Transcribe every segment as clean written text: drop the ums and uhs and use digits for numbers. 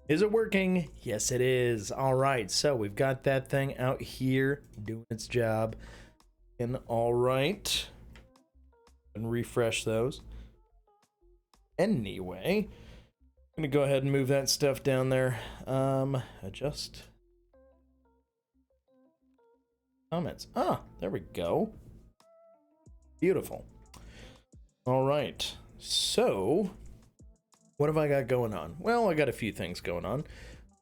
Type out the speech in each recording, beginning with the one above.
Is it working? Yes, it is. All right, so we've got that thing out here doing its job. And all right, and refresh those. Anyway, I'm gonna go ahead and move that stuff down there. Adjust comments. Ah, there we go. Beautiful. All right, so what have I got going on? Well, I got a few things going on.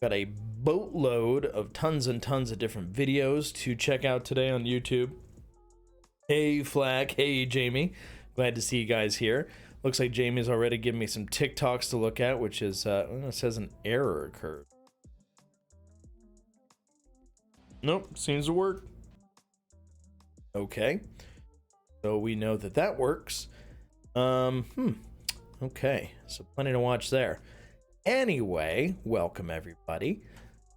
Got a boatload of tons and tons of different videos to check out today on YouTube. Hey Flack, hey Jamie, glad to see you guys here. Looks like Jamie's already given me some TikToks to look at, which is it says an error occurred. Nope, seems to work. Okay, so we know that that works. Okay, so plenty to watch there. Anyway, welcome everybody.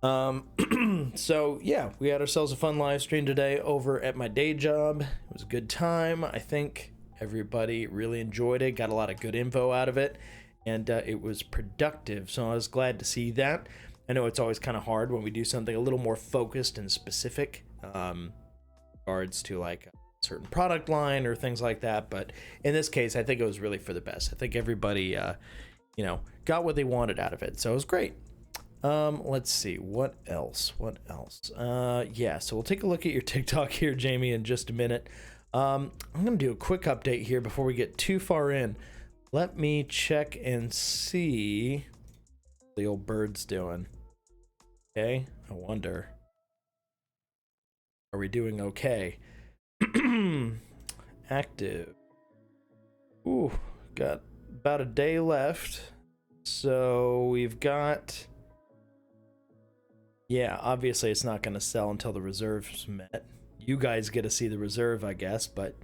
So yeah, we had ourselves a fun live stream today over at my day job. It was a good time. I think everybody really enjoyed it, got a lot of good info out of it, and it was productive, so I was glad to see that. I know it's always kind of hard when we do something a little more focused and specific, regards to like a certain product line or things like that, but in this case I think it was really for the best. I think everybody you know, got what they wanted out of it, so it was great. Let's see what else. Yeah, so we'll take a look at your TikTok here, Jamie, in just a minute. I'm gonna do a quick update here before we get too far in. Let me check and see what the old bird's doing. Okay, I wonder, are we doing okay? Active. Ooh, got about a day left, so we've got, yeah, obviously it's not going to sell until the reserve's met. You guys get to see the reserve, I guess, but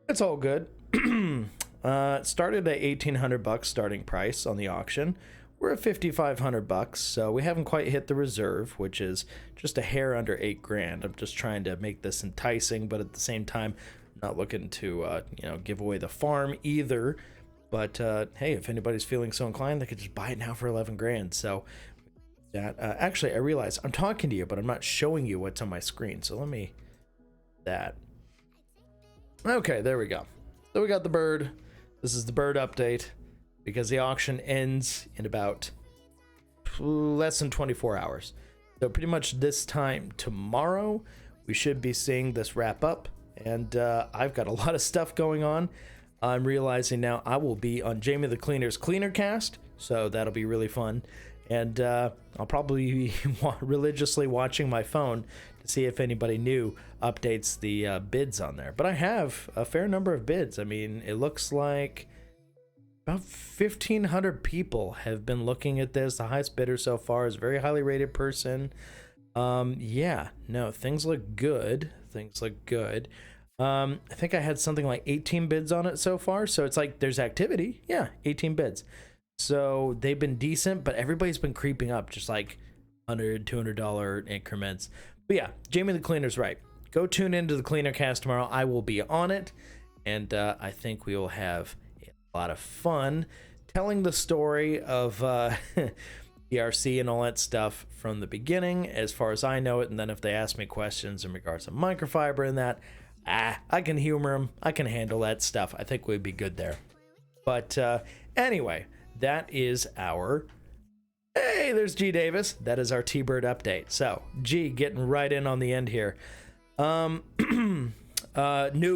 it's all good. It started at $1,800 starting price on the auction. We're at $5,500, so we haven't quite hit the reserve, which is just a hair under $8,000. I'm just trying to make this enticing, but at the same time, not looking to you know, give away the farm either. But hey, if anybody's feeling so inclined, they could just buy it now for $11,000. So that actually, I realize I'm talking to you, but I'm not showing you what's on my screen. So let me that. Okay, there we go. So we got the bird. This is the bird update, because the auction ends in about less than 24 hours. So pretty much this time tomorrow, we should be seeing this wrap up. And I've got a lot of stuff going on. I'm realizing now I will be on Jamie the Cleaner's Cleaner Cast, so that'll be really fun. And I'll probably be religiously watching my phone to see if anybody new updates the bids on there. But I have a fair number of bids. I mean, it looks like about 1,500 people have been looking at this. The highest bidder so far is a very highly rated person. Yeah, no, things look good. I think I had something like 18 bids on it so far, so it's like there's activity. Yeah, 18 bids. So they've been decent, but everybody's been creeping up just like $100, $200 increments. But yeah, Jamie the Cleaner's right. Go tune into the Cleaner Cast tomorrow. I will be on it, and I think we will have a lot of fun telling the story of ERC and all that stuff from the beginning, as far as I know it. And then if they ask me questions in regards to microfiber and that, I can humor them. I can handle that stuff. I think we'd be good there. But anyway, that is our, hey, there's G Davis. That is our T-Bird update. So G getting right in on the end here. No,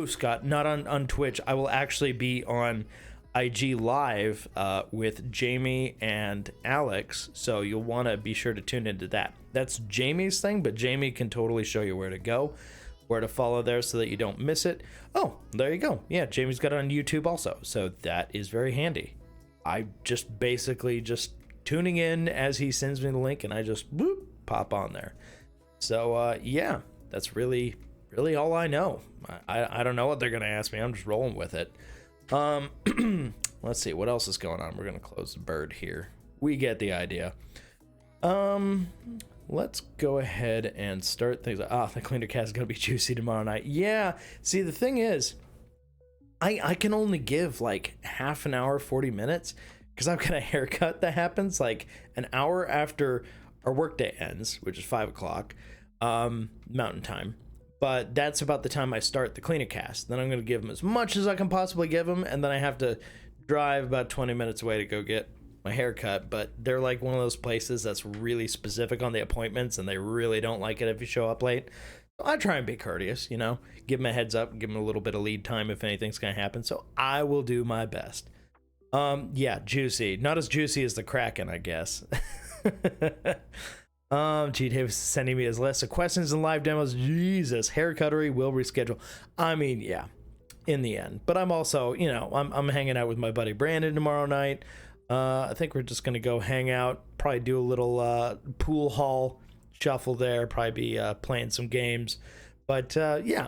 Scott, not on Twitch. I will actually be on IG Live with Jamie and Alex, so you'll want to be sure to tune into that. That's Jamie's thing, but Jamie can totally show you where to go, where to follow there, so that you don't miss it. Oh, there you go. Yeah, Jamie's got it on YouTube also, so that is very handy. I just basically just tuning in as he sends me the link, and I just whoop, pop on there. So yeah, that's really all I know. I don't know what they're gonna ask me. I'm just rolling with it. Let's see what else is going on. We're gonna close the bird here. We get the idea. Let's go ahead and start things. The Cleaner Cast is gonna be juicy tomorrow night. Yeah, see, the thing is, I can only give like half an hour, 40 minutes, because I've got a haircut that happens like an hour after our workday ends, which is 5 o'clock Mountain Time. But that's about the time I start the cleaner cast. Then I'm going to give them as much as I can possibly give them, and then I have to drive about 20 minutes away to go get my haircut. But they're like one of those places that's really specific on the appointments, and they really don't like it if you show up late. So I try and be courteous, you know, give them a heads up, give them a little bit of lead time if anything's going to happen. So I will do my best. Yeah, juicy. Not as juicy as the Kraken, I guess. G Davis is sending me his list of questions and live demos. Jesus, haircuttery will reschedule. I mean, yeah, in the end. But I'm also, you know, I'm hanging out with my buddy Brandon tomorrow night. I think we're just gonna go hang out, probably do a little pool hall shuffle there, probably be playing some games. But yeah,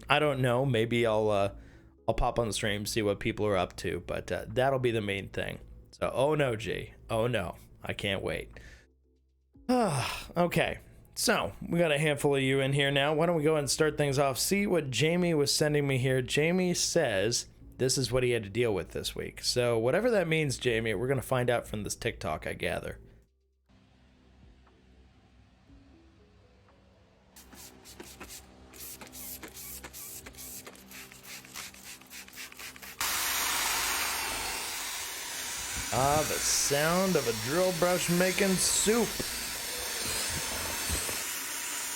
I don't know. Maybe I'll pop on the stream, see what people are up to. But that'll be the main thing. So, oh no, G. Oh no, I can't wait. Okay, so we got a handful of you in here now. Why don't we go ahead and start things off? See what Jamie was sending me here. Jamie says this is what he had to deal with this week. So whatever that means, Jamie, we're going to find out from this TikTok, I gather. Ah, the sound of a drill brush making soup.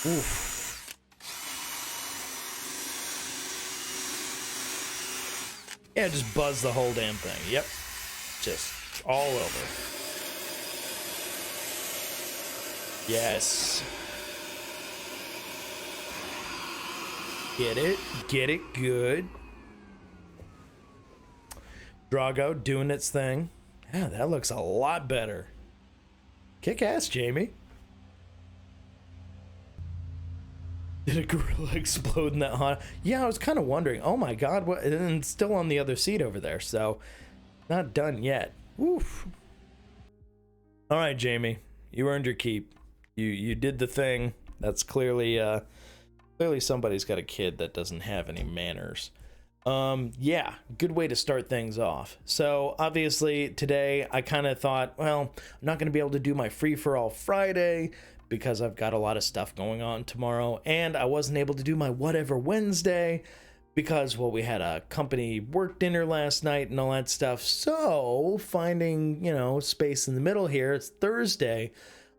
Oof. Yeah, just buzz the whole damn thing. Yep. Just all over. Yes. Get it? Get it good. Drago doing its thing. Yeah, that looks a lot better. Kick ass, Jamie. Did a gorilla explode in that hot? Yeah, I was kind of wondering. Oh my god, what? And it's still on the other seat over there, so not done yet. Oof. All right, Jamie, you earned your keep. You did the thing. That's clearly somebody's got a kid that doesn't have any manners. Yeah, good way to start things off. So obviously today I kind of thought, well, I'm not going to be able to do my free for all Friday because I've got a lot of stuff going on tomorrow, and I wasn't able to do my whatever Wednesday because, well, we had a company work dinner last night and all that stuff. So finding, you know, space in the middle here, it's Thursday,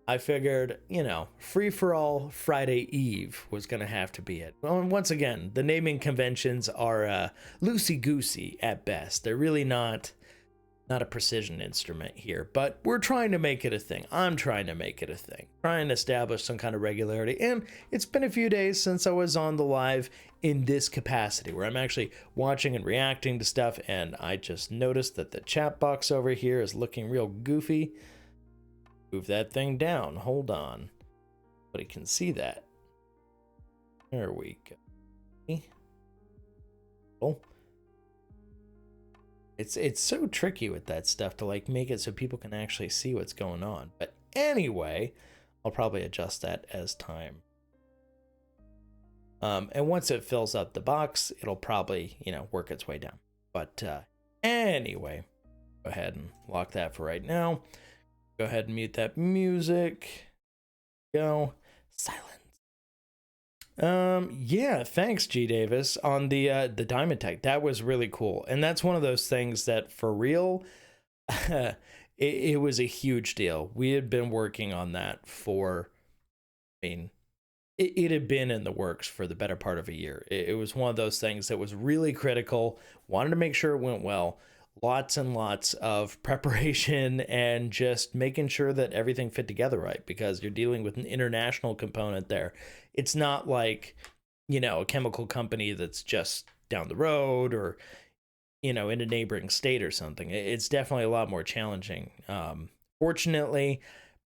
I figured, you know, free for all Friday Eve was going to have to be it. Well, once again, the naming conventions are loosey-goosey at best. They're really not a precision instrument here, but we're trying to make it a thing. I'm trying to make it a thing, trying to establish some kind of regularity. And it's been a few days since I was on the live in this capacity where I'm actually watching and reacting to stuff, and I just noticed that the chat box over here is looking real goofy. Move that thing down. Hold on. But he can see that. There we go. Oh. It's so tricky with that stuff to like make it so people can actually see what's going on. But anyway, I'll probably adjust that as time. And once it fills up the box, it'll probably, you know, work its way down. But anyway, go ahead and lock that for right now. Go ahead and mute that music. Go. Silence. Yeah, thanks, G Davis, on the Diamond Tech. That was really cool. And that's one of those things that for real, it was a huge deal. We had been working on that for, I mean, it had been in the works for the better part of a year. It was one of those things that was really critical. Wanted to make sure it went well. Lots and lots of preparation and just making sure that everything fit together right, because you're dealing with an international component there. It's not like, you know, a chemical company that's just down the road or, you know, in a neighboring state or something. It's definitely a lot more challenging. Fortunately,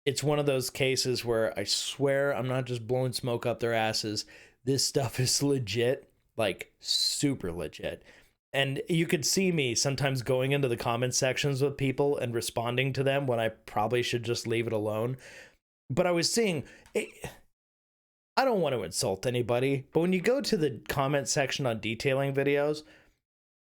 it's one of those cases where I swear I'm not just blowing smoke up their asses. This stuff is legit, like super legit. And you could see me sometimes going into the comment sections with people and responding to them when I probably should just leave it alone. But I was seeing, I don't want to insult anybody, but when you go to the comment section on detailing videos,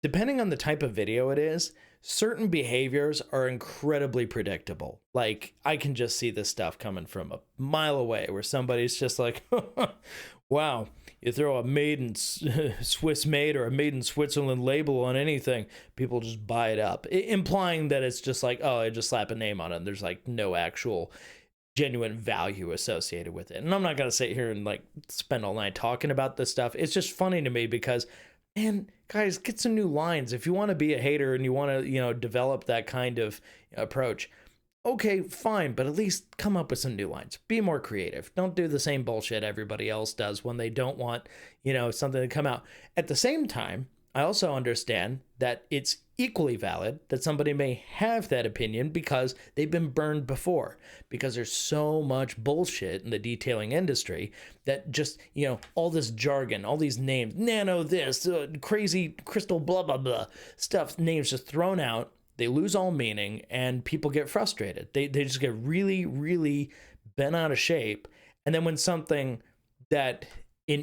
depending on the type of video it is, certain behaviors are incredibly predictable. Like, I can just see this stuff coming from a mile away where somebody's just like, wow, you throw a made in Swiss made or a made in Switzerland label on anything, people just buy it up, implying that it's just like, oh, I just slap a name on it. And there's like no actual genuine value associated with it. And I'm not going to sit here and like spend all night talking about this stuff. It's just funny to me because, man, guys, get some new lines. If you want to be a hater and you want to, develop that kind of approach, okay, fine, but at least come up with some new lines. Be more creative. Don't do the same bullshit everybody else does when they don't want, something to come out. At the same time, I also understand that it's equally valid that somebody may have that opinion because they've been burned before, because there's so much bullshit in the detailing industry that just, all this jargon, all these names, nano this, crazy crystal blah, blah, blah, stuff, names just thrown out. They lose all meaning and people get frustrated. They just get really, really bent out of shape. And then when something that,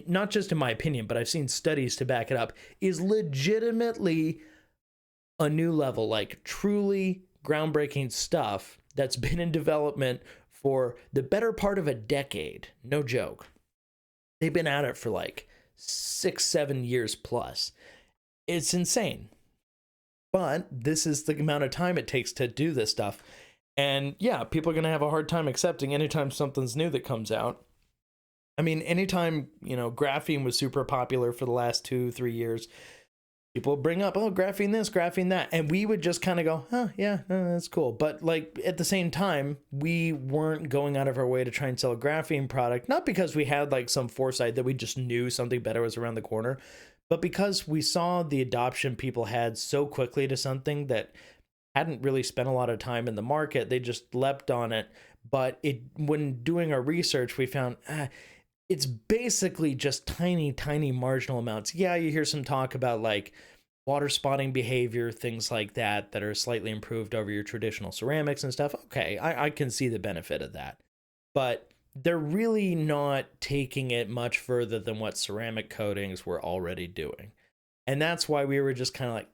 not just in my opinion, but I've seen studies to back it up, is legitimately a new level, like truly groundbreaking stuff that's been in development for the better part of a decade. No joke. They've been at it for like 6-7 years plus. It's insane. But this is the amount of time it takes to do this stuff. And yeah, people are going to have a hard time accepting anytime something's new that comes out. I mean, anytime, graphene was super popular for the last 2-3 years, people bring up, oh, graphene this, graphene that. And we would just kind of go, oh, yeah, that's cool. But like at the same time, we weren't going out of our way to try and sell a graphene product, not because we had like some foresight that we just knew something better was around the corner, but because we saw the adoption people had so quickly to something that hadn't really spent a lot of time in the market. They just leapt on it. But when doing our research, we found, it's basically just tiny, tiny marginal amounts. Yeah, you hear some talk about like water spotting behavior, things like that are slightly improved over your traditional ceramics and stuff. Okay, I can see the benefit of that. But they're really not taking it much further than what ceramic coatings were already doing. And that's why we were just kind of like,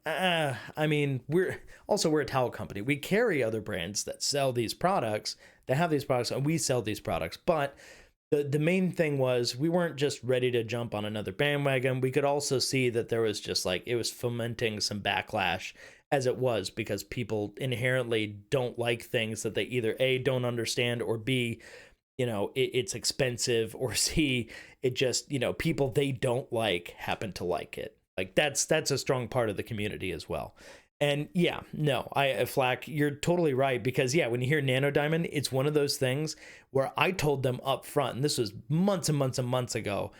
I mean, we're a towel company. We carry other brands that sell these products, that have these products, and we sell these products. But the main thing was we weren't just ready to jump on another bandwagon. We could also see that there was just like, it was fomenting some backlash as it was, because people inherently don't like things that they either A, don't understand, or B, it's expensive, or C, it just, people they don't like happen to like it. Like that's a strong part of the community as well. And yeah, no, Flack, you're totally right, because yeah, when you hear nano diamond, it's one of those things where I told them up front, and this was months and months and months ago,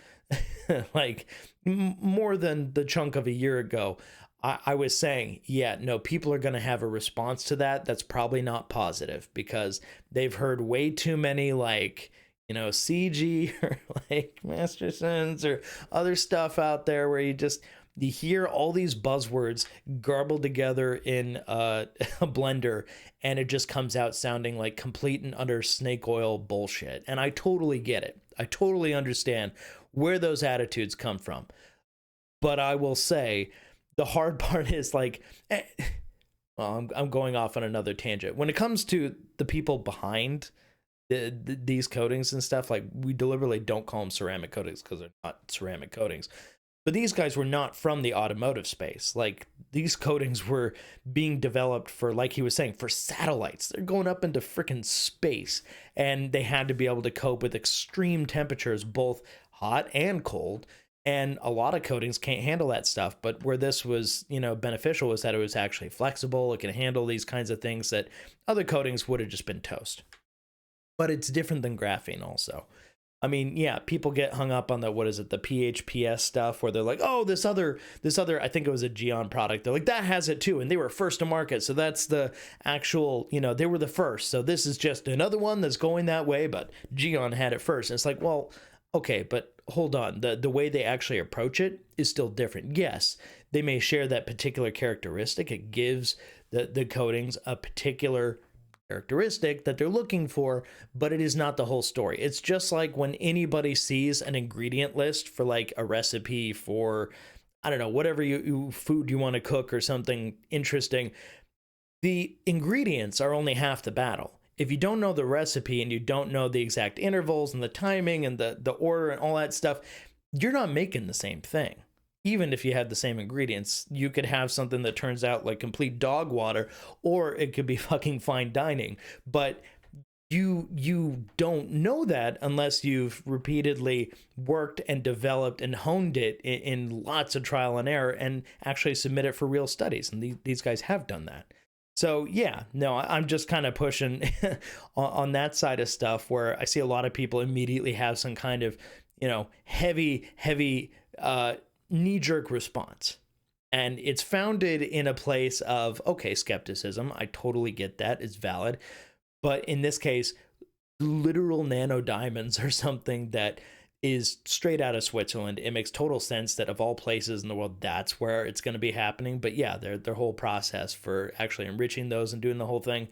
like more than the chunk of a year ago, I was saying, yeah, no, people are going to have a response to that that's probably not positive, because they've heard way too many like, CG or like Mastersons or other stuff out there where you hear all these buzzwords garbled together in a blender, and it just comes out sounding like complete and utter snake oil bullshit. And I totally get it. I totally understand where those attitudes come from. But I will say, the hard part is like, well, I'm going off on another tangent. When it comes to the people behind these coatings and stuff, like we deliberately don't call them ceramic coatings because they're not ceramic coatings. But these guys were not from the automotive space. Like these coatings were being developed for, like he was saying, for satellites. They're going up into freaking space, and they had to be able to cope with extreme temperatures, both hot and cold. And a lot of coatings can't handle that stuff. But where this was, beneficial was that it was actually flexible. It can handle these kinds of things that other coatings would have just been toast. But it's different than graphene also. I mean, yeah, people get hung up on the PHPS stuff, where they're like, oh, this other, I think it was a Geon product. They're like, that has it too. And they were first to market. So that's the actual, they were the first. So this is just another one that's going that way, but Geon had it first. And it's like, well, okay, but hold on. The way they actually approach it is still different. Yes, they may share that particular characteristic. It gives the coatings a particular characteristic that they're looking for, but it is not the whole story. It's just like when anybody sees an ingredient list for like a recipe for, I don't know, whatever food you want to cook or something interesting, The ingredients are only half the battle. If you don't know the recipe and you don't know the exact intervals and the timing and the order and all that stuff, you're not making the same thing. Even if you had the same ingredients, you could have something that turns out like complete dog water, or it could be fucking fine dining. But you don't know that unless you've repeatedly worked and developed and honed it in lots of trial and error and actually submit it for real studies. And these guys have done that. So yeah, no, I'm just kind of pushing on that side of stuff, where I see a lot of people immediately have some kind of, heavy knee-jerk response. And it's founded in a place of, okay, skepticism. I totally get that. It's valid. But in this case, literal nano diamonds are something that is straight out of Switzerland. It makes total sense that of all places in the world, that's where it's going to be happening. But yeah, their whole process for actually enriching those and doing the whole thing,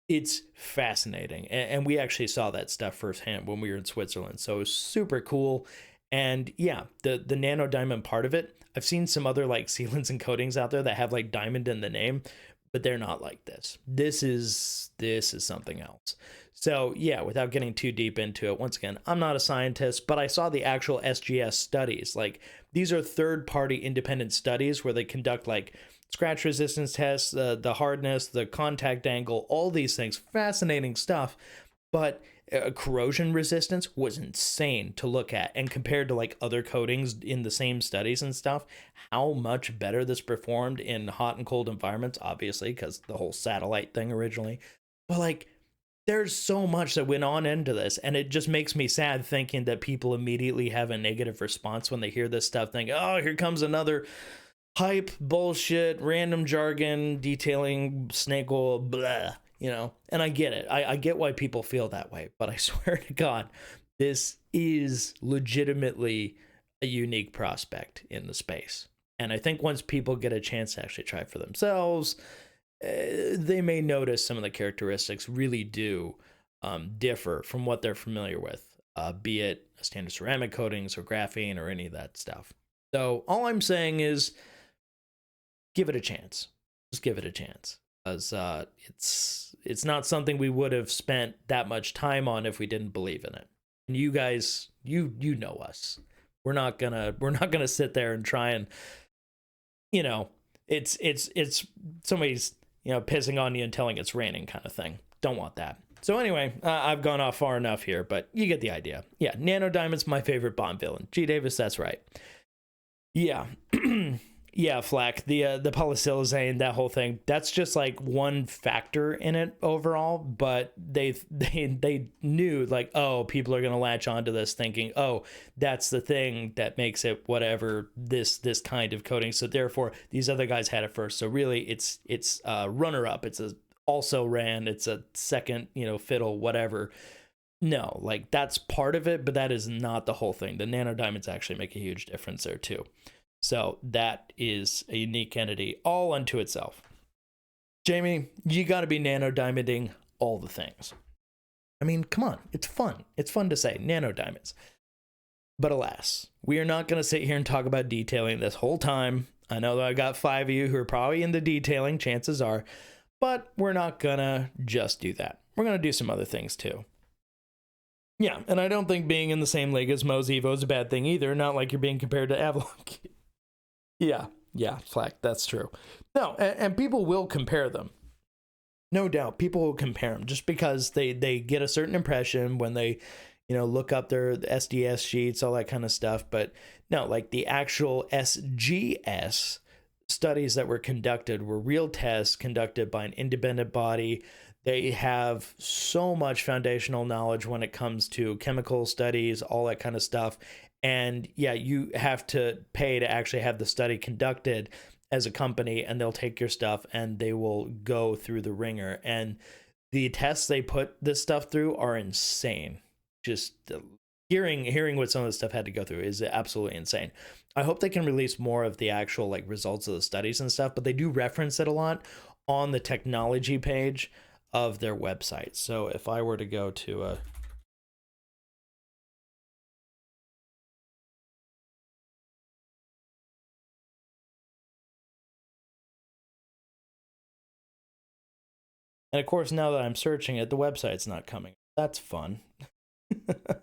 it's fascinating. And we actually saw that stuff firsthand when we were in Switzerland. So it was super cool. And yeah, the nano diamond part of it, I've seen some other like sealants and coatings out there that have like diamond in the name, but they're not like this. This is something else. So yeah, without getting too deep into it, once again, I'm not a scientist, but I saw the actual SGS studies. Like, these are third-party independent studies where they conduct like scratch resistance tests, the hardness, the contact angle, all these things. Fascinating stuff. But corrosion resistance was insane to look at, and compared to like other coatings in the same studies and stuff, how much better this performed in hot and cold environments, obviously because the whole satellite thing originally. But like, there's so much that went on into this, and it just makes me sad thinking that people immediately have a negative response when they hear this stuff, thinking, oh, here comes another hype bullshit random jargon detailing snake oil, blah. And I get it. I get why people feel that way, but I swear to God, this is legitimately a unique prospect in the space. And I think once people get a chance to actually try it for themselves, they may notice some of the characteristics really do differ from what they're familiar with, be it standard ceramic coatings or graphene or any of that stuff. So all I'm saying is give it a chance. Just give it a chance. Because it's not something we would have spent that much time on if we didn't believe in it. And you guys, you know us. We're not gonna sit there and try and, it's somebody's pissing on you and telling it's raining kind of thing. Don't want that. So anyway, I've gone off far enough here, but you get the idea. Yeah, Nano Diamond's my favorite Bond villain. G. Davis, that's right. Yeah. Yeah, Flack, the polysilazane, that whole thing, that's just like one factor in it overall, but they knew like, oh, people are going to latch onto this thinking, oh, that's the thing that makes it whatever this kind of coating. So therefore these other guys had it first. So really it's runner up. It's a also ran, it's a second, fiddle, whatever. No, like that's part of it, but that is not the whole thing. The nano diamonds actually make a huge difference there too. So that is a unique entity all unto itself. Jamie, you got to be nano diamonding all the things. I mean, come on, it's fun. It's fun to say nano diamonds. But alas, we are not going to sit here and talk about detailing this whole time. I know that I got 5 of you who are probably into detailing, chances are, but we're not going to just do that. We're going to do some other things too. Yeah, and I don't think being in the same league as Moe's Evo is a bad thing either, not like you're being compared to Avalon. Yeah, Flack, that's true. No, and people will compare them. No doubt, people will compare them just because they get a certain impression when they, look up their SDS sheets, all that kind of stuff. But no, like the actual SGS studies that were conducted were real tests conducted by an independent body. They have so much foundational knowledge when it comes to chemical studies, all that kind of stuff. And yeah, you have to pay to actually have the study conducted as a company, and they'll take your stuff and they will go through the ringer. And the tests they put this stuff through are insane. Just hearing what some of the stuff had to go through is absolutely insane. I hope they can release more of the actual like results of the studies and stuff, but they do reference it a lot on the technology page of their website. So if I were to go to And of course, now that I'm searching it, the website's not coming. That's fun. I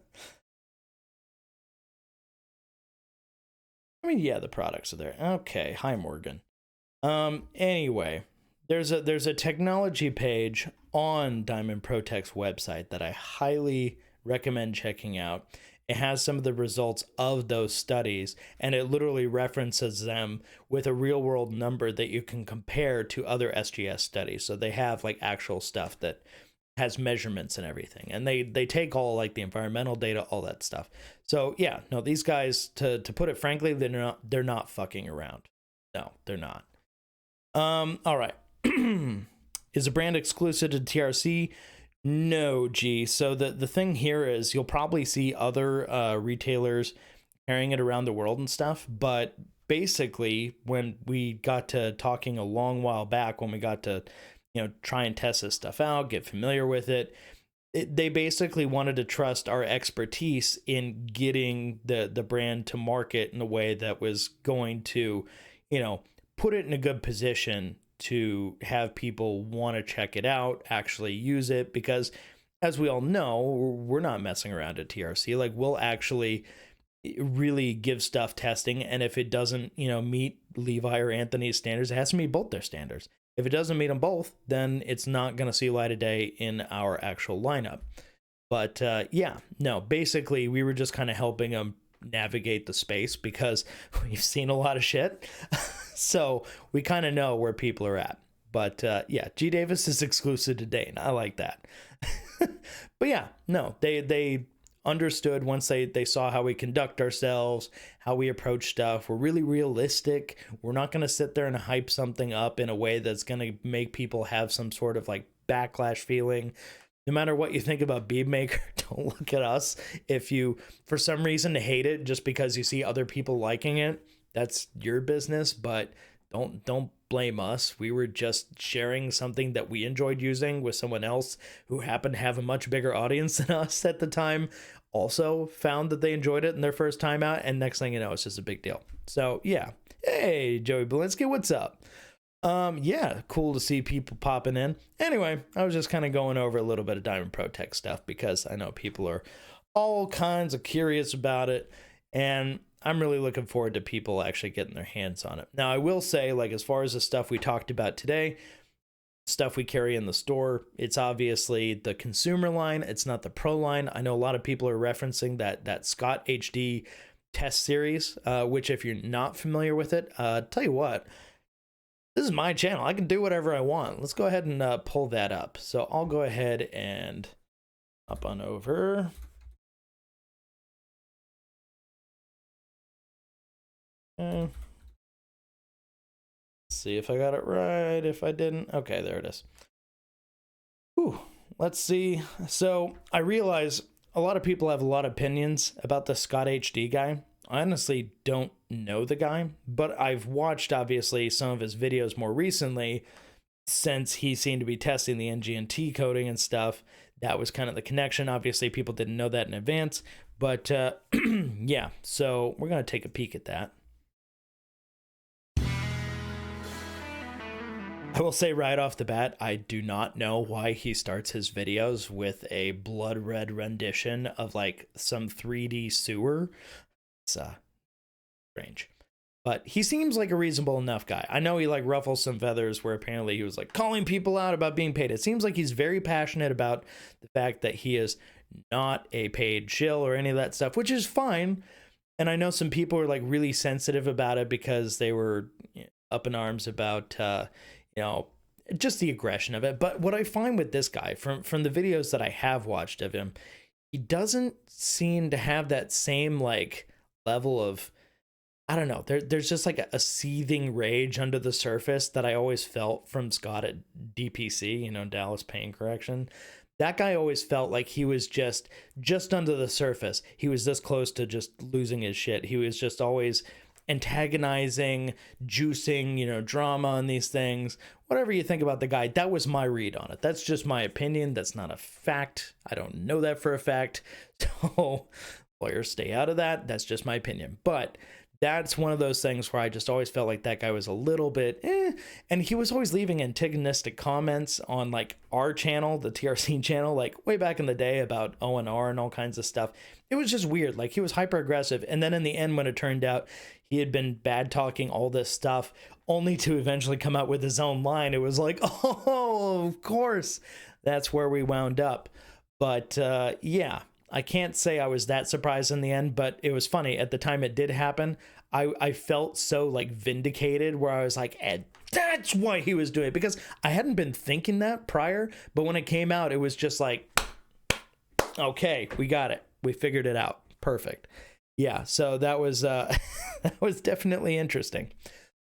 mean, yeah, the products are there. Okay, hi Morgan. Anyway, there's a technology page on Diamond Protech's website that I highly recommend checking out. It has some of the results of those studies, and it literally references them with a real world number that you can compare to other SGS studies. So they have like actual stuff that has measurements and everything, and they take all like the environmental data, all that stuff. So yeah, no, these guys, to put it frankly, they're not fucking around. No, they're not. All right. Is a brand exclusive to TRC? No, G. So the thing here is you'll probably see other retailers carrying it around the world and stuff, but basically when we got to talking a long while back, when we got to, you know, try and test this stuff out, get familiar with it, they basically wanted to trust our expertise in getting the brand to market in a way that was going to, you know, put it in a good position to have people want to check it out, actually use it, because as we all know, we're not messing around at TRC. Like, we'll actually really give stuff testing, and if it doesn't, you know, meet Levi or Anthony's standards, it has to meet both their standards. If it doesn't meet them both, then it's not going to see light of day in our actual lineup. But yeah, no, basically we were just kind of helping them navigate the space because we've seen a lot of shit. So we kind of know where people are at. But yeah, G Davis is exclusive to Dane. I like that. But yeah, no, they understood once they saw how we conduct ourselves, how we approach stuff. We're really realistic. We're not going to sit there and hype something up in a way that's going to make people have some sort of like backlash feeling. No matter what you think about Bead Maker, don't look at us. If you, for some reason, hate it just because you see other people liking it, that's your business, but don't blame us. We were just sharing something that we enjoyed using with someone else who happened to have a much bigger audience than us at the time, also found that they enjoyed it in their first time out, and next thing you know, it's just a big deal. So yeah. Hey, Joey Belinsky, what's up? Yeah, cool to see people popping in. Anyway, I was just kind of going over a little bit of Diamond Protech stuff because I know people are all kinds of curious about it, and I'm really looking forward to people actually getting their hands on it. Now, I will say, like, as far as the stuff we talked about today, stuff we carry in the store, it's obviously the consumer line. It's not the pro line. I know a lot of people are referencing that Scott HD test series, which if you're not familiar with it, tell you what, this is my channel. I can do whatever I want. Let's go ahead and pull that up. So I'll go ahead and up on over. Let's see if I got it right. If I didn't, okay, there it is. Whew. Let's see. So I realize a lot of people have a lot of opinions about the Scott HD guy. I honestly don't know the guy, but I've watched obviously some of his videos more recently since he seemed to be testing the NGNT coding and stuff. That was kind of the connection. Obviously, people didn't know that in advance, but yeah, so we're going to take a peek at that. I will say right off the bat, I do not know why he starts his videos with a blood red rendition of like some 3D sewer. It's strange, but he seems like a reasonable enough guy. I know he like ruffles some feathers where apparently he was like calling people out about being paid. It seems like he's very passionate about the fact that he is not a paid shill or any of that stuff, which is fine. And I know some people are like really sensitive about it because they were up in arms about you know, just the aggression of it. But what I find with this guy from the videos that I have watched of him, he doesn't seem to have that same like level of, I don't know, there's just like a seething rage under the surface that I always felt from Scott at DPC, you know, Dallas Pain Correction. That guy always felt like he was just under the surface. He was this close to just losing his shit. He was just always antagonizing, juicing, you know, drama on these things. Whatever you think about the guy, that was my read on it. That's just my opinion. That's not a fact. I don't know that for a fact. So lawyers, stay out of that. That's just my opinion. But that's one of those things where I just always felt like that guy was a little bit and he was always leaving antagonistic comments on like our channel, the TRC channel, like way back in the day about ONR and all kinds of stuff. It was just weird. Like he was hyper aggressive, and then in the end when it turned out he had been bad talking all this stuff only to eventually come out with his own line, it was like, oh, of course that's where we wound up. But yeah, I can't say I was that surprised in the end, but it was funny. At the time it did happen, I felt so like vindicated, where I was like, Ed, that's why he was doing it, because I hadn't been thinking that prior, but when it came out, it was just like, okay, we got it. We figured it out. Perfect. Yeah, so that was that was definitely interesting.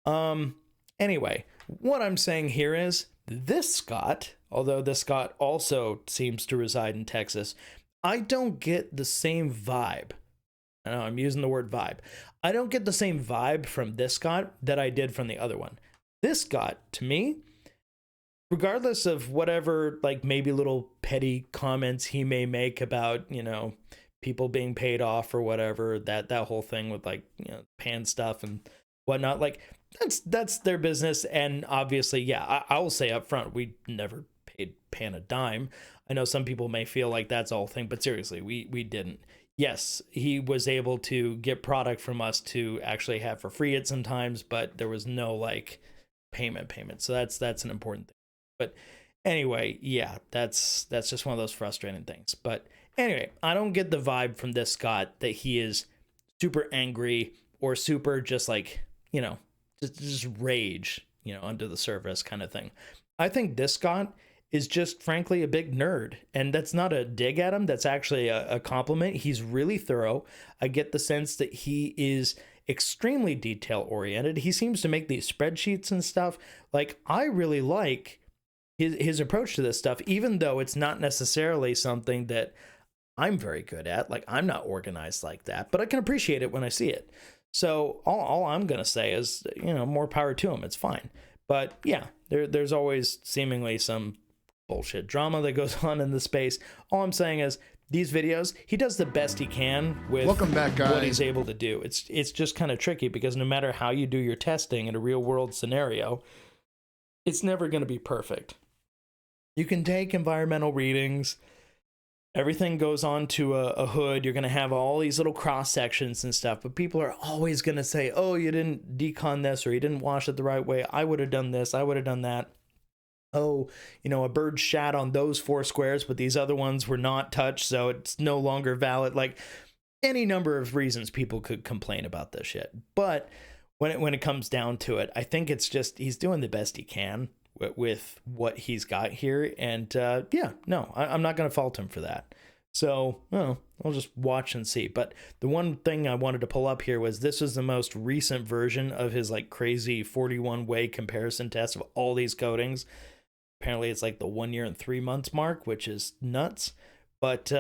Anyway, what I'm saying here is this Scott, although this Scott also seems to reside in Texas, I don't get the same vibe. I know I'm using the word vibe. I don't get the same vibe from this Scott that I did from the other one. This Scott, to me, regardless of whatever, like maybe little petty comments he may make about, you know, people being paid off or whatever, that whole thing with like, you know, pan stuff and whatnot, like that's their business. And obviously, yeah, I will say up front, we never paid Pan a dime. I know some people may feel like that's the whole thing, but seriously, we didn't. Yes, he was able to get product from us to actually have for free at some times, but there was no like payment. So that's an important thing. But anyway, yeah, that's just one of those frustrating things. But anyway, I don't get the vibe from this Scott that he is super angry or super just like, you know, just rage, you know, under the surface kind of thing. I think this Scott is just frankly a big nerd, and that's not a dig at him. That's actually a compliment. He's really thorough. I get the sense that he is extremely detail oriented. He seems to make these spreadsheets and stuff. Like, I really like his approach to this stuff, even though it's not necessarily something that I'm very good at. Like, I'm not organized like that, but I can appreciate it when I see it. So all I'm going to say is, you know, more power to him. It's fine. But yeah, there's always seemingly some bullshit drama that goes on in the space. All I'm saying is these videos, he does the best he can with Welcome back, guys. What he's able to do. It's just kind of tricky, because no matter how you do your testing in a real world scenario, it's never going to be perfect. You can take environmental readings, everything goes on to a hood, you're going to have all these little cross sections and stuff, but people are always going to say, oh, you didn't decon this, or you didn't wash it the right way, I would have done this, I would have done that. Oh, you know, a bird shat on those 4 squares, but these other ones were not touched, so it's no longer valid. Like, any number of reasons people could complain about this shit. But when it comes down to it, I think it's just he's doing the best he can with what he's got here. And yeah, no, I'm not going to fault him for that. So, well, I'll just watch and see. But the one thing I wanted to pull up here was this is the most recent version of his like crazy 41-way comparison test of all these coatings. Apparently it's like the 1 year and 3 months mark, which is nuts. But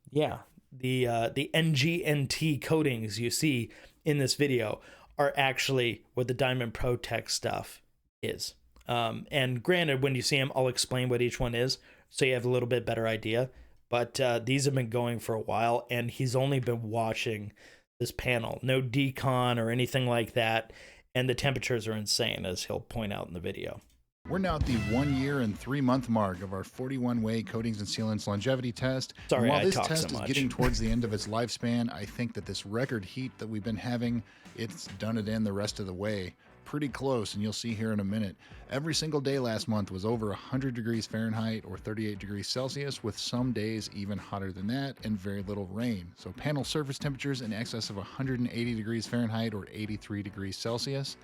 yeah, the NGNT coatings you see in this video are actually what the Diamond Pro Tech stuff is. And granted, when you see them, I'll explain what each one is, so you have a little bit better idea. But these have been going for a while, and he's only been washing this panel. No decon or anything like that. And the temperatures are insane, as he'll point out in the video. We're now at the 1 year and 3 month mark of our 41-way coatings and sealants longevity test. Sorry, and while I this talk test so is much. getting towards the end of its lifespan, I think that this record heat that we've been having, it's done it in the rest of the way. Pretty close, and you'll see here in a minute. Every single day last month was over 100 degrees Fahrenheit or 38 degrees Celsius, with some days even hotter than that and very little rain. So panel surface temperatures in excess of 180 degrees Fahrenheit or 83 degrees Celsius.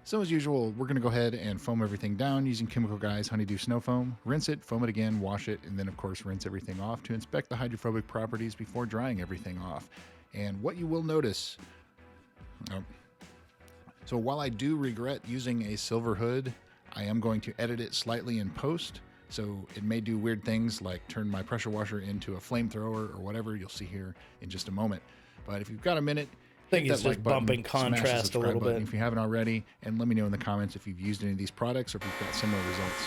So as usual, we're going to go ahead and foam everything down using Chemical Guy's Honeydew Snow Foam. Rinse it, foam it again, wash it, and then of course rinse everything off to inspect the hydrophobic properties before drying everything off. And what you will notice... So while I do regret using a silver hood, I am going to edit it slightly in post. So it may do weird things like turn my pressure washer into a flamethrower or whatever. You'll see here in just a moment. But if you've got a minute, I think hit he's that just like button, bumping smash the contrast a subscribe little button bit. if you haven't already, and let me know in the comments if you've used any of these products or if you've got similar results.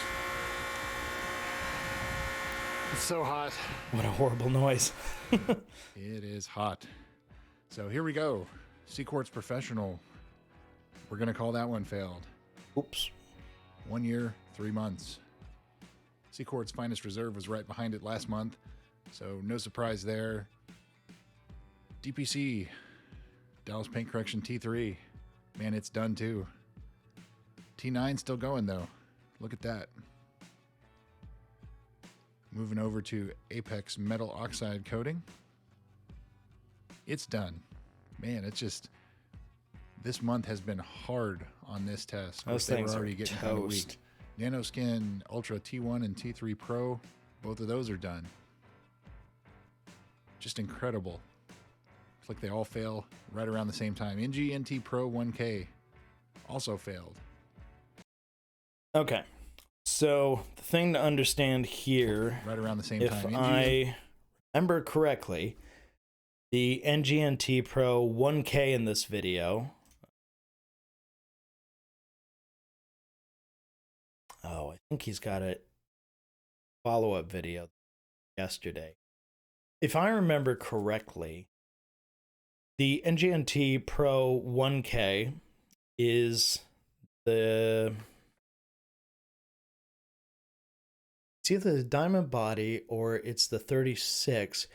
It's so hot. What a horrible noise. It is hot. So here we go. Quartz Professional. We're going to call that one failed. Oops. 1 year, 3 months. Quartz Finest Reserve was right behind it last month, so no surprise there. DPC, Dallas Paint Correction T3. Man, it's done too. T9 still going though. Look at that. Moving over to Apex Metal Oxide Coating. It's done. Man, it's just, this month has been hard on this test. Those They were things already are getting kind of weak. toast. Nanoskin Ultra T1 and T3 Pro, both of those are done. Just incredible. It's like they all fail right around the same time. NGNT Pro 1K also failed. Okay. So the thing to understand here, Right around the same if time. I remember correctly, the NGNT Pro 1K in this video. Oh, I think he's got a follow-up video yesterday. If I remember correctly, the NGNT Pro 1K is it's either the diamond body or it's the 36.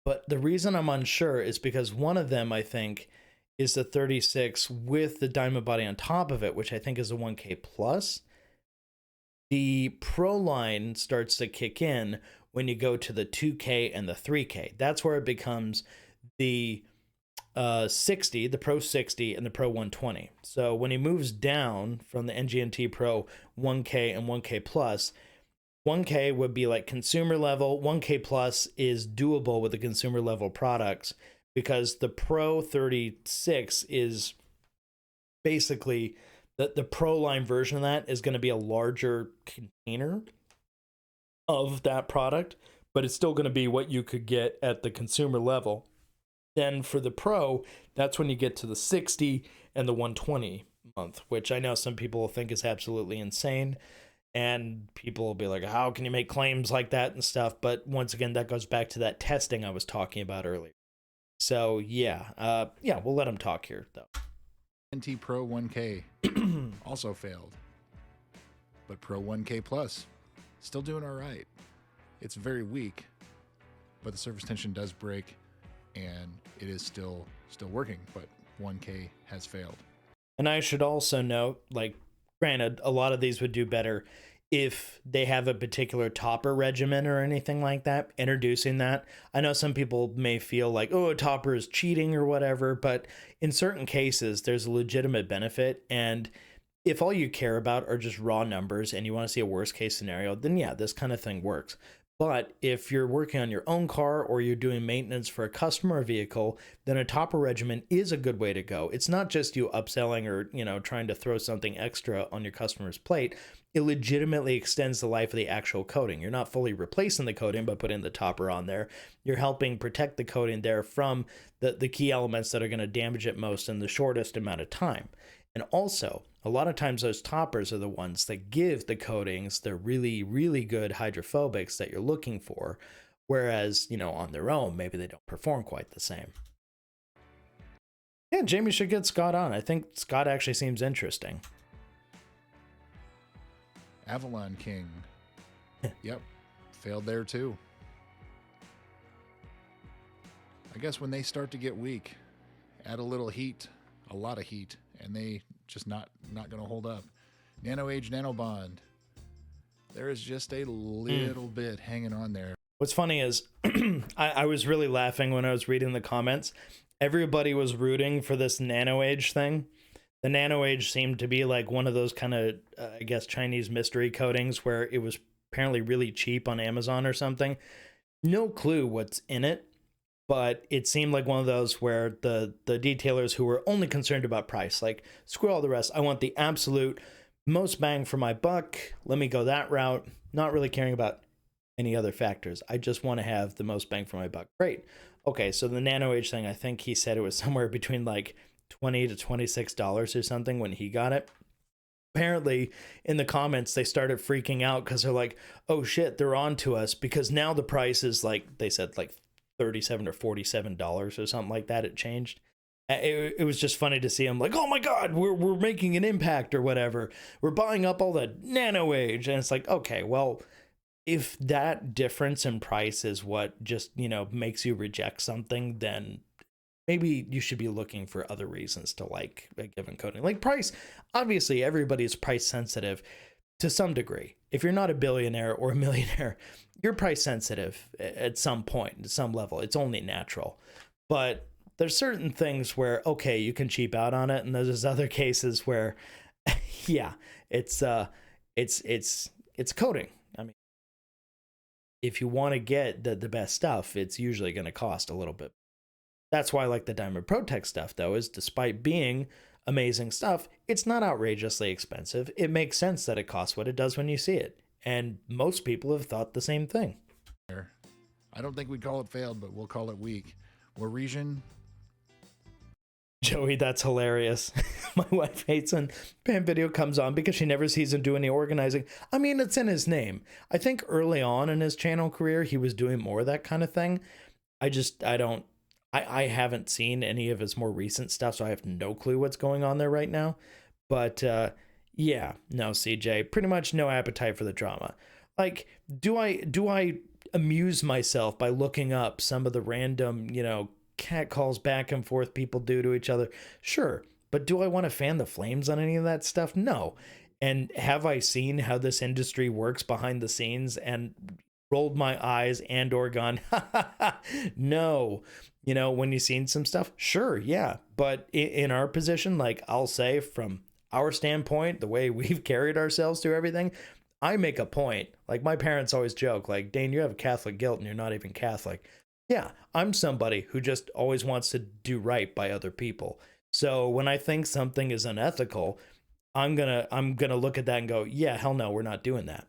But the reason I'm unsure is because one of them, I think, is the 36 with the diamond body on top of it, which I think is a 1K plus. The Pro line starts to kick in when you go to the 2K and the 3K. That's where it becomes the 60, the Pro 60, and the Pro 120. So when he moves down from the NGNT Pro 1K and 1K plus, 1K would be like consumer level. 1K plus is doable with the consumer level products because the Pro 36 is basically the Pro line version of that is going to be a larger container of that product, but it's still going to be what you could get at the consumer level. Then for the Pro, that's when you get to the 60 and the 120 month, which I know some people will think is absolutely insane. And people will be like, how can you make claims like that and stuff? But once again, that goes back to that testing I was talking about earlier. So yeah, we'll let him talk here though. NT Pro 1K also failed. But Pro 1K Plus, still doing all right. It's very weak, but the surface tension does break and it is still working, but 1K has failed. And I should also note, like, granted, a lot of these would do better if they have a particular topper regimen or anything like that, introducing that. I know some people may feel like, oh, a topper is cheating or whatever, but in certain cases, there's a legitimate benefit. And if all you care about are just raw numbers and you want to see a worst case scenario, then yeah, this kind of thing works. But if you're working on your own car or you're doing maintenance for a customer vehicle, then a topper regimen is a good way to go. It's not just you upselling or, trying to throw something extra on your customer's plate. It legitimately extends the life of the actual coating. You're not fully replacing the coating by putting the topper on there. You're helping protect the coating there from the key elements that are going to damage it most in the shortest amount of time. And also, a lot of times those toppers are the ones that give the coatings the really, really good hydrophobics that you're looking for. Whereas, on their own, maybe they don't perform quite the same. Yeah, Jamie should get Scott on. I think Scott actually seems interesting. Avalon King. Yep. Failed there too. I guess when they start to get weak, add a little heat, a lot of heat, and they just not going to hold up. Nano Age Nanobond. There is just a little bit hanging on there. What's funny is I was really laughing when I was reading the comments. Everybody was rooting for this Nano Age thing. The Nano Age seemed to be like one of those kind of, I guess, Chinese mystery coatings where it was apparently really cheap on Amazon or something. No clue what's in it, but it seemed like one of those where the detailers who were only concerned about price, like, screw all the rest. I want the absolute most bang for my buck. Let me go that route. Not really caring about any other factors. I just want to have the most bang for my buck. Great. Okay, so the Nano Age thing, I think he said it was somewhere between like $20 to $26 or something when he got it. Apparently in the comments they started freaking out because they're like, oh shit, they're on to us, because now the price is like, they said like $37 or $47 or something like that. It changed. It was just funny to see him like, oh my God, we're making an impact or whatever. We're buying up all the nano age. And it's like, okay, well, if that difference in price is what just, makes you reject something, then maybe you should be looking for other reasons to like a given coating. Like price, obviously everybody's price sensitive to some degree. If you're not a billionaire or a millionaire, you're price sensitive at some point, at some level. It's only natural. But there's certain things where, okay, you can cheap out on it. And there's other cases where, yeah, it's coating. I mean, if you want to get the best stuff, it's usually going to cost a little bit. That's why I like the Diamond Protect stuff, though, is despite being amazing stuff, it's not outrageously expensive. It makes sense that it costs what it does when you see it. And most people have thought the same thing. I don't think we'd call it failed, but we'll call it weak. Waresian. Joey, that's hilarious. My wife hates when Pan Video comes on because she never sees him do any organizing. I mean, it's in his name. I think early on in his channel career, he was doing more of that kind of thing. I haven't seen any of his more recent stuff, so I have no clue what's going on there right now. But yeah, no, CJ, pretty much no appetite for the drama. Like, do I amuse myself by looking up some of the random, cat calls back and forth people do to each other? Sure. But do I want to fan the flames on any of that stuff? No. And have I seen how this industry works behind the scenes and rolled my eyes and or gone, no? When you've seen some stuff, sure, yeah. But in our position, like I'll say from our standpoint, the way we've carried ourselves through everything, I make a point. Like my parents always joke, like, Dane, you have a Catholic guilt and you're not even Catholic. Yeah, I'm somebody who just always wants to do right by other people. So when I think something is unethical, I'm gonna look at that and go, yeah, hell no, we're not doing that.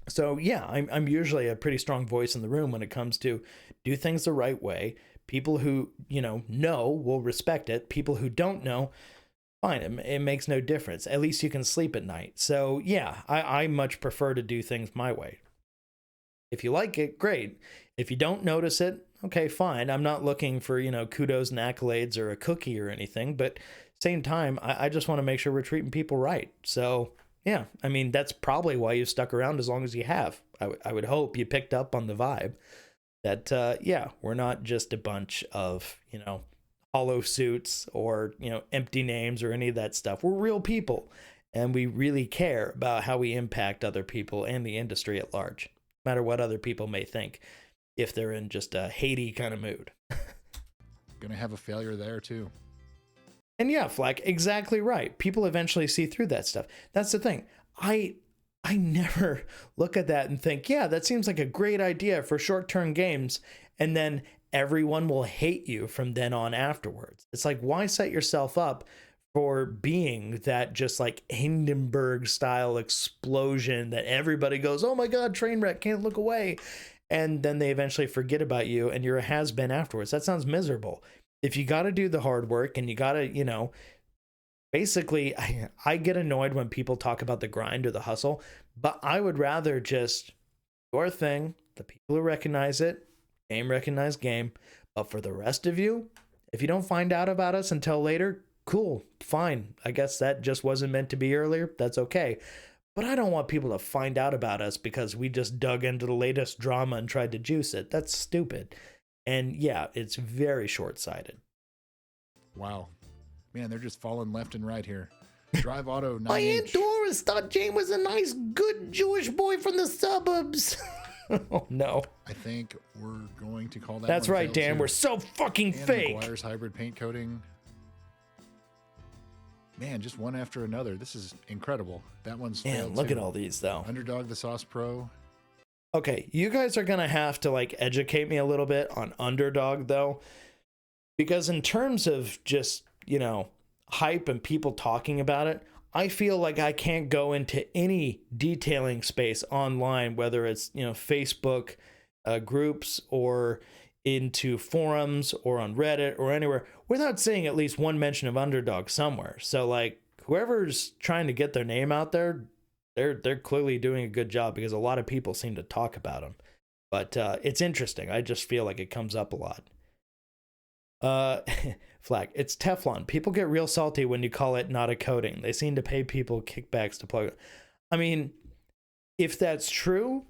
So yeah, I'm usually a pretty strong voice in the room when it comes to do things the right way. People who know will respect it. People who don't know, fine, it makes no difference. At least you can sleep at night. So yeah, I much prefer to do things my way. If you like it, great. If you don't notice it, okay, fine. I'm not looking for, kudos and accolades or a cookie or anything, but same time, I just want to make sure we're treating people right. So yeah, I mean, that's probably why you've stuck around as long as you have. I would hope you picked up on the vibe that, yeah, we're not just a bunch of, hollow suits or, empty names or any of that stuff. We're real people, and we really care about how we impact other people and the industry at large, no matter what other people may think, if they're in just a Haiti kind of mood. Gonna have a failure there too. And yeah, Flack, exactly right. People eventually see through that stuff. That's the thing. I never look at that and think, yeah, that seems like a great idea for short-term games, and then everyone will hate you from then on afterwards. It's like, why set yourself up for being that just like Hindenburg style explosion that everybody goes, oh my God, train wreck, can't look away. And then they eventually forget about you and you're a has-been afterwards. That sounds miserable. If you got to do the hard work and you got to, basically, I get annoyed when people talk about the grind or the hustle, but I would rather just do our thing, the people who recognize it, game recognize game. But for the rest of you, if you don't find out about us until later, cool, fine. I guess that just wasn't meant to be earlier. That's okay. But I don't want people to find out about us because we just dug into the latest drama and tried to juice it. That's stupid. And yeah, it's very short-sighted. Wow. Man, they're just falling left and right here. Drive Auto 9H. My Aunt Doris thought Jane was a nice, good Jewish boy from the suburbs. Oh, no. I think we're going to call that That's one right, failed Dan. too. We're so fucking And fake. McGuire's hybrid paint coating. Man, just one after another. This is incredible. That one's Man, failed look too. at all these, though. Underdog the Sauce Pro. Okay, you guys are going to have to, like, educate me a little bit on Underdog, though. Because in terms of just, hype and people talking about it, I feel like I can't go into any detailing space online, whether it's, Facebook groups or into forums or on Reddit or anywhere, without seeing at least one mention of Underdog somewhere. So, like, whoever's trying to get their name out there, they're clearly doing a good job because a lot of people seem to talk about them. But it's interesting. I just feel like it comes up a lot. Uh, Flag. It's Teflon. People get real salty when you call it not a coating. They seem to pay people kickbacks to plug it. I mean, if that's true,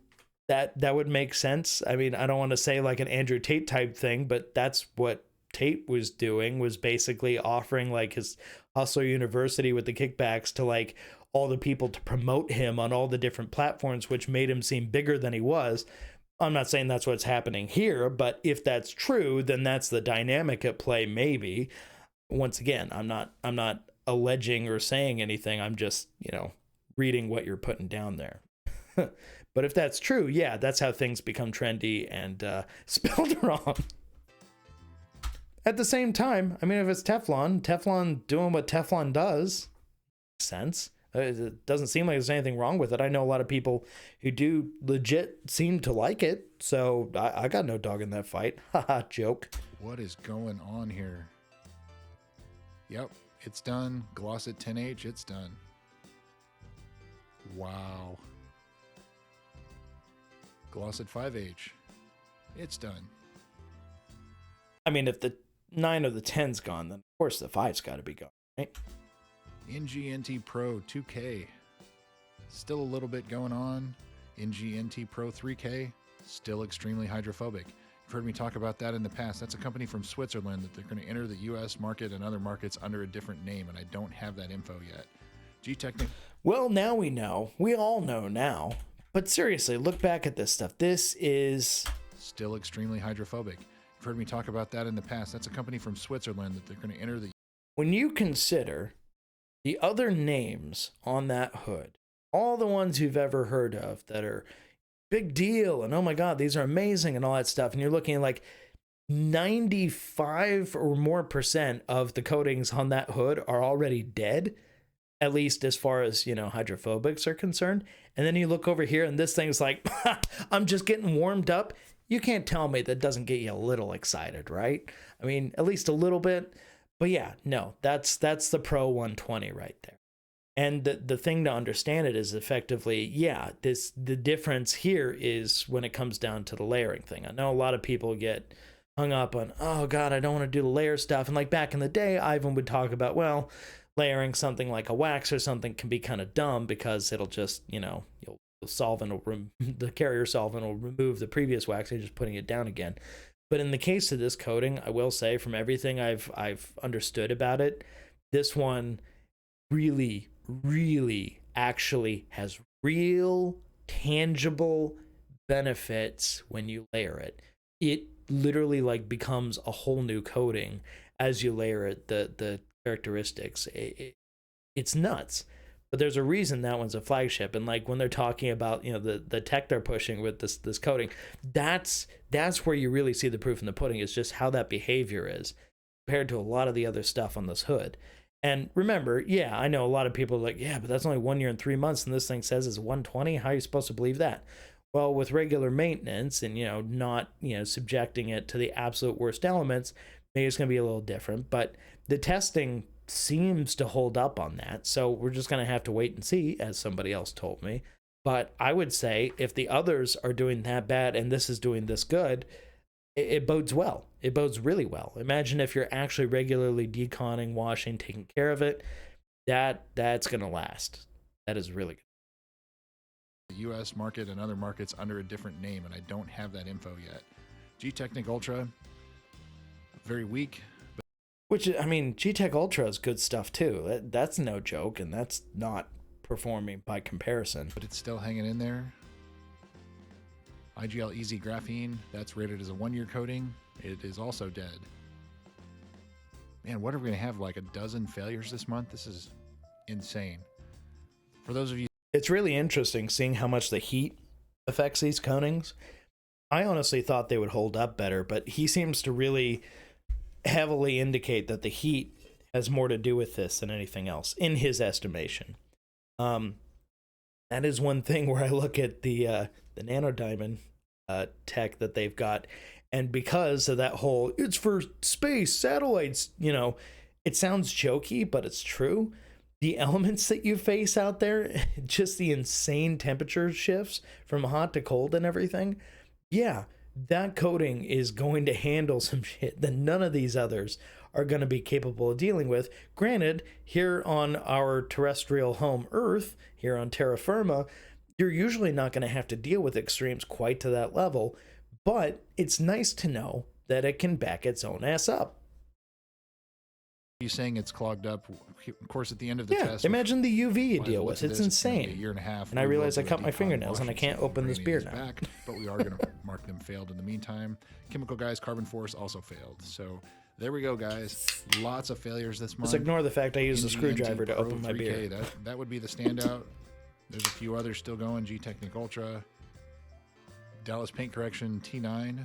that would make sense. I mean, I don't want to say like an Andrew Tate type thing, but that's what Tate was doing, was basically offering like his Hustler University with the kickbacks to like all the people to promote him on all the different platforms, which made him seem bigger than he was. I'm not saying that's what's happening here, but if that's true, then that's the dynamic at play, maybe. Once again, I'm not alleging or saying anything. I'm just, reading what you're putting down there. But if that's true, yeah, that's how things become trendy and spelled wrong. At the same time, I mean, if it's Teflon doing what Teflon does, makes sense. It doesn't seem like there's anything wrong with it. I know a lot of people who do legit seem to like it, so I got no dog in that fight. Haha, joke. What is going on here? Yep, it's done. Gloss at 10H, it's done. Wow. Gloss at 5H, it's done. I mean, if the 9 or the 10's gone, then of course the 5's got to be gone, right? NGNT Pro 2K, still a little bit going on. NGNT Pro 3K, still extremely hydrophobic. You've heard me talk about that in the past. That's a company from Switzerland that they're going to enter the US market and other markets under a different name, and I don't have that info yet. G-Technic. Well, now we know. We all know now. But seriously, look back at this stuff. This is still extremely hydrophobic. You've heard me talk about that in the past. That's a company from Switzerland that they're going to enter the... When you consider the other names on that hood, all the ones you've ever heard of that are big deal and oh my god, these are amazing and all that stuff, and you're looking at like 95 or more % of the coatings on that hood are already dead, at least as far as, hydrophobics are concerned. And then you look over here and this thing's like, I'm just getting warmed up. You can't tell me that doesn't get you a little excited, right? I mean, at least a little bit. But yeah, no, that's the Pro 120 right there. And the thing to understand it is effectively, yeah, the difference here is when it comes down to the layering thing. I know a lot of people get hung up on, oh God, I don't want to do the layer stuff. And like back in the day, Ivan would talk about, well, layering something like a wax or something can be kind of dumb because it'll just, the carrier solvent will remove the previous wax and just putting it down again. But in the case of this coating, I will say from everything I've understood about it, this one really, really actually has real tangible benefits when you layer it. It literally like becomes a whole new coating as you layer it. The characteristics, it's nuts. But there's a reason that one's a flagship. And like when they're talking about, the tech they're pushing with this coating, that's where you really see the proof in the pudding, is just how that behavior is compared to a lot of the other stuff on this hood. And remember, yeah, I know a lot of people are like, yeah, but that's only 1 year and 3 months and this thing says it's 120. How are you supposed to believe that? Well, with regular maintenance and, not, subjecting it to the absolute worst elements, maybe it's going to be a little different. But the testing seems to hold up on that. So we're just going to have to wait and see, as somebody else told me. But I would say if the others are doing that bad and this is doing this good, it bodes well. It bodes really well. Imagine if you're actually regularly deconning, washing, taking care of it. That's going to last. That is really good. The US market and other markets under a different name, and I don't have that info yet. G-Technic Ultra, very weak. Which, I mean, G-Tech Ultra is good stuff too. That's no joke, and that's not performing by comparison. But it's still hanging in there. IGL Easy Graphene, that's rated as a 1 year coating. It is also dead. Man, what are we going to have, like a dozen failures this month? This is insane. For those of you... It's really interesting seeing how much the heat affects these coatings. I honestly thought they would hold up better, but he seems to really heavily indicate that the heat has more to do with this than anything else, in his estimation. That is one thing where I look at the nano diamond tech that they've got, and because of that whole it's for space satellites, it sounds jokey, but it's true. The elements that you face out there, just the insane temperature shifts from hot to cold and everything, yeah, that coating is going to handle some shit that none of these others are going to be capable of dealing with. Granted, here on our terrestrial home Earth, here on terra firma, you're usually not going to have to deal with extremes quite to that level, but it's nice to know that it can back its own ass up. You saying it's clogged up? Of course, at the end of the Yeah, test, imagine the UV you by the deal looks with. of It's this, it's gonna be insane. a year and a half. And I We will realized I do a cut my decon fingernails and I wash can't so open this Randy beer is now. back, but we are going to mark them failed in the meantime. Chemical Guys Carbon Force also failed. So there we go, guys. Lots of failures this month. Just ignore the fact I used a NGNT screwdriver to Pro open my 3K, beer. That would be the standout. There's a few others still going. G-Technic Ultra. Dallas Paint Correction T9.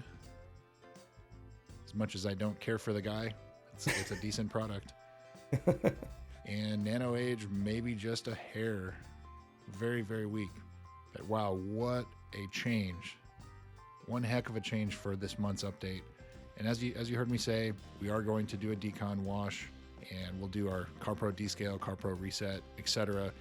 As much as I don't care for the guy, it's a decent product. And Nano Age, maybe just a hair. Very, very weak. But wow, what a change. One heck of a change for this month's update. And as you heard me say, we are going to do a decon wash, and we'll do our CarPro descale, CarPro reset, etc.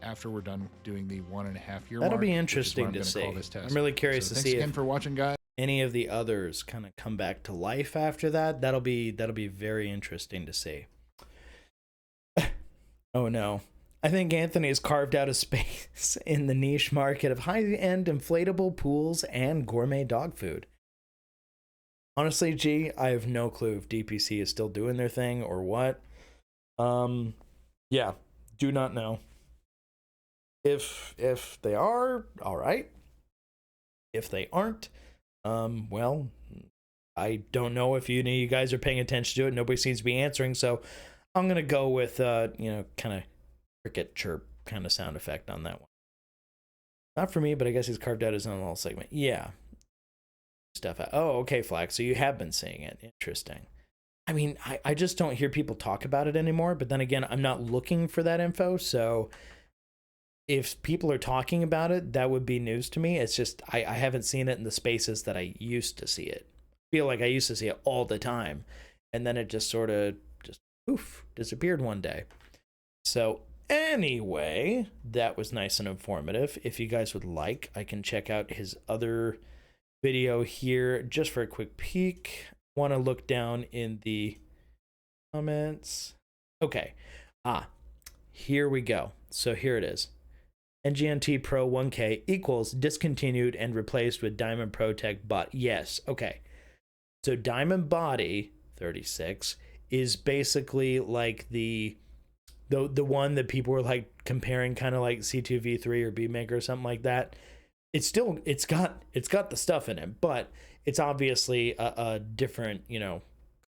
After we're done doing the 1.5 year mark. That'll be which is what interesting I'm to gonna call see. this test. I'm really curious So to thanks see again if for watching, guys. any of the others kind of come back to life after that. That'll be very interesting to see. Oh no. I think Anthony has carved out a space in the niche market of high-end inflatable pools and gourmet dog food. Honestly, G, I have no clue if DPC is still doing their thing or what. Yeah, do not know. If they are, all right. If they aren't, well, I don't know if any of you guys are paying attention to it. Nobody seems to be answering, so I'm gonna go with kind of cricket chirp kind of sound effect on that one. Not for me, but I guess he's carved out his own little segment. Yeah. Stuff out. Oh, okay, Flax. So you have been seeing it. Interesting. I mean, I just don't hear people talk about it anymore, but then again, I'm not looking for that info, so if people are talking about it, that would be news to me. It's just I haven't seen it in the spaces that I used to see it. I feel like I used to see it all the time, and then it just sort of just poof, disappeared one day. So anyway, that was nice and informative. If you guys would like, I can check out his other video here just for a quick peek. Want to look down in the comments. Okay. Here we go. So here it is. NGNT Pro 1K equals discontinued and replaced with Diamond Protect Body. Yes. Okay. So Diamond Body 36 is basically like the one that people were like comparing, kind of like C2V3 or BMaker or something like that. It's got the stuff in it, but it's obviously a different,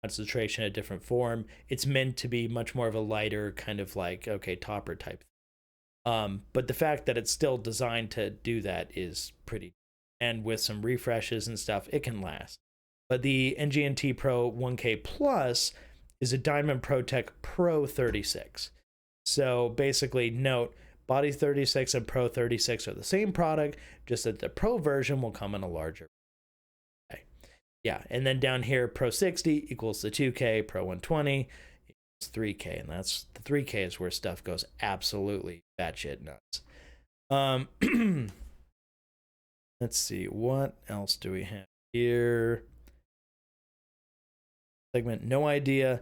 concentration, a different form. It's meant to be much more of a lighter kind of like, okay, topper type. But the fact that it's still designed to do that is pretty, and with some refreshes and stuff, it can last. But the NGNT Pro 1K Plus is a Diamond Protect Pro 36. So basically, note, Body 36 and Pro 36 are the same product, just that the Pro version will come in a larger. Okay. Yeah, and then down here, Pro 60 equals the 2K, Pro 120 equals 3K, and that's the 3K is where stuff goes absolutely batshit nuts. Let's see, what else do we have here? Segment, no idea.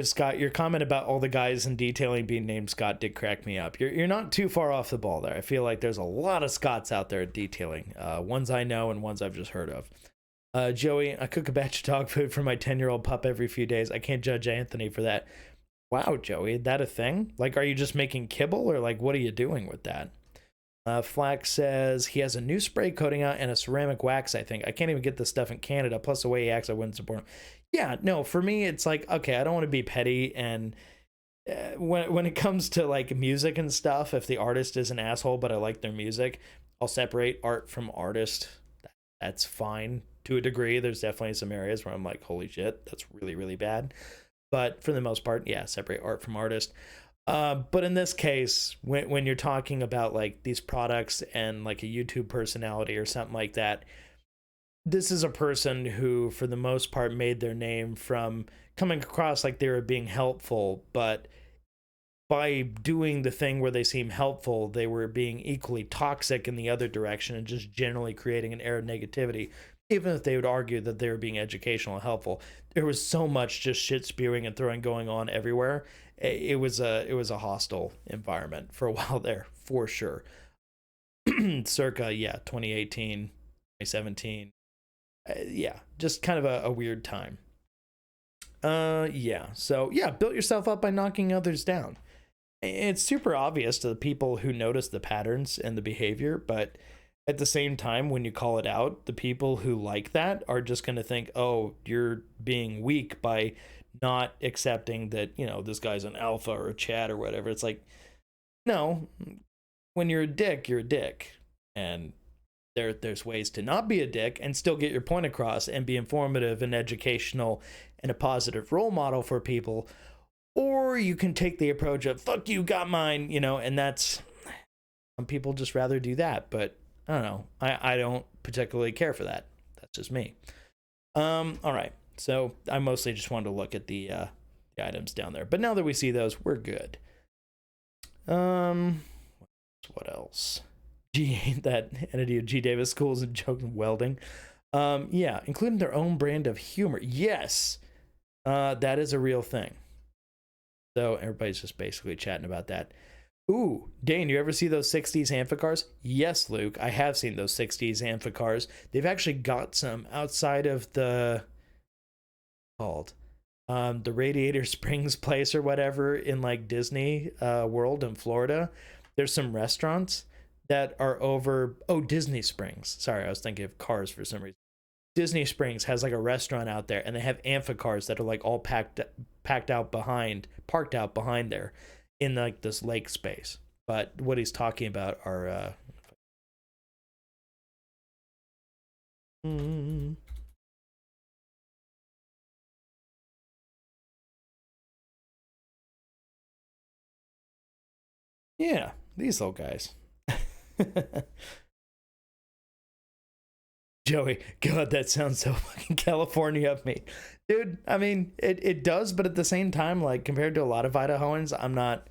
Scott, your comment about all the guys in detailing being named Scott did crack me up. You're not too far off the ball there. I feel like there's a lot of Scotts out there detailing. Ones I know and ones I've just heard of. Joey, I cook a batch of dog food for my 10-year-old pup every few days. I can't judge Anthony for that. Wow, Joey, that a thing? Like, are you just making kibble, or like, what are you doing with that? Flax says he has a new spray coating out and a ceramic wax, I think. I can't even get this stuff in Canada. Plus, the way he acts, I wouldn't support him. Yeah, no, for me, it's like, okay, I don't want to be petty. And when it comes to like music and stuff, if the artist is an asshole, but I like their music, I'll separate art from artist. That's fine to a degree. There's definitely some areas where I'm like, holy shit, that's really, really bad. But for the most part, yeah, separate art from artist. But in this case, when you're talking about like these products and like a YouTube personality or something like that, this is a person who, for the most part, made their name from coming across like they were being helpful, but by doing the thing where they seem helpful, they were being equally toxic in the other direction and just generally creating an air of negativity. Even if they would argue that they were being educational and helpful, there was so much just shit spewing and throwing going on everywhere. It was a hostile environment for a while there, for sure. Circa 2018, 2017. Yeah, just kind of a weird time. So built yourself up by knocking others down. It's super obvious to the people who notice the patterns and the behavior, but at the same time, when you call it out, the people who like that are just going to think, oh, you're being weak by not accepting that, this guy's an alpha or a Chad or whatever. It's like, no, when you're a dick, you're a dick. And there's ways to not be a dick and still get your point across and be informative and educational and a positive role model for people. Or you can take the approach of, fuck you, got mine, and that's, some people just rather do that. But I don't know. I don't particularly care for that. That's just me. All right. So I mostly just wanted to look at the items down there. But now that we see those, we're good. What else? That entity of G. Davis Schools and Joke and Welding. Including their own brand of humor. Yes. That is a real thing. So everybody's just basically chatting about that. Ooh, Dane, you ever see those 60s amphicars? Yes, Luke, I have seen those 60s amphicars. They've actually got some outside of the Radiator Springs place or whatever in like Disney World in Florida. There's some restaurants that are over. Oh, Disney Springs. Sorry, I was thinking of Cars for some reason. Disney Springs has like a restaurant out there, and they have amphicars that are like all parked out behind there in like this lake space. But what he's talking about are yeah, these little guys. Joey, God, that sounds so fucking California of me. Dude, I mean, it does, but at the same time, like, compared to a lot of Idahoans, I'm not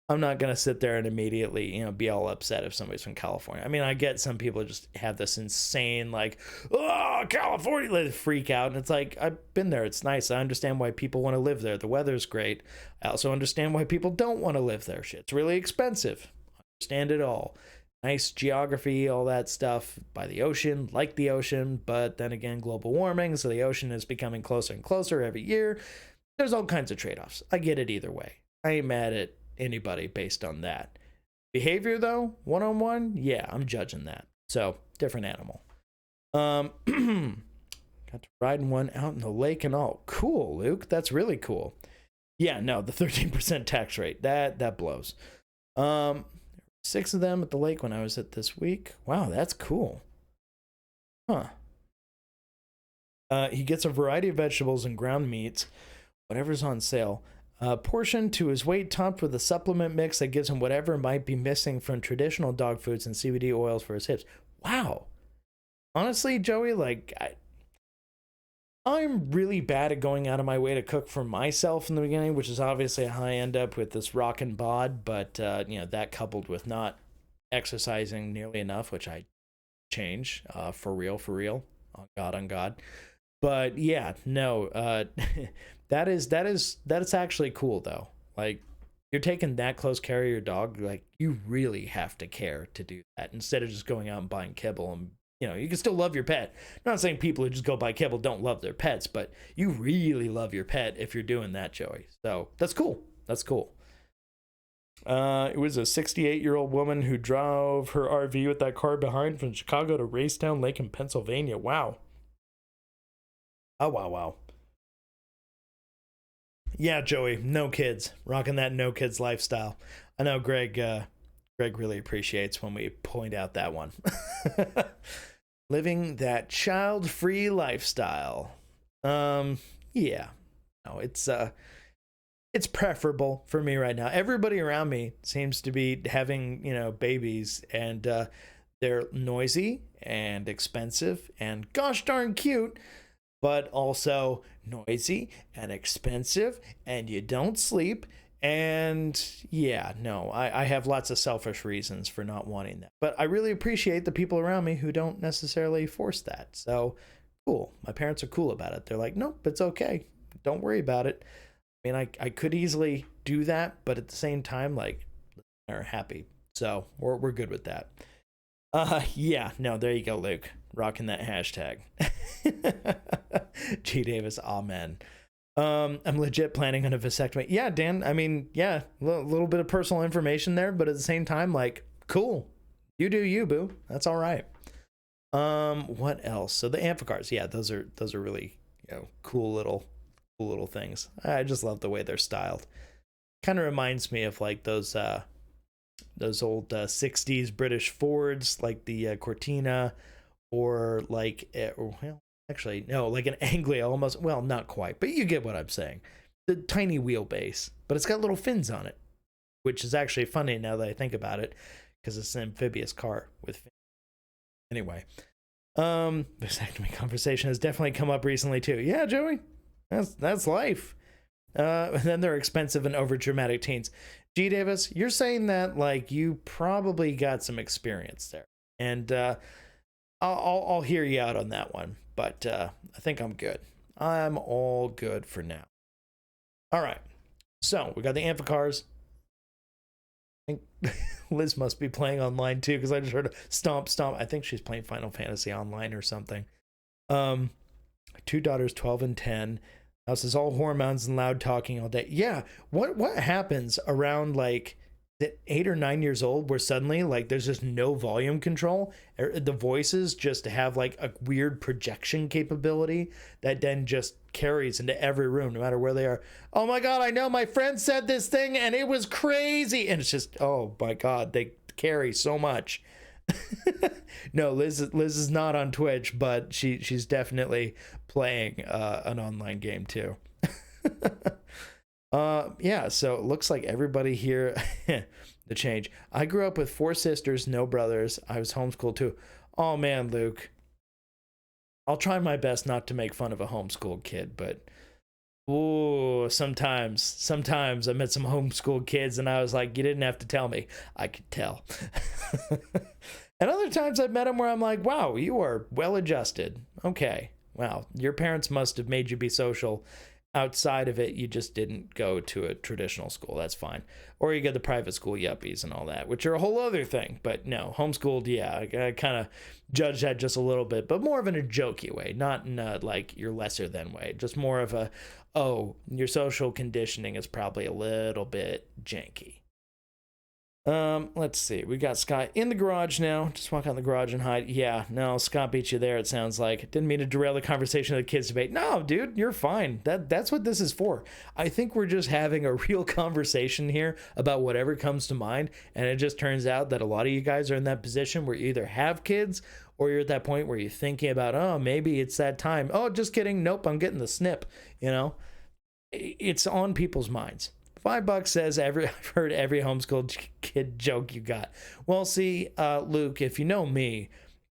gonna sit there and immediately, be all upset if somebody's from California. I mean, I get some people just have this insane, like, oh, California, they freak out, and it's like, I've been there, it's nice, I understand why people want to live there, the weather's great, I also understand why people don't want to live there, shit's really expensive, I understand it all. Nice geography, all that stuff by the ocean, like the ocean, but then again, global warming, so the ocean is becoming closer and closer every year. There's all kinds of trade-offs. I get it either way. I ain't mad at anybody based on that. Behavior, though, one-on-one, yeah, I'm judging that. So, different animal. Got to ride one out in the lake and all. Cool, Luke. That's really cool. Yeah, no, the 13% tax rate, that blows. 6 of them at the lake when I was at this week. Wow, that's cool. Huh. He gets a variety of vegetables and ground meats, whatever's on sale. Portioned to his weight, topped with a supplement mix that gives him whatever might be missing from traditional dog foods and CBD oils for his hips. Wow. Honestly, Joey, like, I'm really bad at going out of my way to cook for myself in the beginning, which is obviously how I end up with this rockin' bod, but, that coupled with not exercising nearly enough, which I change, for real, on God. But yeah, no, that's actually cool though. Like, you're taking that close care of your dog, like, you really have to care to do that instead of just going out and buying kibble and you can still love your pet. I'm not saying people who just go buy kibble don't love their pets, but you really love your pet if you're doing that, Joey. So that's cool. It was a 68-year-old woman who drove her RV with that car behind from Chicago to Racetown Lake in Pennsylvania. Wow. Oh, wow. Yeah, Joey, no kids. Rocking that no kids lifestyle. I know Greg really appreciates when we point out that one. Living that child-free lifestyle. Yeah. No, it's preferable for me right now. Everybody around me seems to be having, babies, and they're noisy and expensive and gosh darn cute, but also noisy and expensive, and you don't sleep, And yeah, no, I have lots of selfish reasons for not wanting that. But I really appreciate the people around me who don't necessarily force that. So cool. My parents are cool about it. They're like, nope, it's okay. Don't worry about it. I mean, I could easily do that, but at the same time, like, they're happy. So we're good with that. Yeah, no, there you go, Luke. Rocking that hashtag. G Davis, amen. I'm legit planning on a vasectomy. Yeah, Dan, I mean, yeah, a little bit of personal information there, but at the same time, like, cool. You do you, boo. That's all right. What else? So the amphicars, yeah, those are really, cool little things. I just love the way they're styled. Kind of reminds me of like those old 60s British Fords, like the Cortina, or like, well, actually, no, like an Anglia almost. Well, not quite, but you get what I'm saying. The tiny wheelbase, but it's got little fins on it, which is actually funny now that I think about it, because it's an amphibious car with fins. Anyway, vasectomy conversation has definitely come up recently too. Yeah, Joey, that's life. And then they're expensive and over dramatic teens. G Davis, you're saying that like you probably got some experience there, and I'll hear you out on that one, but I think I'm good. I'm all good for now. All right, so we got the amphicars. I think Liz must be playing online too, because I just heard a stomp. I think she's playing Final Fantasy Online or something. 2 daughters, 12 and 10. House is all hormones and loud talking all day. Yeah, what happens around like 8 or 9 years old where suddenly like there's just no volume control? The voices just have like a weird projection capability that then just carries into every room no matter where they are. Oh my god, I know my friend said this thing and it was crazy, and it's just, oh my god, they carry so much. No, Liz is not on Twitch, but she's definitely playing an online game too. Yeah, so it looks like everybody here the change. I grew up with 4 sisters, no brothers. I was homeschooled too. Oh man, Luke, I'll try my best not to make fun of a homeschooled kid, but ooh, sometimes I met some homeschooled kids and I was like, you didn't have to tell me. I could tell. And other times I've met them where I'm like, wow, you are well adjusted. Okay, wow, your parents must have made you be social outside of it. You just didn't go to a traditional school. That's fine. Or you get the private school yuppies and all that, which are a whole other thing. But no, homeschooled, yeah, I kind of judge that just a little bit, but more of in a jokey way, not in a, like, you're lesser than way. Just more of a, oh, your social conditioning is probably a little bit janky. Let's see. We got Scott in the garage now. Just walk out in the garage and hide. Yeah, no, Scott beat you there, it sounds like. Didn't mean to derail the conversation of the kids debate. No, dude, you're fine. That's what this is for. I think we're just having a real conversation here about whatever comes to mind, and it just turns out that a lot of you guys are in that position where you either have kids or you're at that point where you're thinking about, oh, maybe it's that time. Oh, just kidding. Nope, I'm getting the snip, It's on people's minds. $5 says I've heard every homeschooled kid joke you got. Well, see, Luke, if you know me,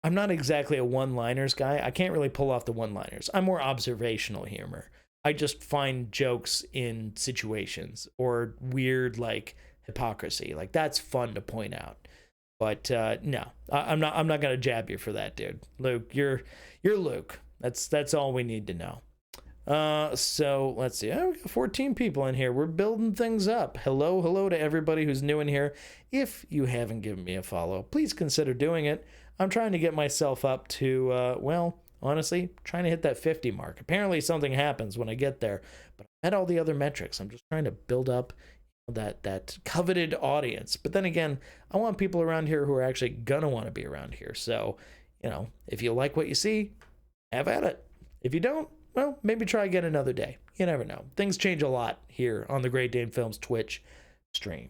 I'm not exactly a one-liners guy. I can't really pull off the one-liners. I'm more observational humor. I just find jokes in situations or weird like hypocrisy. Like that's fun to point out. But no, I'm not gonna jab you for that, dude. Luke, you're Luke. That's all we need to know. So let's see. Oh, we got 14 people in here. We're building things up. Hello to everybody who's new in here. If you haven't given me a follow, please consider doing it. I'm trying to get myself up to, well, honestly, trying to hit that 50 mark. Apparently something happens when I get there, but I met all the other metrics. I'm just trying to build up that coveted audience. But then again, I want people around here who are actually gonna want to be around here. So, if you like what you see, have at it. If you don't, well, maybe try again another day. You never know. Things change a lot here on the Great Dane Films Twitch stream.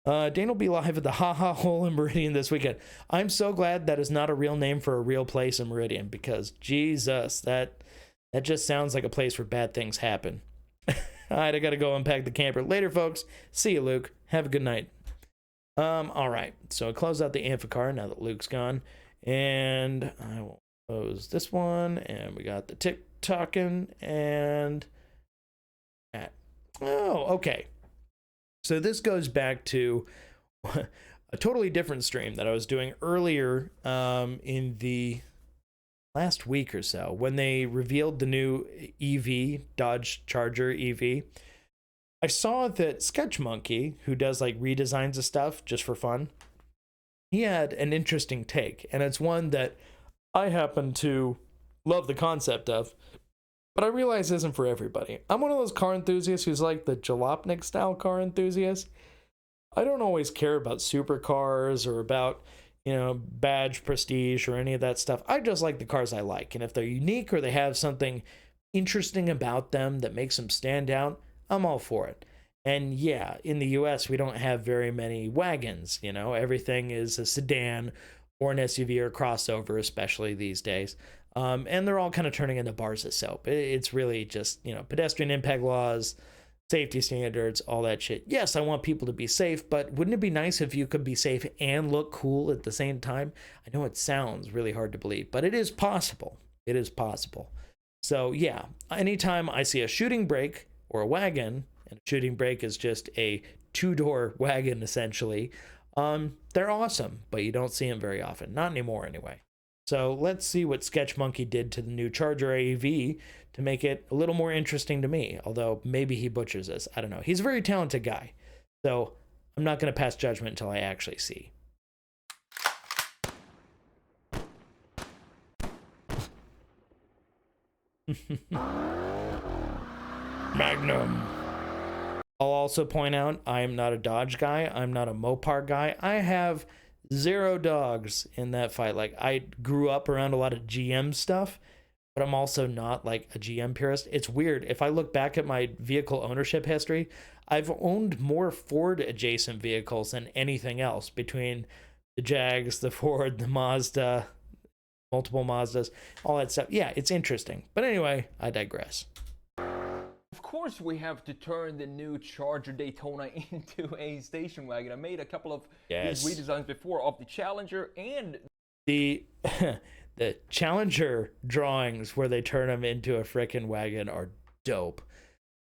Dane will be live at the Ha Ha Hole in Meridian this weekend. I'm so glad that is not a real name for a real place in Meridian, because Jesus, that just sounds like a place where bad things happen. All right, I got to go unpack the camper. Later, folks. See you, Luke. Have a good night. All right, so I close out the amphicar now that Luke's gone, and I will close this one, and we got the TikToking and oh, okay. So this goes back to a totally different stream that I was doing earlier in the last week or so when they revealed the new EV, Dodge Charger EV. I saw that Sketch Monkey, who does like redesigns of stuff just for fun, he had an interesting take, and it's one that I happen to love the concept of, but I realize isn't for everybody. I'm one of those car enthusiasts who's like the Jalopnik style car enthusiast. I don't always care about supercars or about, you know, badge prestige or any of that stuff. I just like the cars I like, and if they're unique or they have something interesting about them that makes them stand out, I'm all for it. And yeah, in the US, we don't have very many wagons, you know, everything is a sedan or an SUV or a crossover, especially these days. And they're all kind of turning into bars of soap. It's really just, you know, pedestrian impact laws, safety standards, all that shit. Yes, I want people to be safe, but wouldn't it be nice if you could be safe and look cool at the same time? I know it sounds really hard to believe, but it is possible. It is possible. So yeah, anytime I see a shooting brake or a wagon, and a shooting brake is just a two-door wagon essentially, they're awesome, but you don't see them very often. Not anymore anyway. So let's see what Sketch Monkey did to the new Charger AV to make it a little more interesting to me, although maybe he butchers this. I don't know. He's a very talented guy, so I'm not going to pass judgment until I actually see. Magnum. I'll also point out I am not a Dodge guy. I'm not a Mopar guy. I have 0 dogs in that fight. Like, I grew up around a lot of GM stuff, but I'm also not like a GM purist. It's weird. If I look back at my vehicle ownership history, I've owned more Ford adjacent vehicles than anything else, between the Jags, the Ford, the Mazda, multiple Mazdas, all that stuff. Yeah, it's interesting. But anyway, I digress. Of course, we have to turn the new Charger Daytona into a station wagon. I made a couple of these redesigns before of the Challenger and the the Challenger drawings where they turn them into a frickin' wagon are dope.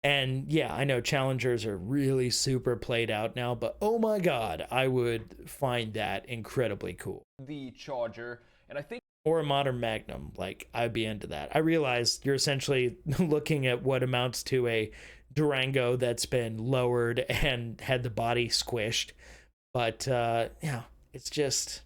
And yeah, I know Challengers are really super played out now, but oh my god, I would find that incredibly cool. The Charger, and I think, or a modern Magnum, like, I'd be into that. I realize you're essentially looking at what amounts to a Durango that's been lowered and had the body squished, but yeah, it's just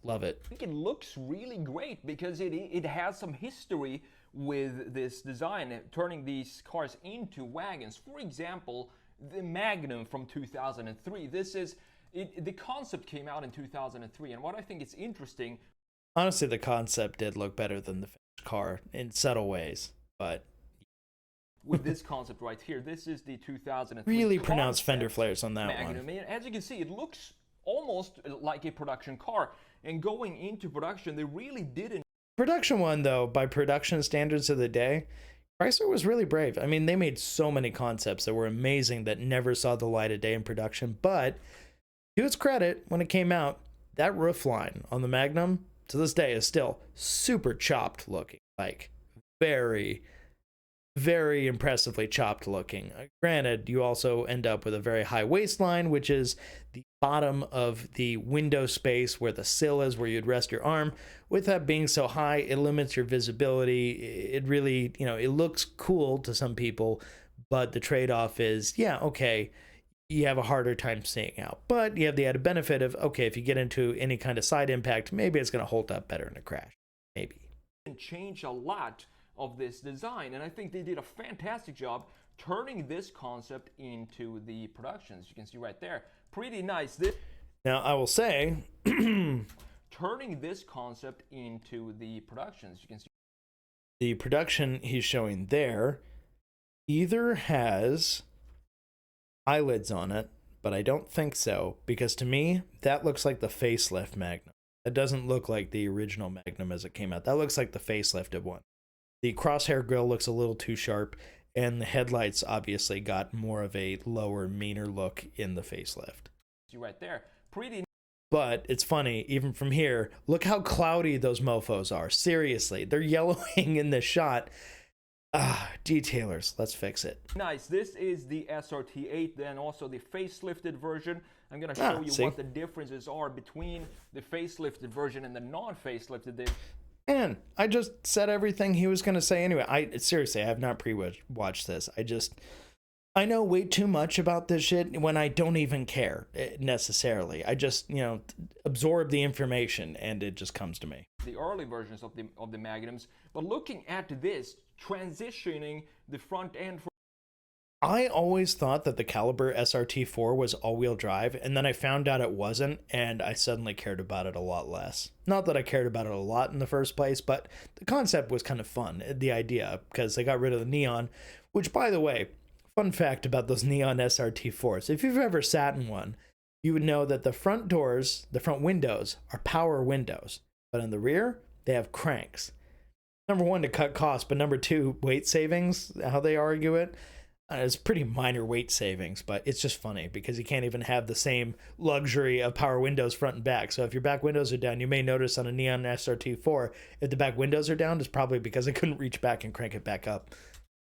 love it. I think it looks really great because it has some history with this design, turning these cars into wagons. For example, the Magnum from 2003. The concept came out in 2003, and what I think is interesting, honestly, the concept did look better than the finished car in subtle ways, but with this concept right here, this is the 2003 really pronounced fender flares on that Magnum. one. As you can see, it looks almost like a production car, and going into production, they really didn't. Production one, though, by production standards of the day, Chrysler was really brave. I mean, they made so many concepts that were amazing that never saw the light of day in production, but to its credit, when it came out, that roof line on the Magnum to this day is still super chopped looking, like very, very impressively chopped looking. Granted, you also end up with a very high waistline, which is the bottom of the window space where the sill is, where you'd rest your arm. With that being so high, it limits your visibility. It really, you know, it looks cool to some people, but the trade-off is, yeah, okay, you have a harder time seeing out, but you have the added benefit of, okay, if you get into any kind of side impact, maybe it's going to hold up better in a crash. Maybe. Change a lot of this design, and I think they did a fantastic job turning this concept into the productions. You can see right there, pretty nice. Now, I will say, turning this concept into the productions, you can see the production he's showing there either has eyelids on it, but I don't think so, because to me, that looks like the facelift Magnum. That doesn't look like the original Magnum as it came out. That looks like the facelifted one. The crosshair grille looks a little too sharp, and the headlights obviously got more of a lower, meaner look in the facelift. See right there, pretty. But it's funny, even from here, look how cloudy those mofos are. Seriously, they're yellowing in this shot. Detailers, let's fix it. Nice. This is the SRT8, then also the facelifted version. I'm going to show you see? what the differences are between the facelifted version and the non-facelifted. Man, I just said everything he was going to say anyway. I have not pre-watched this. I know way too much about this shit when I don't even care necessarily. I just, absorb the information and it just comes to me. The early versions of the Magnums, but looking at this, transitioning the front end. I always thought that the Caliber SRT4 was all-wheel drive, and then I found out it wasn't, and I suddenly cared about it a lot less. Not that I cared about it a lot in the first place, but the concept was kind of fun, the idea, because they got rid of the neon, which, by the way, fun fact about those neon SRT4s, if you've ever sat in one, you would know that the front doors, the front windows, are power windows, but in the rear, they have cranks. Number one, to cut costs, but number two, weight savings, how they argue it. It's pretty minor weight savings, but it's just funny because you can't even have the same luxury of power windows front and back. So if your back windows are down, you may notice on a Neon SRT4, if the back windows are down, it's probably because I couldn't reach back and crank it back up.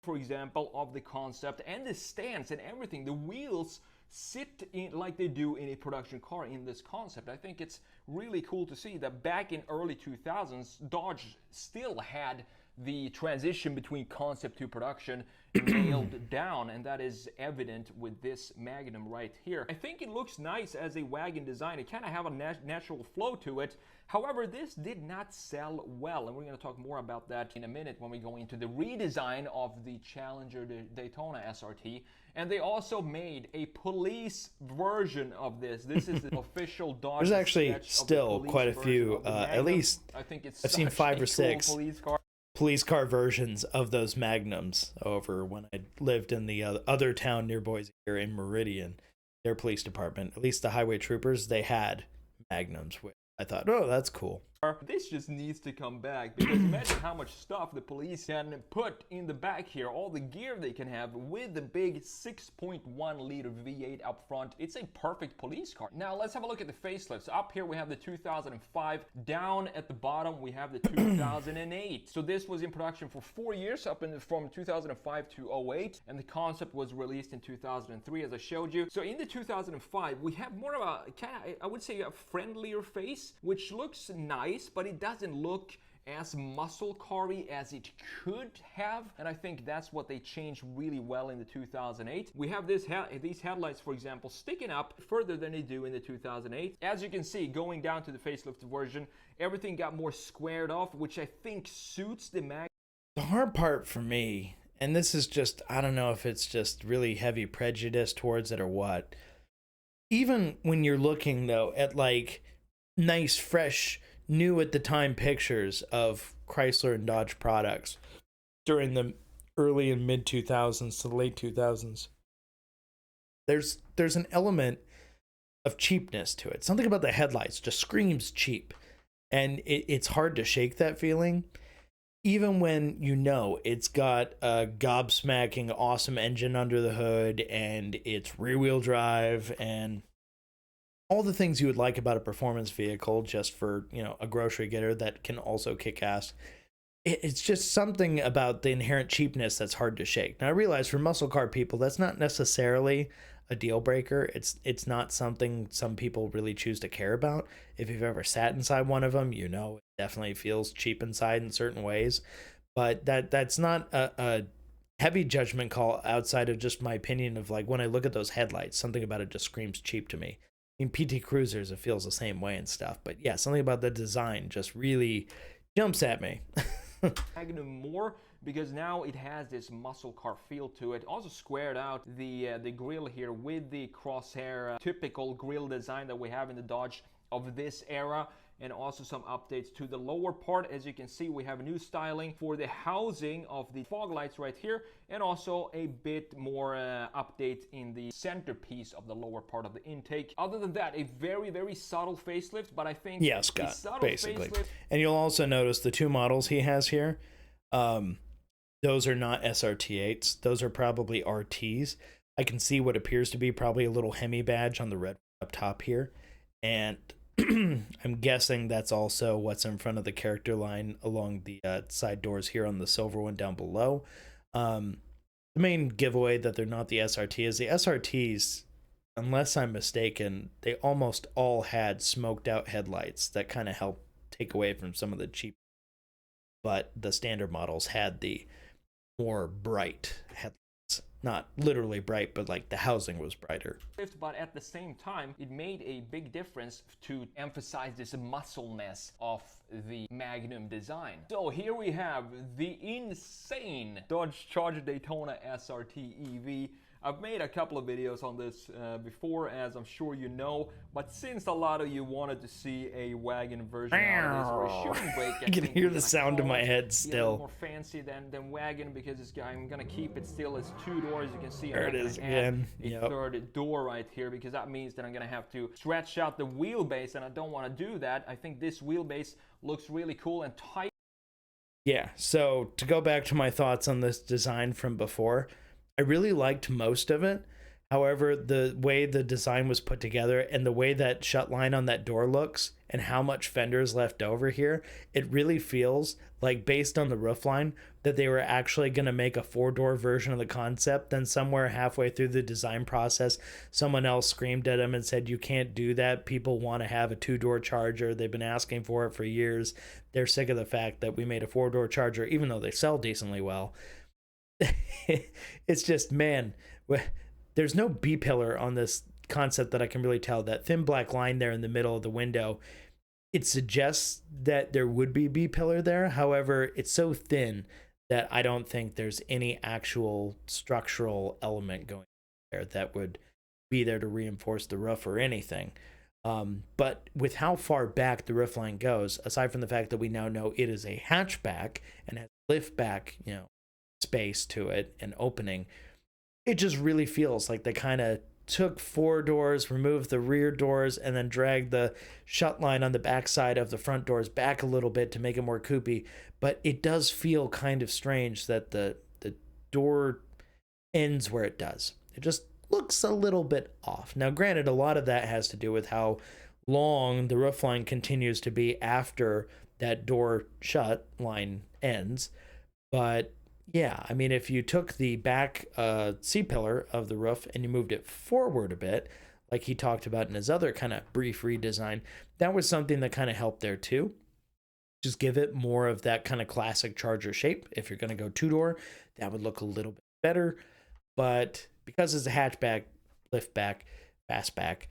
For example, of the concept and the stance and everything, the wheels sit in like they do in a production car in this concept. I think it's really cool to see that back in early 2000s, Dodge still had the transition between concept to production nailed down, and that is evident with this Magnum right here. I think it looks nice as a wagon design. It kind of have a natural flow to it. However, this did not sell well, and we're going to talk more about that in a minute when we go into the redesign of the Challenger Daytona SRT. And they also made a police version of this. This is the official Dodge. There's actually still quite a few, at least I think it's I've seen 5 or 6 cool police car versions of those Magnums over when I lived in the other town near Boise here in Meridian. Their police department, at least the highway troopers, they had Magnums, which I thought, oh, that's cool. This just needs to come back, because imagine how much stuff the police can put in the back here, all the gear they can have with the big 6.1 liter V8 up front. It's a perfect police car. Now let's have a look at the facelifts. Up here we have the 2005, down at the bottom we have the 2008. So this was in production for 4 years, from 2005 to 08, and the concept was released in 2003 as I showed you. So in the 2005 we have more of a kind of, I would say, a friendlier face, which looks nice, but it doesn't look as muscle car-y as it could have, and I think that's what they changed really well in the 2008. We have these headlights, for example, sticking up further than they do in the 2008. As you can see, going down to the facelifted version, everything got more squared off, which I think suits the Mag. The hard part for me, and this is just, I don't know if it's just really heavy prejudice towards it or what, even when you're looking though at like nice, fresh, new at the time pictures of Chrysler and Dodge products during the early and mid 2000s to the late 2000s, there's an element of cheapness to it. Something about the headlights just screams cheap, and it's hard to shake that feeling, even when you know it's got a gobsmacking awesome engine under the hood and it's rear wheel drive and all the things you would like about a performance vehicle just for, a grocery getter that can also kick ass. It's just something about the inherent cheapness that's hard to shake. Now I realize for muscle car people, that's not necessarily a deal breaker. It's not something some people really choose to care about. If you've ever sat inside one of them, it definitely feels cheap inside in certain ways. But that's not a heavy judgment call outside of just my opinion of like when I look at those headlights, something about it just screams cheap to me. In PT Cruisers, it feels the same way and stuff. But yeah, something about the design just really jumps at me. Magnum more, because now it has this muscle car feel to it. Also squared out the grille here with the crosshair, typical grille design that we have in the Dodge of this era. And also some updates to the lower part. As you can see, we have a new styling for the housing of the fog lights right here, and also a bit more update in the centerpiece of the lower part of the intake. Other than that, a very, very subtle facelift, but I think Scott, basically. And you'll also notice the 2 models he has here. Those are not SRT8s. Those are probably RTs. I can see what appears to be probably a little Hemi badge on the red up top here, and I'm guessing that's also what's in front of the character line along the side doors here on the silver one down below. The main giveaway that they're not the SRT is the SRTs, unless I'm mistaken, they almost all had smoked out headlights that kind of help take away from some of the cheap, but the standard models had the more bright headlights. Not literally bright, but like the housing was brighter. But at the same time, it made a big difference to emphasize this muscleness of the Magnum design. So here we have the insane Dodge Charger Daytona SRT EV. I've made a couple of videos on this before, as I'm sure you know, but since a lot of you wanted to see a wagon version of this, or a shooting brake, I can hear the sound in my head still. More fancy than wagon, because I'm gonna keep it still as 2 doors. You can see there it is again. A third door right here, because that means that I'm gonna have to stretch out the wheelbase, and I don't want to do that. I think this wheelbase looks really cool and tight. Yeah, so to go back to my thoughts on this design from before, I really liked most of it. However, the way the design was put together and the way that shut line on that door looks and how much fender is left over here, it really feels like, based on the roof line, that they were actually going to make a 4-door version of the concept. Then somewhere halfway through the design process, someone else screamed at them and said, you can't do that. People want to have a 2-door Charger. They've been asking for it for years. They're sick of the fact that we made a 4-door Charger, even though they sell decently well. It's just, man, there's no B-pillar on this concept that I can really tell. That thin black line there in the middle of the window, it suggests that there would be B-pillar there. However, it's so thin that I don't think there's any actual structural element going there that would be there to reinforce the roof or anything. But with how far back the roof line goes, aside from the fact that we now know it is a hatchback and has lift back, space to it and opening, it just really feels like they kind of took 4 doors, removed the rear doors, and then dragged the shut line on the back side of the front doors back a little bit to make it more coupy. But it does feel kind of strange that the door ends where it does. It just looks a little bit off. Now, granted, a lot of that has to do with how long the roof line continues to be after that door shut line ends. But yeah, I mean, if you took the back C-pillar of the roof and you moved it forward a bit, like he talked about in his other kind of brief redesign, that was something that kind of helped there too. Just give it more of that kind of classic Charger shape. If you're going to go 2-door, that would look a little bit better. But because it's a hatchback, lift back, fastback,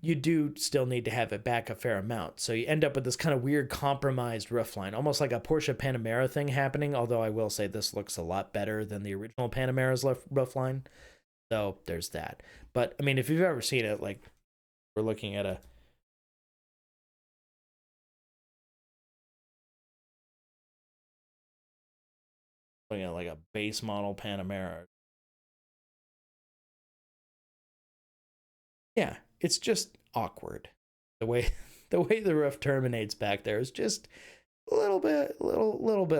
you do still need to have it back a fair amount. So you end up with this kind of weird compromised roof line, almost like a Porsche Panamera thing happening, although I will say this looks a lot better than the original Panamera's roof line. So there's that. But I mean, if you've ever seen it, like, we're looking at like a base model Panamera. Yeah, it's just awkward. The way the roof terminates back there is just a little bit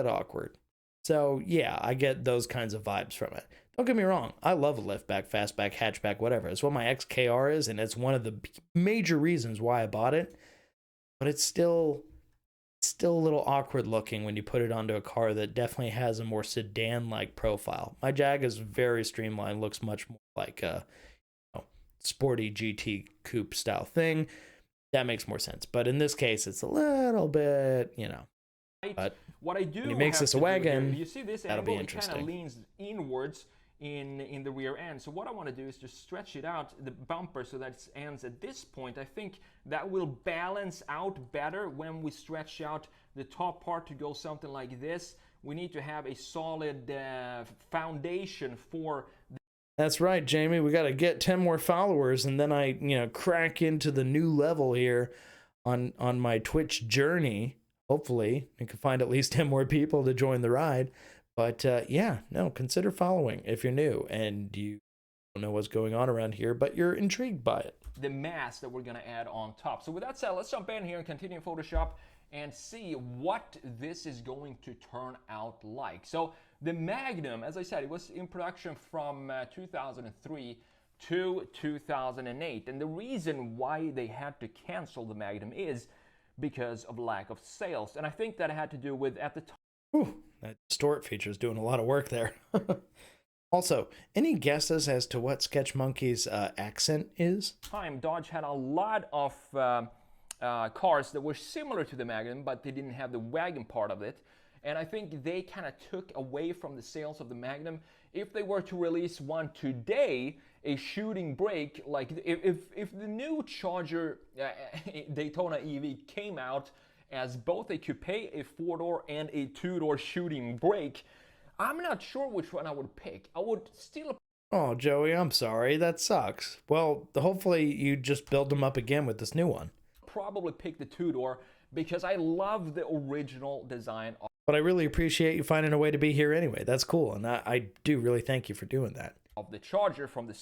awkward. So yeah, I get those kinds of vibes from it. Don't get me wrong, I love a liftback, fastback, hatchback, whatever. It's what my XKR is, and it's one of the major reasons why I bought it. But it's still a little awkward looking when you put it onto a car that definitely has a more sedan-like profile. My Jag is very streamlined, looks much more like a sporty GT coupe style thing. That makes more sense. But in this case, it's a little bit, But what I do when he makes this a wagon, here, you see this that'll angle, be interesting. It kind of leans inwards in the rear end. So what I want to do is just stretch it out, the bumper, so that it ends at this point. I think that will balance out better when we stretch out the top part to go something like this. We need to have a solid foundation for. That's right, Jamie. We got to get 10 more followers, and then I, crack into the new level here on my Twitch journey. Hopefully, we can find at least 10 more people to join the ride. But yeah, no, consider following if you're new and you don't know what's going on around here, but you're intrigued by it. The mask that we're going to add on top. So with that said, let's jump in here and continue in Photoshop and see what this is going to turn out like. So the Magnum, as I said, it was in production from 2003 to 2008. And the reason why they had to cancel the Magnum is because of lack of sales. And I think that had to do with, at the time, That distort feature is doing a lot of work there. Also, any guesses as to what Sketch Monkey's accent is? Time, Dodge had a lot of cars that were similar to the Magnum, but they didn't have the wagon part of it. And I think they kind of took away from the sales of the Magnum. If they were to release one today, a shooting brake, like if the new Charger Daytona EV came out as both a coupe, a four-door, and a two-door shooting brake, I'm not sure which one I would pick. I would still... Oh, Joey, I'm sorry. That sucks. Well, hopefully you just build them up again with this new one. Probably pick the two-door because I love the original design. But I really appreciate you finding a way to be here anyway. That's cool, and I do really thank you for doing that. Of the Charger from the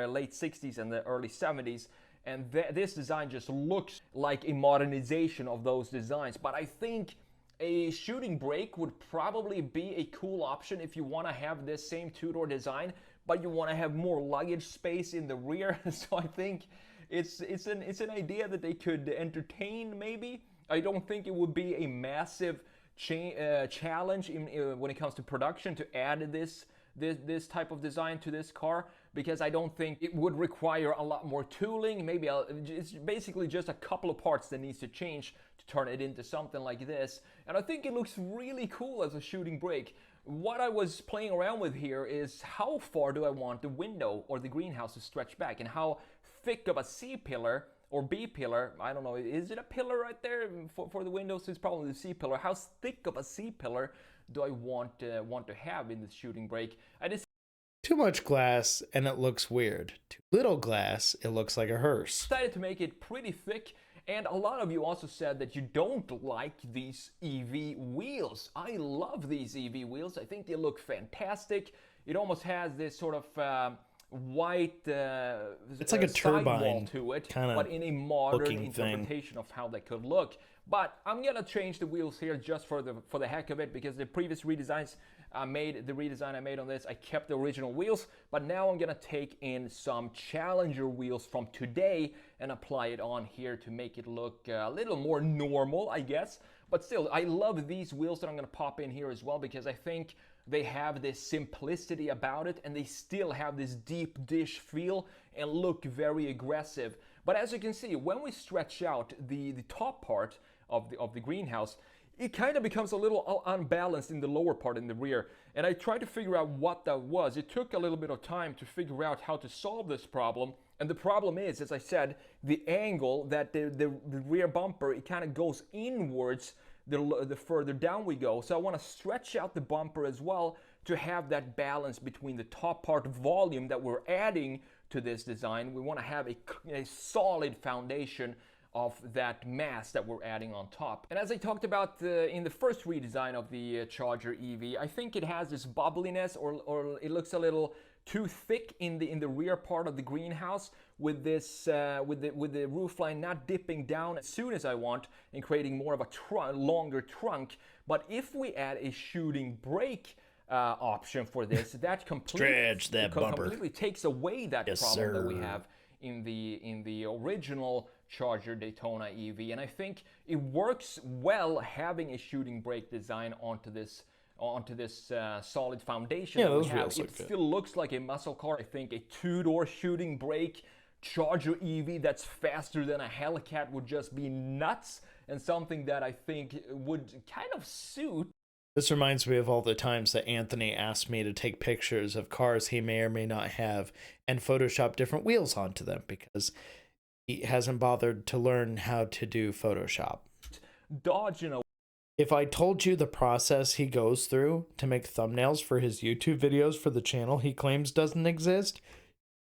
late 60s and the early 70s, and this design just looks like a modernization of those designs. But I think a shooting brake would probably be a cool option if you want to have this same two-door design, but you want to have more luggage space in the rear. So I think it's an idea that they could entertain maybe. I don't think it would be a massive challenge when it comes to production to add this type of design to this car, because I don't think it would require a lot more tooling. Maybe it's basically just a couple of parts that needs to change to turn it into something like this. And I think it looks really cool as a shooting brake. What I was playing around with here is how far do I want the window or the greenhouse to stretch back, and how thick of a C-pillar or B-pillar, I don't know, is it a pillar right there for the windows? It's probably the C-pillar. How thick of a C-pillar do I want to have in the shooting brake? Too much glass and it looks weird. Too little glass, it looks like a hearse. Decided to make it pretty thick, and a lot of you also said that you don't like these EV wheels. I love these EV wheels. I think they look fantastic. It almost has this sort of white it's like a turbine to it, kind of, but in a modern interpretation of how they could look. But I'm gonna change the wheels here just for the heck of it, because the previous redesigns I made, the redesign I made on this, I kept the original wheels, but now I'm gonna take in some Challenger wheels from today and apply it on here to make it look a little more normal, I guess. But still, I love these wheels that I'm gonna pop in here as well, because I think they have this simplicity about it, and they still have this deep dish feel and look very aggressive. But as you can see, when we stretch out the top part of the greenhouse, it kind of becomes a little unbalanced in the lower part in the rear. And I tried to figure out what that was. It took a little bit of time to figure out how to solve this problem. And the problem is, as I said, the angle that the rear bumper, it kind of goes inwards the further down we go. So I want to stretch out the bumper as well to have that balance between the top part volume that we're adding to this design. We want to have a solid foundation of that mass that we're adding on top. And as I talked about in the first redesign of the Charger EV, I think it has this bubbliness, or it looks a little too thick in the rear part of the greenhouse, with this with the roofline not dipping down as soon as I want and creating more of a longer trunk. But if we add a shooting brake option for this, that completely takes away that problem that we have in the original Charger Daytona EV. And I think it works well having a shooting brake design onto this solid foundation that we have. It still looks like a muscle car. I think a two-door shooting brake Charger EV that's faster than a Hellcat would just be nuts, and something that I think would kind of suit. This reminds me of all the times that Anthony asked me to take pictures of cars he may or may not have and Photoshop different wheels onto them, because he hasn't bothered to learn how to do Photoshop. Dodge, If I told you the process he goes through to make thumbnails for his YouTube videos for the channel he claims doesn't exist,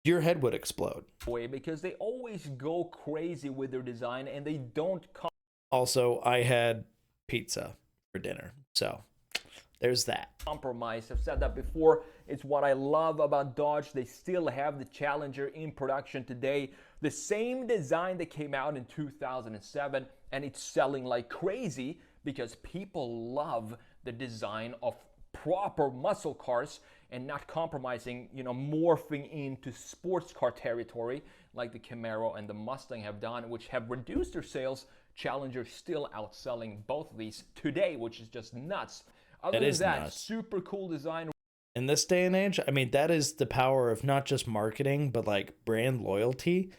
your head would explode. Because they always go crazy with their design, and they don't Also, I had pizza for dinner, so there's that. Compromise. I've said that before. It's what I love about Dodge. They still have the Challenger in production today. The same design that came out in 2007, and it's selling like crazy because people love the design of proper muscle cars and not compromising, morphing into sports car territory like the Camaro and the Mustang have done, which have reduced their sales. Challenger still outselling both of these today, which is just nuts. Other That than is that, nuts. super cool design. In this day and age, I mean, that is the power of not just marketing, but like brand loyalty.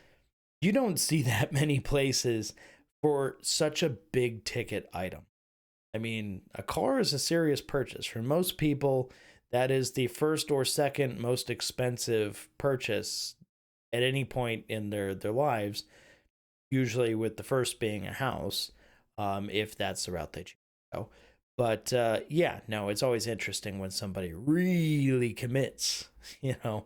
You don't see that many places for such a big ticket item. I mean, a car is a serious purchase. For most people, that is the first or second most expensive purchase at any point in their lives, usually with the first being a house, if that's the route they choose to go. But yeah, no, it's always interesting when somebody really commits, you know,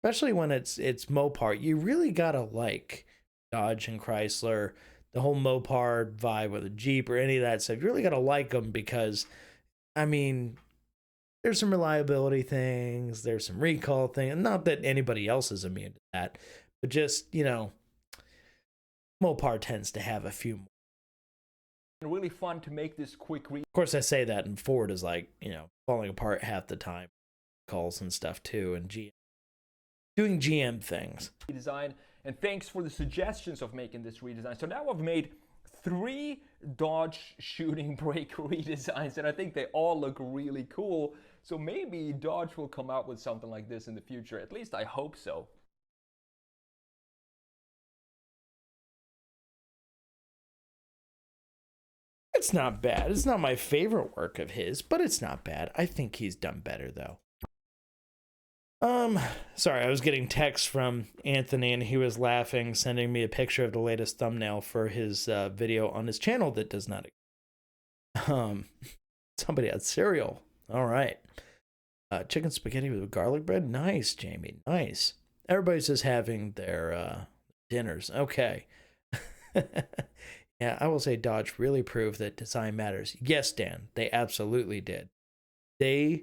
especially when it's Mopar. You really gotta like Dodge and Chrysler, the whole Mopar vibe with a Jeep or any of that stuff. You really gotta like them because, I mean, there's some reliability things, there's some recall things. Not that anybody else is immune to that, but just, you know, Mopar tends to have a few more. Really fun to make this quick read. Of course, I say that, and Ford is like, you know, falling apart half the time, calls and stuff too, and GM doing GM things. Redesign, and thanks for the suggestions of making this redesign. So now I've made 3 Dodge shooting brake redesigns, and I think they all look really cool. So maybe Dodge will come out with something like this in the future. At least I hope so. It's not bad. It's not my favorite work of his, but it's not bad. I think he's done better though. Sorry, I was getting text from Anthony and he was laughing, sending me a picture of the latest thumbnail for his video on his channel that does not exist. Somebody had cereal. All right. Chicken spaghetti with garlic bread. Nice, Jamie. Nice. Everybody's just having their dinners. Okay. Yeah, I will say Dodge really proved that design matters. Yes, Dan, they absolutely did. They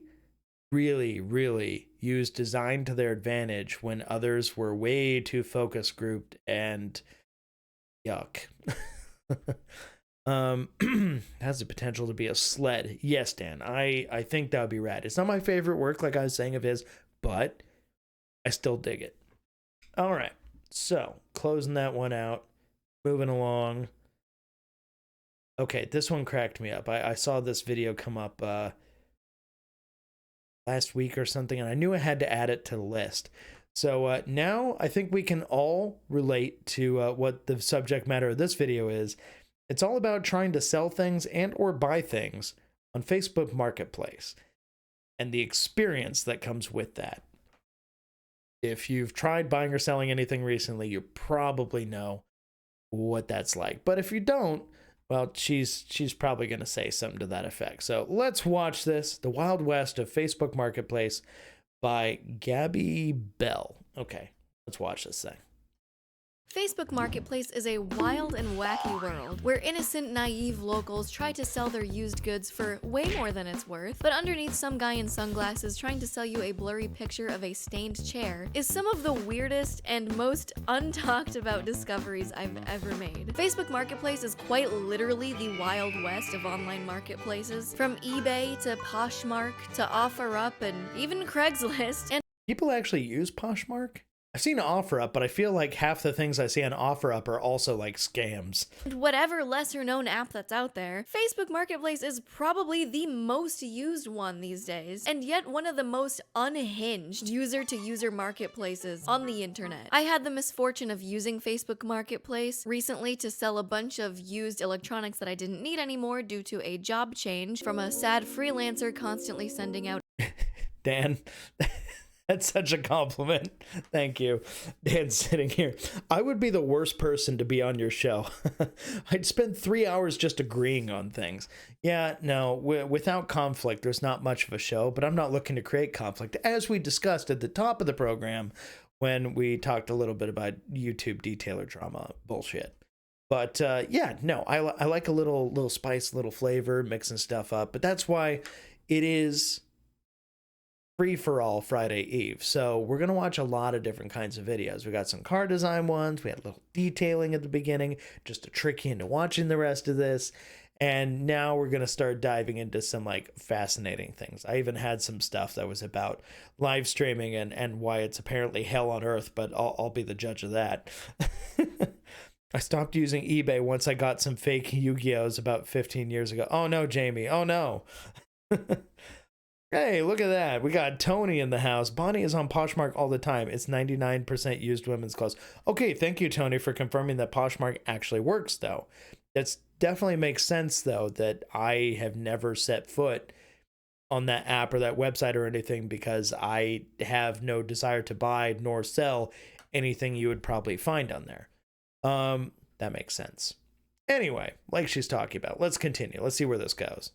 really, really used design to their advantage when others were way too focus grouped and yuck. Has the potential to be a sled. Yes, Dan, I think that would be rad. It's not my favorite work, like I was saying, of his, but I still dig it. All right, so closing that one out, moving along. Okay, this one cracked me up. I saw this video come up last week or something, and I knew I had to add it to the list. So now I think we can all relate to what the subject matter of this video is. It's all about trying to sell things and or buy things on Facebook Marketplace and the experience that comes with that. If you've tried buying or selling anything recently, you probably know what that's like. But if you don't, well, she's probably going to say something to that effect. So let's watch this, The Wild West of Facebook Marketplace by Gabby Bell. Okay, let's watch this thing. Facebook Marketplace is a wild and wacky world where innocent, naive locals try to sell their used goods for way more than it's worth, but underneath some guy in sunglasses trying to sell you a blurry picture of a stained chair is some of the weirdest and most untalked about discoveries I've ever made. Facebook Marketplace is quite literally the Wild West of online marketplaces, from eBay to Poshmark to OfferUp and even Craigslist. And People actually use Poshmark? I've seen OfferUp, but I feel like half the things I see on OfferUp are also like scams. whatever lesser known app that's out there, Facebook Marketplace is probably the most used one these days, and yet one of the most unhinged user-to-user marketplaces on the internet. I had the misfortune of using Facebook Marketplace recently to sell a bunch of used electronics that I didn't need anymore due to a job change from a sad freelancer constantly sending out Dan, that's such a compliment. Thank you. Dan's sitting here. I would be the worst person to be on your show. I'd spend 3 hours just agreeing on things. Yeah, no, without conflict, there's not much of a show, but I'm not looking to create conflict, as we discussed at the top of the program when we talked a little bit about YouTube detailer drama bullshit. But yeah, no, I like a little spice, a little flavor, mixing stuff up, but that's why it is free-for-all Friday Eve. So we're going to watch a lot of different kinds of videos. We got some car design ones. We had a little detailing at the beginning just to trick you into watching the rest of this. And now we're going to start diving into some like fascinating things. I even had some stuff that was about live streaming and why it's apparently hell on earth, but I'll be the judge of that. I stopped using eBay once I got some fake Yu-Gi-Ohs about 15 years ago. Oh no, Jamie. Oh no. Hey, look at that. We got Tony in the house. Bonnie is on Poshmark all the time. It's 99% used women's clothes. Okay, thank you, Tony, for confirming that Poshmark actually works, though. That's definitely makes sense, though, that I have never set foot on that app or that website or anything because I have no desire to buy nor sell anything you would probably find on there. That makes sense. Anyway, like she's talking about, let's continue. Let's see where this goes.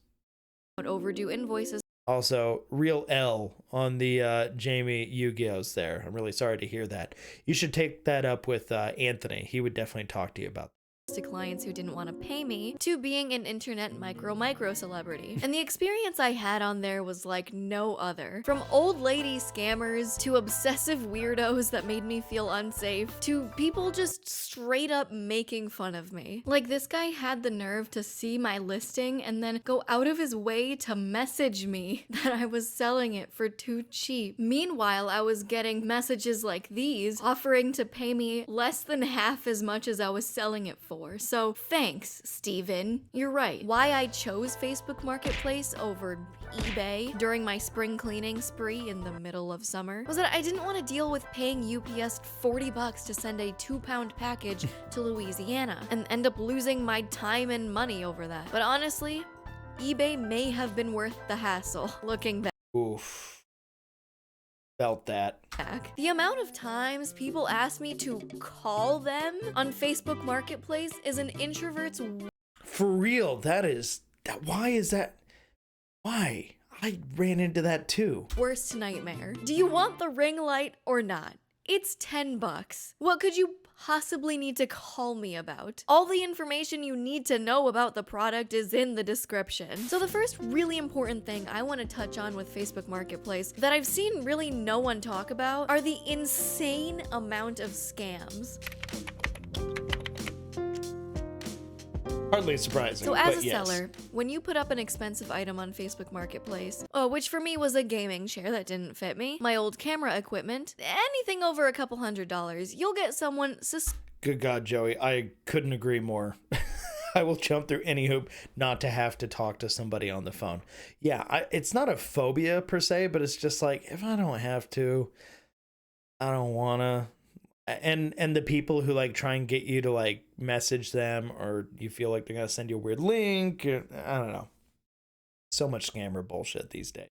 Overdue invoices. Also, real L on the Jamie Yu-Gi-Oh's there. I'm really sorry to hear that. You should take that up with Anthony. He would definitely talk to you about that. To clients who didn't want to pay me, to being an internet micro celebrity. And the experience I had on there was like no other. From old lady scammers, to obsessive weirdos that made me feel unsafe, to people just straight up making fun of me. Like, this guy had the nerve to see my listing and then go out of his way to message me that I was selling it for too cheap. Meanwhile, I was getting messages like these offering to pay me less than half as much as I was selling it for. So thanks, Steven. You're right. Why I chose Facebook Marketplace over eBay during my spring cleaning spree in the middle of summer was that I didn't want to deal with paying UPS $40 to send a 2-pound package to Louisiana and end up losing my time and money over that. But honestly, eBay may have been worth the hassle looking back. Oof. Felt that. The amount of times people ask me to call them on Facebook Marketplace is an introvert's. For real, that. Why is that? Why? I ran into that too. Worst nightmare. Do you want the ring light or not? It's $10. What could you possibly need to call me about? All the information you need to know about the product is in the description. So the first really important thing I want to touch on with Facebook Marketplace that I've seen really no one talk about are the insane amount of scams. Hardly surprising. So as but a yes. seller, when you put up an expensive item on Facebook Marketplace, which for me was a gaming chair that didn't fit me, my old camera equipment, anything over a couple $100s, you'll get someone Good God, Joey, I couldn't agree more. I will jump through any hoop not to have to talk to somebody on the phone. Yeah, it's not a phobia per se, but it's just like, if I don't have to, I don't want to. And the people who like try and get you to like message them, or you feel like they're gonna send you a weird link, I don't know. So much scammer bullshit these days.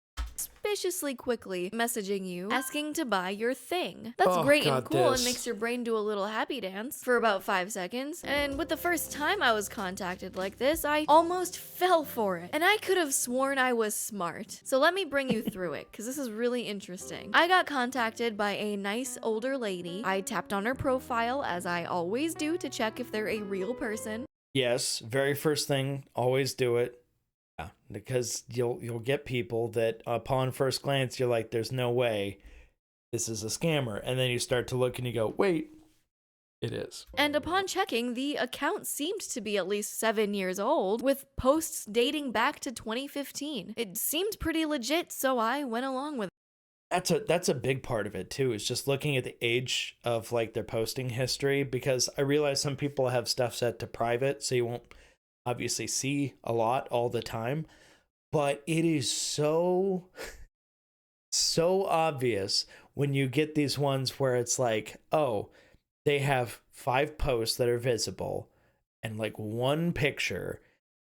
suspiciously quickly messaging you asking to buy your thing. That's Oh, great God, and cool this. and makes your brain do a little happy dance for about 5 seconds. And with the first time I was contacted like this, I almost fell for it. And I could have sworn I was smart. So let me bring you through it, because this is really interesting. I got contacted by a nice older lady. I tapped on her profile, as I always do, to check if they're a real person. Yes, very first thing, always do it. Yeah, because you'll get people that upon first glance you're like, there's no way this is a scammer, and then you start to look and you go, wait, it is. And upon checking, the account seemed to be at least 7 years old, with posts dating back to 2015. It seemed pretty legit, so I went along with it. That's a big part of it too, is just looking at the age of like their posting history, because I realize some people have stuff set to private, so you won't obviously see a lot all the time, but it is so obvious when you get these ones where it's like, oh, they have 5 posts that are visible and like 1 picture,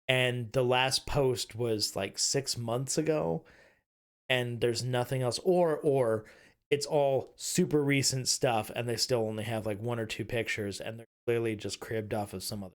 and the last post was like 6 months ago and there's nothing else, or it's all super recent stuff and they still only have like 1 or 2 pictures and they're clearly just cribbed off of some other.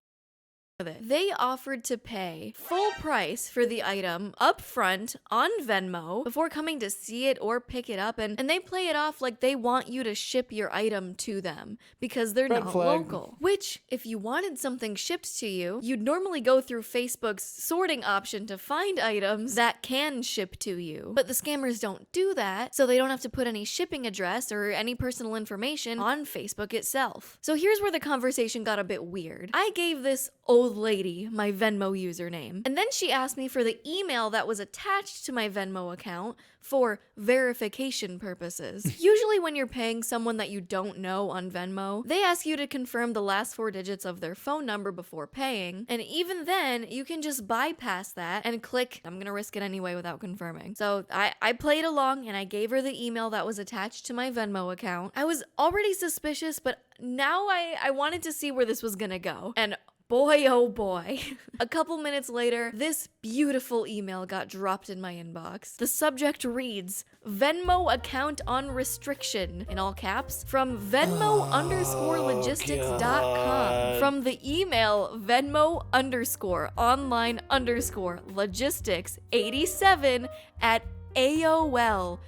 They offered to pay full price for the item up front on Venmo before coming to see it or pick it up, and they play it off like they want you to ship your item to them because they're Red not flag. local. Which, if you wanted something shipped to you, you'd normally go through Facebook's sorting option to find items that can ship to you. But the scammers don't do that, so they don't have to put any shipping address or any personal information on Facebook itself. So here's where the conversation got a bit weird. I gave this old old lady my Venmo username. And then she asked me for the email that was attached to my Venmo account for verification purposes. Usually when you're paying someone that you don't know on Venmo, they ask you to confirm the last 4 digits of their phone number before paying, and even then, you can just bypass that and click, I'm gonna risk it anyway without confirming. So I played along and I gave her the email that was attached to my Venmo account. I was already suspicious, but now I wanted to see where this was gonna go. And boy, oh boy. A couple minutes later, this beautiful email got dropped in my inbox. The subject reads, Venmo account on restriction, in all caps, from Venmo_logistics.com. From the email Venmo_online_logistics87 at AOL.com.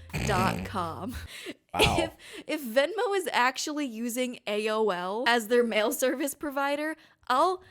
Wow. If Venmo is actually using AOL as their mail service provider, I'll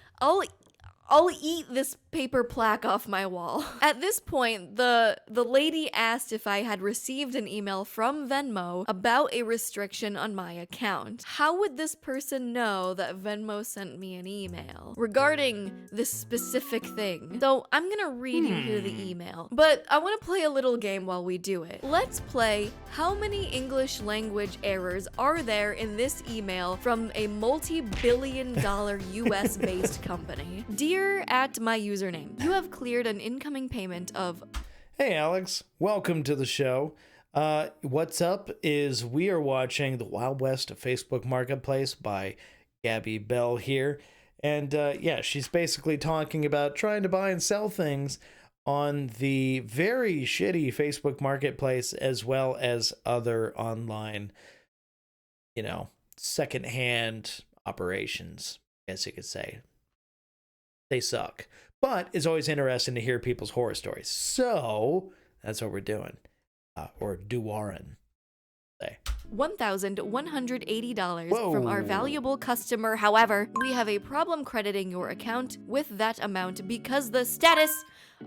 eat this paper plaque off my wall. At this point, the lady asked if I had received an email from Venmo about a restriction on my account. How would this person know that Venmo sent me an email regarding this specific thing? So I'm gonna read you here the email, but I wanna play a little game while we do it. Let's play how many English language errors are there in this email from a multi-billion-dollar US-based company. Dear at my username, you have cleared an incoming payment of... Hey Alex, welcome to the show. What's up is we are watching The Wild West of Facebook Marketplace by Gabby Bell here. And yeah, she's basically talking about trying to buy and sell things on the very shitty Facebook Marketplace as well as other online, secondhand operations, I guess you could say. They suck. But it's always interesting to hear people's horror stories. So that's what we're doing. Or do-warren. $1,180 Whoa. from our valuable customer. However, we have a problem crediting your account with that amount because the status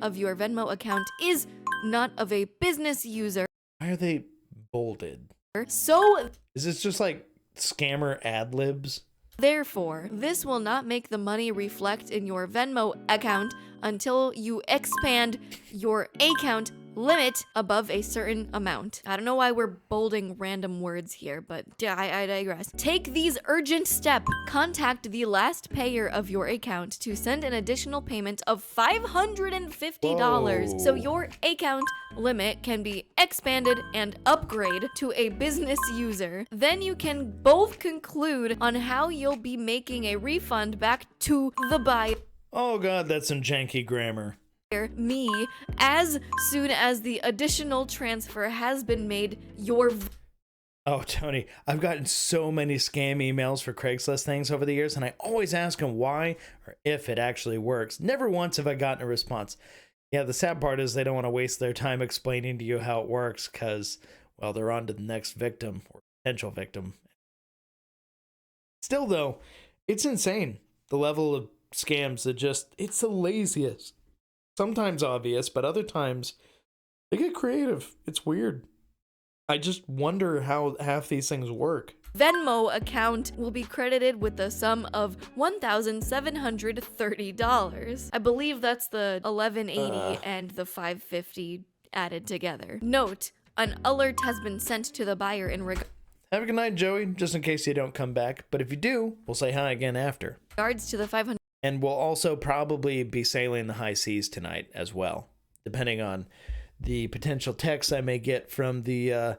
of your Venmo account is not of a business user. Why are they bolded? So, Is this just like scammer ad libs? therefore, this will not make the money reflect in your Venmo account until you expand your account limit above a certain amount. I don't know why we're bolding random words here, but I digress. Take these urgent steps. Contact the last payer of your account to send an additional payment of $550 so your account limit can be expanded and upgrade to a business user. Then you can both conclude on how you'll be making a refund back to the buyer. Oh god, that's some janky grammar. Me as soon as the additional transfer has been made your... Oh, Tony, I've gotten so many scam emails for Craigslist things over the years, and I always ask them why or if it actually works. Never once have I gotten a response. Yeah, the sad part is they don't want to waste their time explaining to you how it works because, well, they're on to the next victim or potential victim. Still, though, it's insane. The level of scams that it's the laziest. Sometimes obvious, but other times they get creative. It's weird. I just wonder how half these things work. Venmo account will be credited with the sum of $1,730. I believe that's the $1,180 and the $550 added together. Note, an alert has been sent to the buyer in Have a good night, Joey, just in case you don't come back. But if you do, we'll say hi again after. regards to the $500. And we'll also probably be sailing the high seas tonight as well, depending on the potential texts I may get from the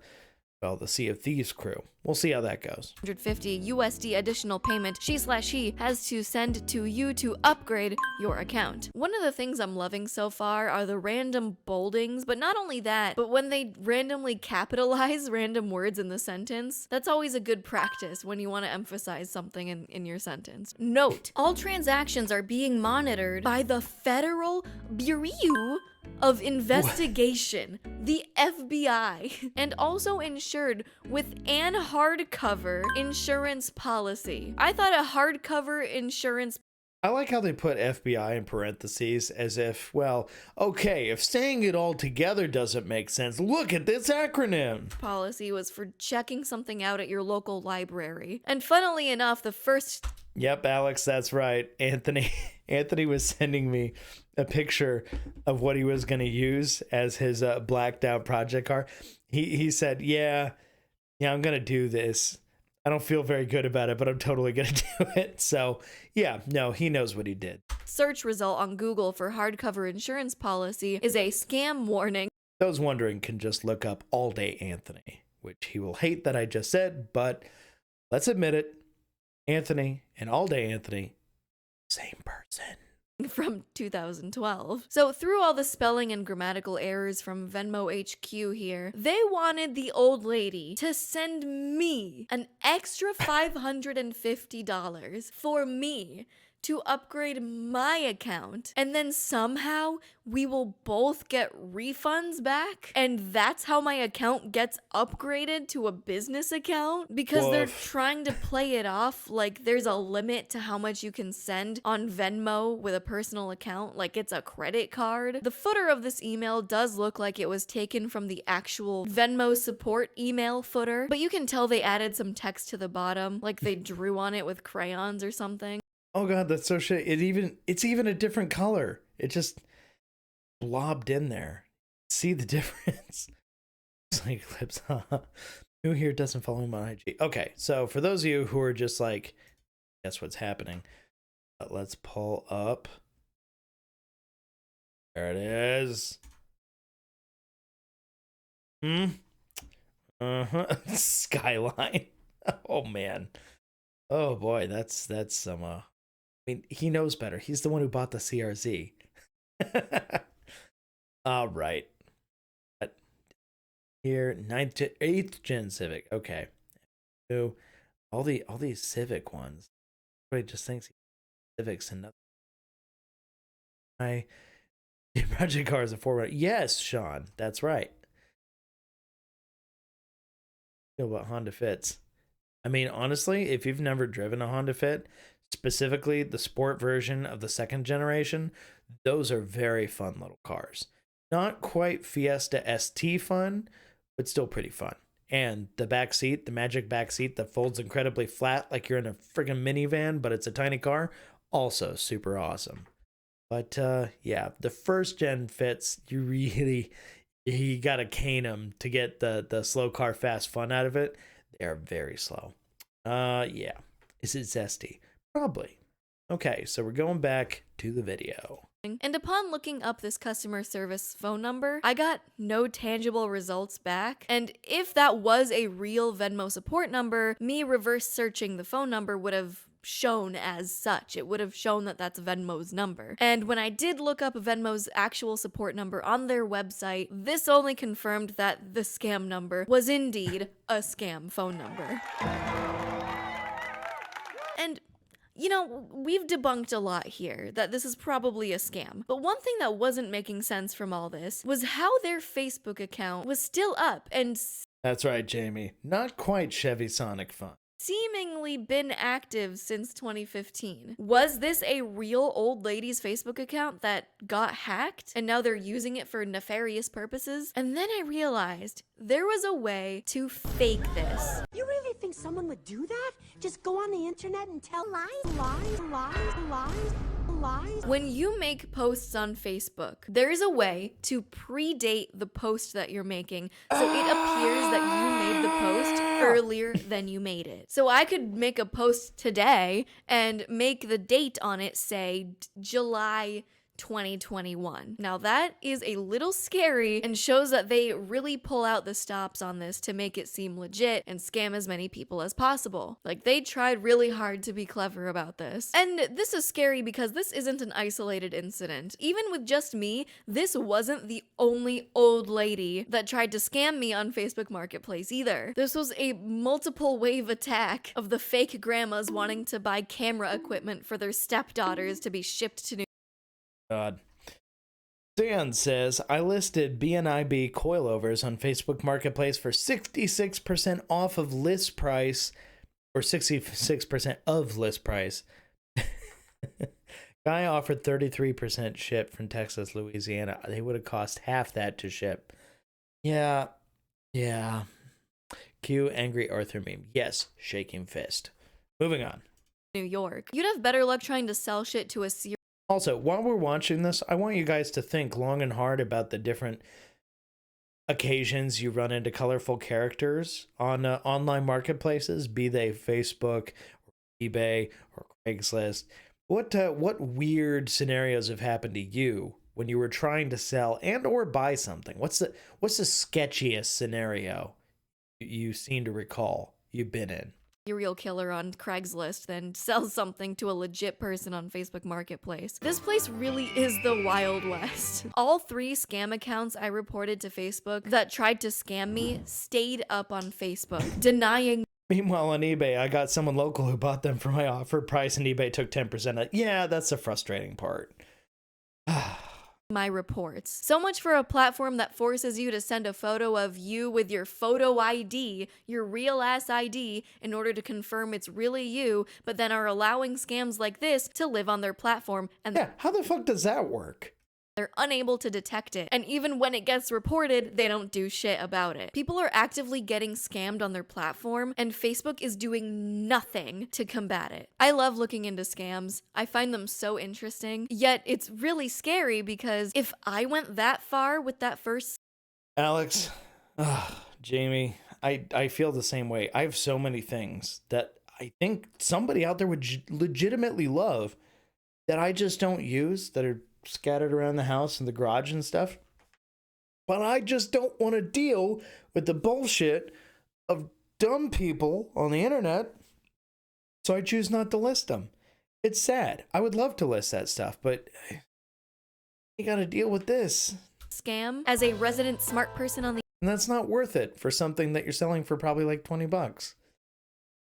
Sea of Thieves crew. We'll see how that goes. $150 USD additional payment he has to send to you to upgrade your account. One of the things I'm loving so far are the random boldings, but not only that, but when they randomly capitalize random words in the sentence, that's always a good practice when you want to emphasize something in your sentence. Note, all transactions are being monitored by the Federal Bureau of Investigation, the FBI, and also insured with an hardcover insurance policy. I thought a hardcover insurance I like how they put FBI in parentheses as if, well, okay, if saying it all together doesn't make sense, look at this acronym. policy was for checking something out at your local library. And funnily enough, the first Yep, Alex, that's right. Anthony was sending me a picture of what he was going to use as his blacked out project car. He said, yeah, I'm going to do this. I don't feel very good about it, but I'm totally going to do it. So, yeah, no, he knows what he did. Search result on Google for hardcover insurance policy is a scam warning. Those wondering can just look up All Day Anthony, which he will hate that I just said, but let's admit it. Anthony and All Day Anthony, same person. From 2012. So through all the spelling and grammatical errors from Venmo HQ here, they wanted the old lady to send me an extra $550 for me to upgrade my account, and then somehow we will both get refunds back, and that's how my account gets upgraded to a business account, because they're trying to play it off like there's a limit to how much you can send on Venmo with a personal account, like it's a credit card. The footer of this email does look like it was taken from the actual Venmo support email footer, but you can tell they added some text to the bottom, like they drew on it with crayons or something. Oh god, that's so shit. It's even a different color. It just blobbed in there. See the difference? It's like clips. Who here doesn't follow him on IG? Okay, so for those of you who are just like, guess what's happening? Let's pull up. There it is. Skyline. Oh man. Oh boy, that's some I mean, he knows better. He's the one who bought the CRZ. All right. Here, 8th gen Civic. Okay. So all these Civic ones. Everybody just thinks Civics and nothing. My project car is a 4runner. Yes, Sean, that's right. You know about Honda Fits. I mean, honestly, if you've never driven a Honda Fit, specifically the sport version of the 2nd generation, those are very fun little cars. Not quite Fiesta ST fun, but still pretty fun. And the back seat, the magic back seat that folds incredibly flat like you're in a friggin' minivan, but it's a tiny car, also super awesome. But yeah, the 1st gen Fits, you gotta cane them to get the slow car fast fun out of it. They are very slow. Yeah. Is it zesty? Probably. Okay, so we're going back to the video. And upon looking up this customer service phone number, I got no tangible results back. And if that was a real Venmo support number, me reverse searching the phone number would have shown as such. It would have shown that that's Venmo's number. And when I did look up Venmo's actual support number on their website, this only confirmed that the scam number was indeed a scam phone number. And you know, we've debunked a lot here that this is probably a scam. But one thing that wasn't making sense from all this was how their Facebook account was still up and that's right, Jamie. Not quite Chevy Sonic fun. Seemingly been active since 2015. Was this a real old lady's Facebook account that got hacked and now they're using it for nefarious purposes? And then I realized there was a way to fake this. You really think someone would do that? Just go on the internet and tell lies? When you make posts on Facebook, there is a way to predate the post that you're making, so it appears that you made the post earlier than you made it. So I could make a post today and make the date on it say July 2021. Now that is a little scary and shows that they really pull out the stops on this to make it seem legit and scam as many people as possible. Like, they tried really hard to be clever about this. And this is scary because this isn't an isolated incident. Even with just me, this wasn't the only old lady that tried to scam me on Facebook Marketplace either. This was a multiple wave attack of the fake grandmas wanting to buy camera equipment for their stepdaughters to be shipped to New God. Dan says, I listed BNIB coilovers on Facebook Marketplace for 66% off of list price, or 66% of list price. Guy offered 33% ship from Texas, Louisiana. They would have cost half that to ship. Yeah. Q, angry Arthur meme. Yes, shaking fist. Moving on. New York. You'd have better luck trying to sell shit to a serial. Also, while we're watching this, I want you guys to think long and hard about the different occasions you run into colorful characters on online marketplaces, be they Facebook, or eBay, or Craigslist. What weird scenarios have happened to you when you were trying to sell and or buy something? What's the sketchiest scenario you seem to recall you've been in? Serial killer on Craigslist then sells something to a legit person on Facebook Marketplace. This place really is the Wild West. All 3 scam accounts I reported to Facebook that tried to scam me stayed up on Facebook, denying. Meanwhile, on eBay, I got someone local who bought them for my offered price, and eBay took 10%. Yeah, that's the frustrating part. My reports. So much for a platform that forces you to send a photo of you with your photo ID, your real ass ID, in order to confirm it's really you, but then are allowing scams like this to live on their platform, and Yeah, how the fuck does that work? they're unable to detect it. And even when it gets reported, they don't do shit about it. People are actively getting scammed on their platform, and Facebook is doing nothing to combat it. I love looking into scams. I find them so interesting. Yet it's really scary because if I went that far with that first Alex, Jamie, I feel the same way. I have so many things that I think somebody out there would legitimately love that I just don't use, that are scattered around the house and the garage and stuff. But I just don't want to deal with the bullshit of dumb people on the internet, so I choose not to list them. It's sad. I would love to list that stuff, but you got to deal with this. scam, as a resident smart person on the And that's not worth it for something that you're selling for probably like $20.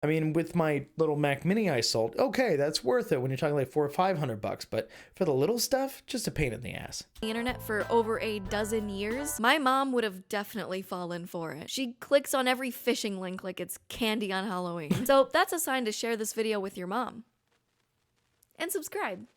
I mean, with my little Mac Mini I sold, okay, that's worth it when you're talking like $400 or $500, but for the little stuff, just a pain in the ass. internet for over a dozen years, my mom would have definitely fallen for it. She clicks on every phishing link like it's candy on Halloween. So that's a sign to share this video with your mom. And subscribe.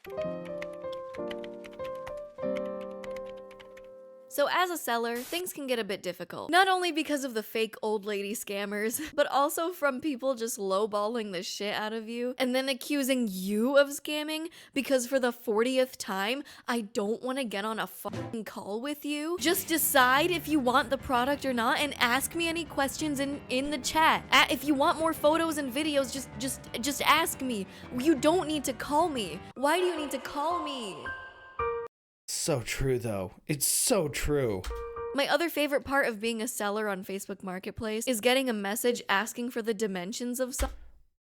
So as a seller, things can get a bit difficult. Not only because of the fake old lady scammers, but also from people just lowballing the shit out of you and then accusing you of scamming because for the 40th time, I don't want to get on a fucking call with you. Just decide if you want the product or not and ask me any questions in the chat. If you want more photos and videos, just ask me. You don't need to call me. Why do you need to call me? So true, though. It's so true. My other favorite part of being a seller on Facebook Marketplace is getting a message asking for the dimensions of something.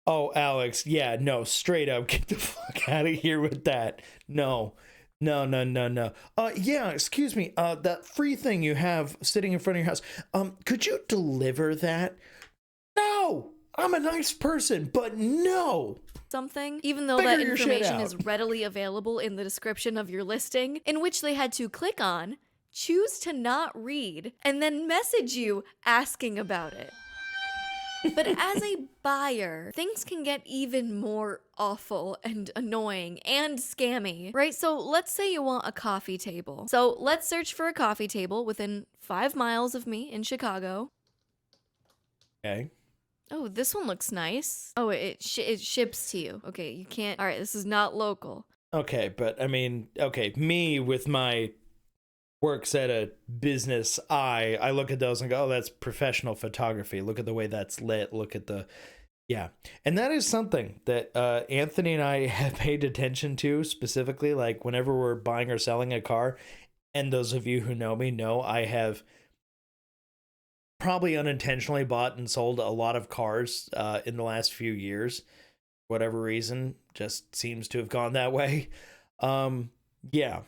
Oh, Alex, yeah, no, straight up, get the fuck out of here with that. No. Yeah, excuse me, that free thing you have sitting in front of your house, could you deliver that? No! I'm a nice person, but no! Something, even though Figure that your shit information out. is readily available in the description of your listing, in which they had to click on, choose to not read, and then message you asking about it. But as a buyer, things can get even more awful and annoying and scammy, right? So let's say you want a coffee table. So let's search for a coffee table within 5 miles of me in Chicago. Okay. Oh, this one looks nice. Oh, it ships to you. Okay, you can't. All right, this is not local. Okay, but I mean, okay, me with my works at a business eye, I look at those and go, oh, that's professional photography. Look at the way that's lit. Look at the, yeah. And that is something that Anthony and I have paid attention to specifically, like whenever we're buying or selling a car. And those of you who know me know I have probably unintentionally bought and sold a lot of cars in the last few years. For whatever reason, just seems to have gone that way. Yeah.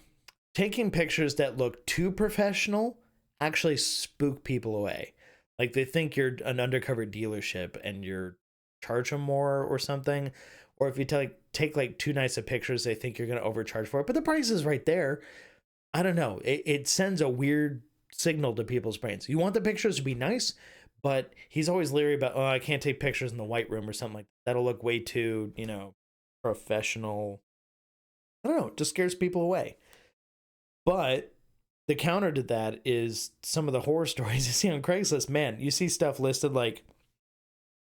Taking pictures that look too professional actually spook people away. Like they think you're an undercover dealership and you're charge them more or something. Or if you take like too nice of pictures, they think you're going to overcharge for it. But the price is right there. I don't know. It sends a weird signal to people's brains. You want the pictures to be nice, but he's always leery about, oh, I can't take pictures in the white room or something like that. That'll look way too, professional. I don't know. It just scares people away. But the counter to that is some of the horror stories you see on Craigslist. Man, you see stuff listed like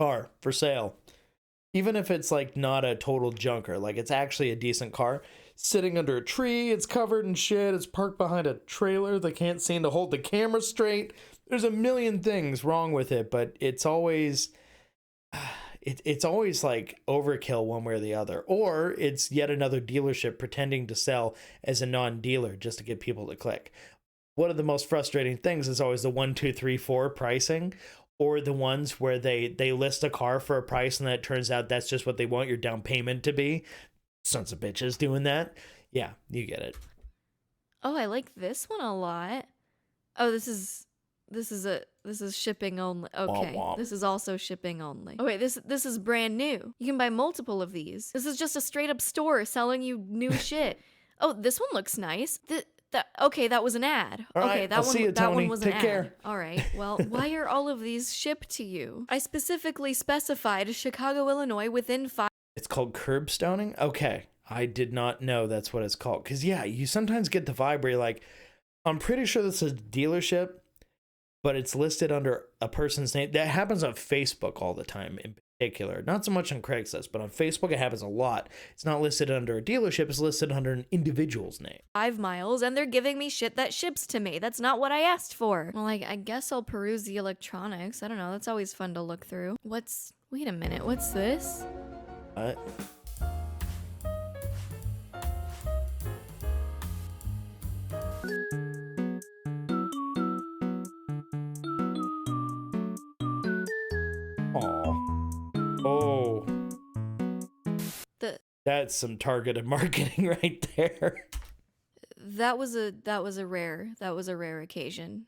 car for sale, Even if it's like not a total junker, like it's actually a decent car, sitting under a tree, it's covered in shit, it's parked behind a trailer that can't seem to hold the camera straight. There's a million things wrong with it, but it's always it's always like overkill one way or the other. Or it's yet another dealership pretending to sell as a non-dealer just to get people to click. One of the most frustrating things is always the 1, 2, 3, 4 pricing, or the ones where they list a car for a price and then it turns out that's just what they want your down payment to be. Sons of bitches doing that. Yeah, you get it. Oh, I like this one a lot. Oh, this is shipping only. Okay, womp. this is also shipping only. Oh wait, this is brand new. You can buy multiple of these. This is just a straight up store selling you new shit. Oh, this one looks nice. Okay, that was an ad. All okay, right, that I'll one see you, that one Tony. was Take an ad. care. All right. Well, why are all of these shipped to you? I specifically specified Chicago, Illinois within 5. It's called curb stoning? Okay. I did not know that's what it's called. Because, yeah, you sometimes get the vibe where you're like, I'm pretty sure this is a dealership, but it's listed under a person's name. That happens on Facebook all the time in particular. Not so much on Craigslist, but on Facebook it happens a lot. It's not listed under a dealership, it's listed under an individual's name. 5 miles, and they're giving me shit that ships to me. That's not what I asked for. Well, I guess I'll peruse the electronics. I don't know. That's always fun to look through. Wait a minute. What's this? What? Oh. That's some targeted marketing right there. That was a rare occasion.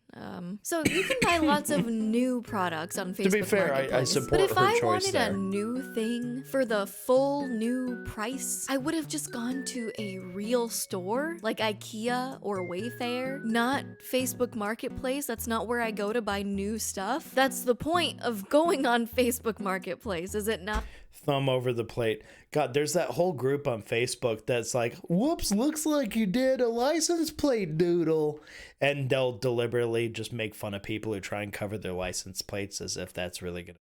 So you can buy lots of new products on Facebook. To be fair, I Marketplace. support But if her I choice wanted there. a new thing for the full new price, I would have just gone to a real store like IKEA or Wayfair, not Facebook Marketplace. That's not where I go to buy new stuff. That's the point of going on Facebook Marketplace, is it not? Thumb over the plate. God, there's that whole group on Facebook that's like, whoops, looks like you did a license plate doodle. And they'll deliberately just make fun of people who try and cover their license plates as if that's really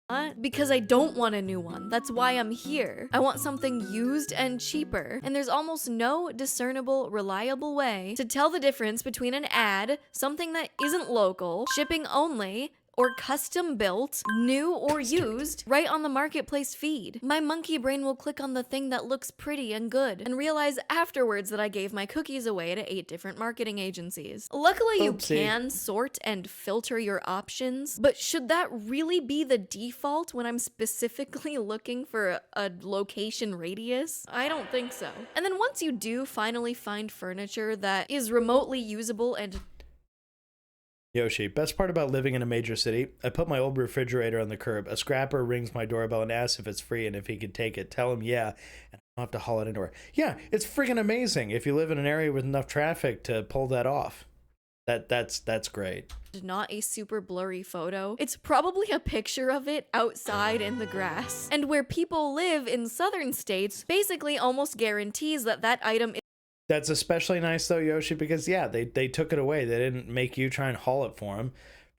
gonna. Because I don't want a new one. That's why I'm here. I want something used and cheaper. And there's almost no discernible, reliable way to tell the difference between an ad, something that isn't local, shipping only, or custom built, new or used, right on the marketplace feed. My monkey brain will click on the thing that looks pretty and good and realize afterwards that I gave my cookies away to 8 different marketing agencies. Luckily, you Oopsie. can sort and filter your options, but should that really be the default when I'm specifically looking for a location radius? I don't think so. And then once you do finally find furniture that is remotely usable and Yoshi, best part about living in a major city, I put my old refrigerator on the curb. A scrapper rings my doorbell and asks if it's free and if he can take it. Tell him yeah, and I don't have to haul it anywhere. Yeah, it's freaking amazing if you live in an area with enough traffic to pull that off. That's great. not a super blurry photo. It's probably a picture of it outside in the grass. And where people live in southern states basically almost guarantees that that item That's especially nice though, Yoshi, because yeah, they took it away. They didn't make you try and haul it for them.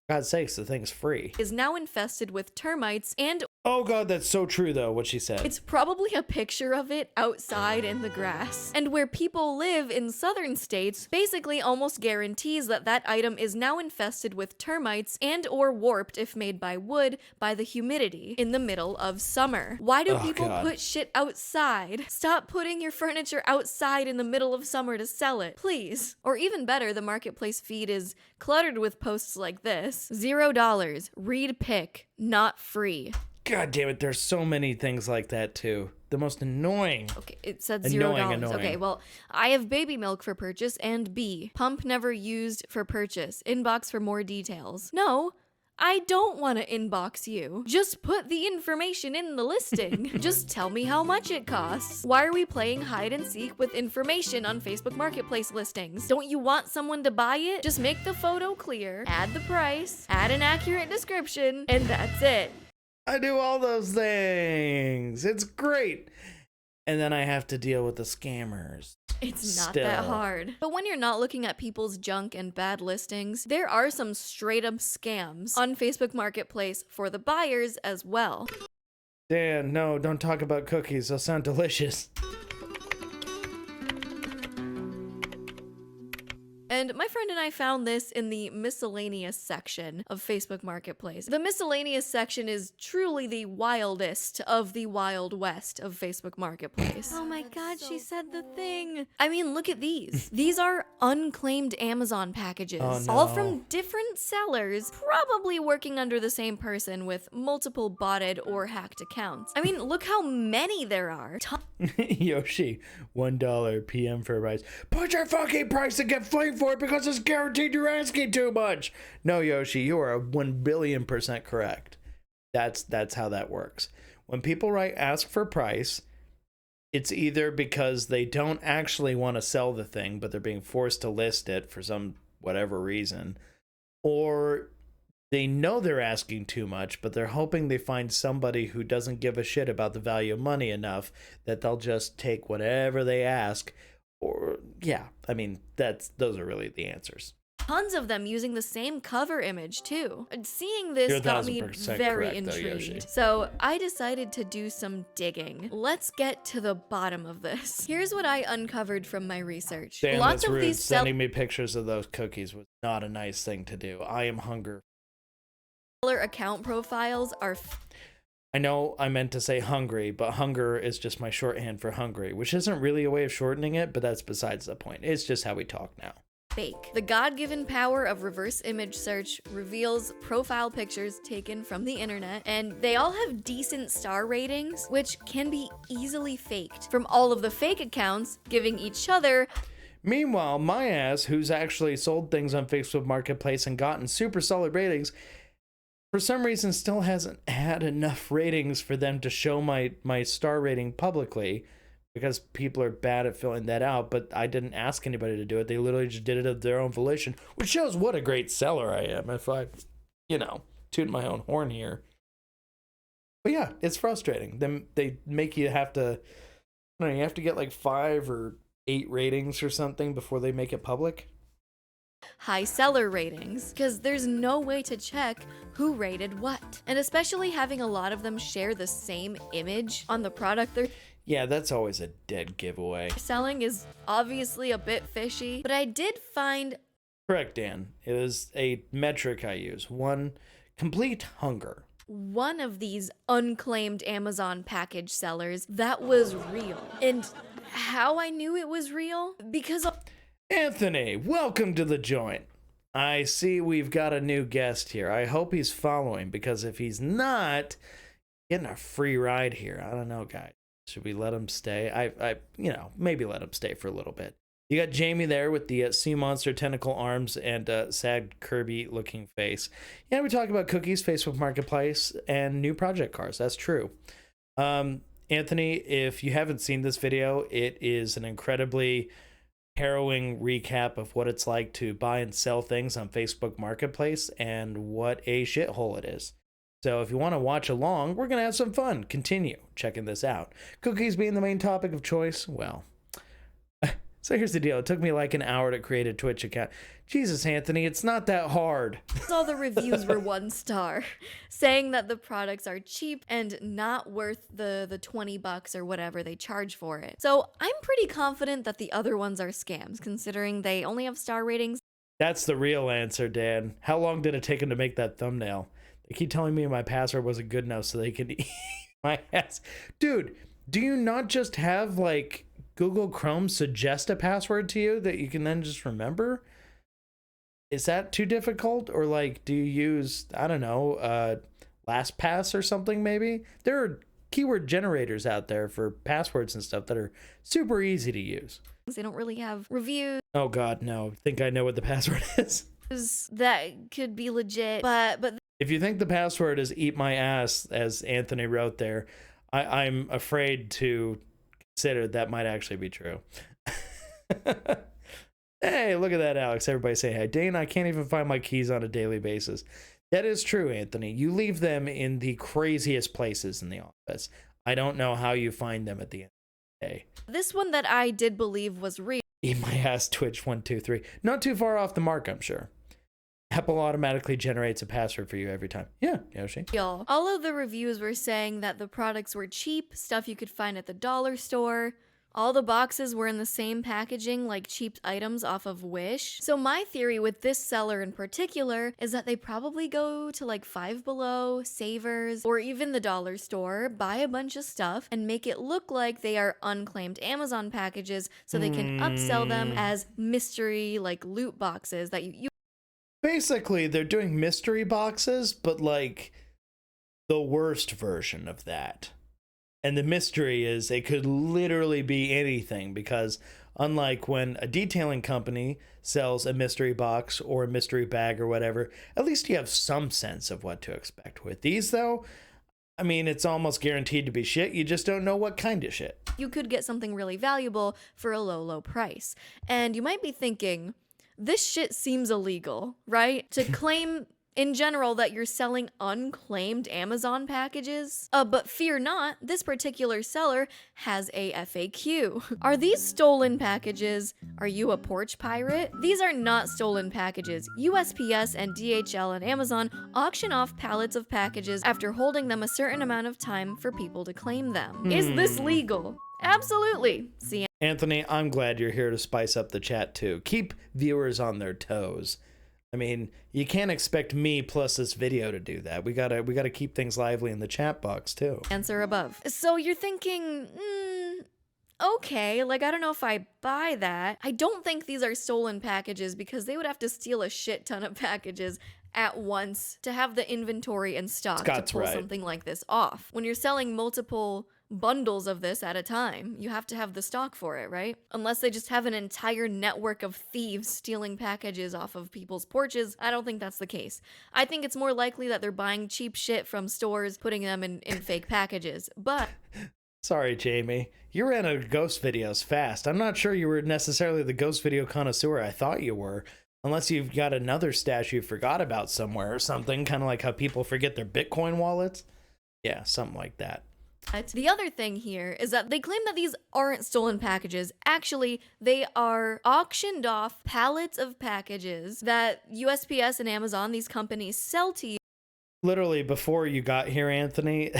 For God's sakes, the thing's free. is now infested with termites and Oh God, that's so true though, what she said. it's probably a picture of it outside in the grass. And where people live in southern states basically almost guarantees that that item is now infested with termites and or warped if made by wood by the humidity in the middle of summer. Why do people God. put shit outside? Stop putting your furniture outside in the middle of summer to sell it, please. Or even better, the marketplace feed is cluttered with posts like this. $0. Read pick. Not free. God damn it, there's so many things like that too. The most annoying. Okay, it said Annoying, $0. Okay, well, I have baby milk for purchase and B. Pump never used for purchase. Inbox for more details. No, I don't want to inbox you. Just put the information in the listing. Just tell me how much it costs. Why are we playing hide and seek with information on Facebook Marketplace listings? Don't you want someone to buy it? Just make the photo clear, add the price, add an accurate description, and that's it. I do all those things. It's great. And then I have to deal with the scammers. It's not that Still. hard. But when you're not looking at people's junk and bad listings, there are some straight up scams on Facebook Marketplace for the buyers as well. Dan, no, don't talk about cookies. They'll sound delicious. And my friend and I found this in the miscellaneous section of Facebook Marketplace. The miscellaneous section is truly the wildest of the Wild West of Facebook Marketplace. Oh my god, she said the thing. I mean, look at these. These are unclaimed Amazon packages. Oh, no. All from different sellers, probably working under the same person with multiple botted or hacked accounts. I mean, look how many there are. Yoshi, $1 PM for a price. Put your fucking price and get flamed for it because it's guaranteed you're asking too much. No, Yoshi, you are 1,000,000,000% correct. That's how that works. When people write ask for price, it's either because they don't actually want to sell the thing, but they're being forced to list it for some whatever reason, or they know they're asking too much, but they're hoping they find somebody who doesn't give a shit about the value of money enough that they'll just take whatever they ask. Or, yeah, I mean, those are really the answers. Tons of them using the same cover image too. And seeing this You're got me 1000% very correct, though, Yoshi. intrigued. So I decided to do some digging. Let's get to the bottom of this. Here's what I uncovered from my research. Damn, Lots that's of rude. these Sending me pictures of those cookies was not a nice thing to do. I am hungry. seller account profiles are I know I meant to say hungry, but hunger is just my shorthand for hungry, which isn't really a way of shortening it, but that's besides the point. It's just how we talk now. fake. The God-given power of reverse image search reveals profile pictures taken from the internet, and they all have decent star ratings, which can be easily faked from all of the fake accounts giving each other. Meanwhile, my ass, who's actually sold things on Facebook Marketplace and gotten super solid ratings, for some reason still hasn't had enough ratings for them to show my star rating publicly, because people are bad at filling that out. But I didn't ask anybody to do it. They literally just did it of their own volition, which shows what a great seller I am, if I, toot my own horn here. But yeah, it's frustrating. They make you have to, you have to get like 5 or 8 ratings or something before they make it public. High seller ratings, because there's no way to check who rated what. And especially having a lot of them share the same image on the product they're Yeah, that's always a dead giveaway. selling is obviously a bit fishy, but I did find Correct, Dan. It is a metric I use. One, complete hunger. one of these unclaimed Amazon package sellers that was real. And how I knew it was real? Because Anthony, welcome to the joint. I see we've got a new guest here. I hope he's following, because if he's not, getting a free ride here. I don't know, guys. Should we let him stay? I maybe let him stay for a little bit. You got Jamie there with the sea monster tentacle arms and sad Kirby looking face. Yeah, we talk about cookies, Facebook Marketplace, and new project cars. That's true. Anthony, if you haven't seen this video, it is an incredibly harrowing recap of what it's like to buy and sell things on Facebook Marketplace and what a shithole it is. So if you want to watch along, we're going to have some fun. Continue checking this out. Cookies being the main topic of choice, well, so here's the deal. It took me like an hour to create a Twitch account. Jesus, Anthony, it's not that hard. all the reviews were 1 star, saying that the products are cheap and not worth the $20 or whatever they charge for it. So I'm pretty confident that the other ones are scams, considering they only have star ratings. That's the real answer, Dan. How long did it take him to make that thumbnail? They keep telling me my password wasn't good enough so they could eat my ass. Dude, do you not just have like Google Chrome suggest a password to you that you can then just remember? Is that too difficult? Or like, do you use, I don't know, LastPass or something maybe? There are keyword generators out there for passwords and stuff that are super easy to use. They don't really have reviews Oh God, no. I think I know what the password is. that could be legit, but If you think the password is eat my ass, as Anthony wrote there, I'm afraid to consider that might actually be true. Hey, look at that, Alex. Everybody say hi. Dane, I can't even find my keys on a daily basis. That is true, Anthony. You leave them in the craziest places in the office. I don't know how you find them at the end of the day. this one that I did believe was real Eat my ass, Twitch 123. Not too far off the mark, I'm sure. Apple automatically generates a password for you every time. Yeah, Yoshi. Y'all, all of the reviews were saying that the products were cheap, stuff you could find at the dollar store. All the boxes were in the same packaging like cheap items off of Wish. So my theory with this seller in particular is that they probably go to like Five Below, Savers, or even the dollar store, buy a bunch of stuff, and make it look like they are unclaimed Amazon packages so they can upsell them as mystery like loot boxes that you Basically, they're doing mystery boxes, but like the worst version of that. And the mystery is it could literally be anything, because unlike when a detailing company sells a mystery box or a mystery bag or whatever, at least you have some sense of what to expect. With these, though, I mean, it's almost guaranteed to be shit. You just don't know what kind of shit. you could get something really valuable for a low price. And you might be thinking, this shit seems illegal, right? To claim in general that you're selling unclaimed Amazon packages. But fear not, this particular seller has a FAQ. Are these stolen packages? Are you a porch pirate? These are not stolen packages. USPS and DHL and Amazon auction off pallets of packages after holding them a certain amount of time for people to claim them. Is this legal? Absolutely. See, Anthony, I'm glad you're here to spice up the chat too. Keep viewers on their toes. I mean, you can't expect me plus this video to do that. We gotta keep things lively in the chat box too. answer above. So you're thinking, okay, like I don't know if I buy that. I don't think these are stolen packages because they would have to steal a shit ton of packages at once to have the inventory and stock Scott's to pull right. something like this off. When you're selling multiple bundles of this at a time, you have to have the stock for it, right? Unless they just have an entire network of thieves stealing packages off of people's porches, I don't think that's the case. I think it's more likely that they're buying cheap shit from stores, putting them in fake packages. But Sorry, Jamie. You ran out of ghost videos fast. I'm not sure you were necessarily the ghost video connoisseur I thought you were. Unless you've got another stash you forgot about somewhere or something, kind of like how people forget their Bitcoin wallets. Yeah, something like that. the other thing here is that they claim that these aren't stolen packages. Actually, they are auctioned off pallets of packages that USPS and Amazon, these companies, sell to you. Literally, before you got here, Anthony,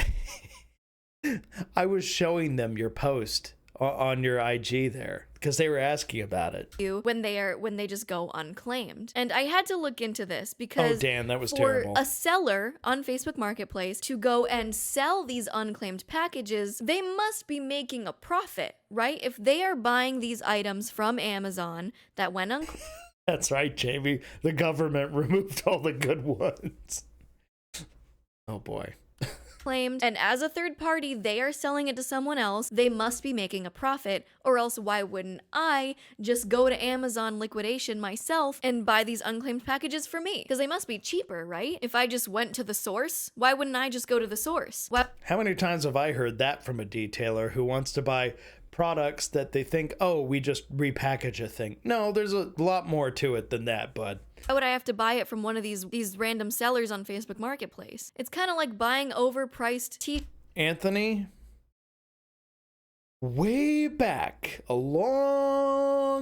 I was showing them your post on your IG there because they were asking about it. When they just go unclaimed. And I had to look into this because Oh, damn, that was for terrible. a seller on Facebook Marketplace to go and sell these unclaimed packages, they must be making a profit, right? If they are buying these items from Amazon that went unclaimed. That's right, Jamie. The government removed all the good ones. Oh boy. And as a third party, they are selling it to someone else. They must be making a profit, or else why wouldn't I just go to Amazon liquidation myself and buy these unclaimed packages for me? Because they must be cheaper, right? If I just went to the source, why wouldn't I just go to the source? How many times have I heard that from a detailer who wants to buy products that they think, oh, we just repackage a thing? No, there's a lot more to it than that, bud. Why would I have to buy it from one of these random sellers on Facebook Marketplace? It's kind of like buying overpriced tea. Anthony, way back, a long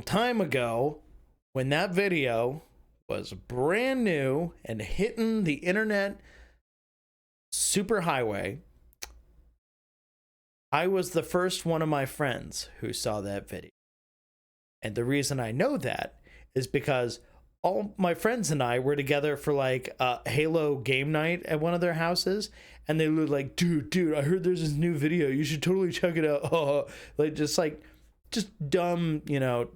time ago, when that video was brand new and hitting the internet superhighway, I was the first one of my friends who saw that video. And the reason I know that is because all my friends and I were together for like a Halo game night at one of their houses, and they were like, dude, I heard there's this new video, you should totally check it out. Like just dumb,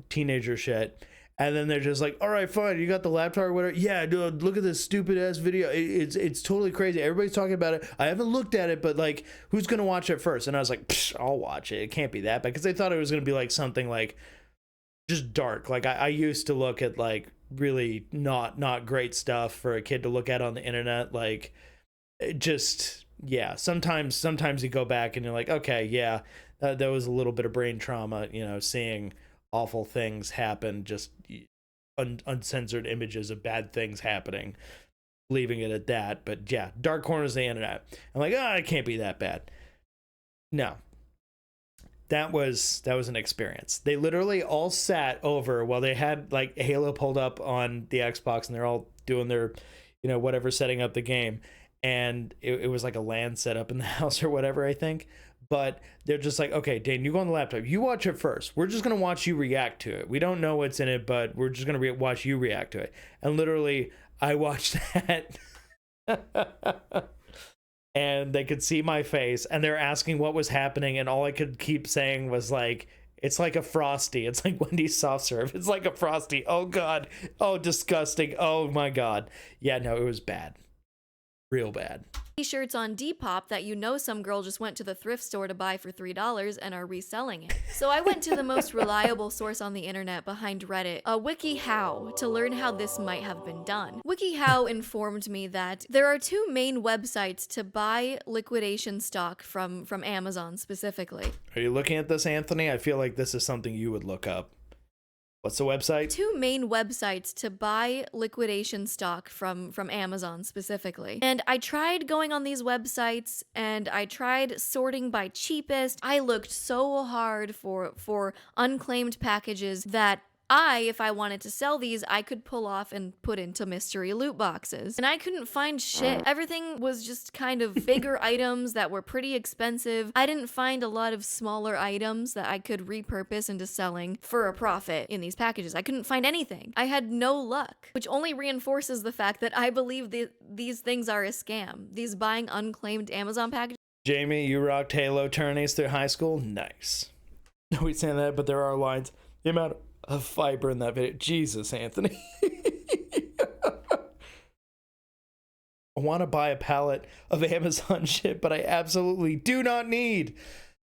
teenager shit. And then they're just like, all right, fine, you got the laptop or whatever? Yeah, dude, look at this stupid ass video. It's totally crazy. Everybody's talking about it. I haven't looked at it, but like, who's gonna watch it first? And I was like, psh, I'll watch it. It can't be that bad, because they thought it was gonna be like something like just dark. Like I used to look at like really not great stuff for a kid to look at on the internet. Like just, yeah, sometimes you go back and you're like, okay, yeah, that was a little bit of brain trauma, seeing awful things happen, just uncensored images of bad things happening, leaving it at that. But yeah, dark corners of the internet. I'm like, it can't be that bad. No. that was an experience. They literally all sat over while they had like Halo pulled up on the Xbox, and they're all doing their, whatever, setting up the game. And it was like a LAN setup in the house or whatever, I think. But they're just like, okay, Dane, you go on the laptop. You watch it first. We're just going to watch you react to it. We don't know what's in it, but we're just going to watch you react to it. And literally, I watched that. And they could see my face, and they're asking what was happening. And all I could keep saying was like, it's like a Frosty. It's like Wendy's soft serve. It's like a Frosty. Oh, God. Oh, disgusting. Oh, my God. Yeah, no, it was bad. Real bad. T-shirts on Depop that some girl just went to the thrift store to buy for $3 and are reselling it. So I went to the most reliable source on the internet behind Reddit, WikiHow, to learn how this might have been done. WikiHow informed me that there are 2 main websites to buy liquidation stock from Amazon specifically. Are you looking at this, Anthony? I feel like this is something you would look up. What's the website? 2 main websites to buy liquidation stock from Amazon specifically. And I tried going on these websites, and I tried sorting by cheapest. I looked so hard for unclaimed packages that if I wanted to sell these, I could pull off and put into mystery loot boxes. And I couldn't find shit. Everything was just kind of bigger items that were pretty expensive. I didn't find a lot of smaller items that I could repurpose into selling for a profit in these packages. I couldn't find anything. I had no luck, which only reinforces the fact that I believe these things are a scam. These buying unclaimed Amazon packages. Jamie, you rocked Halo tourneys through high school? Nice. Nobody's saying that, but there are lines. The amount of fiber in that video. Jesus, Anthony. I want to buy a pallet of Amazon shit, but I absolutely do not need.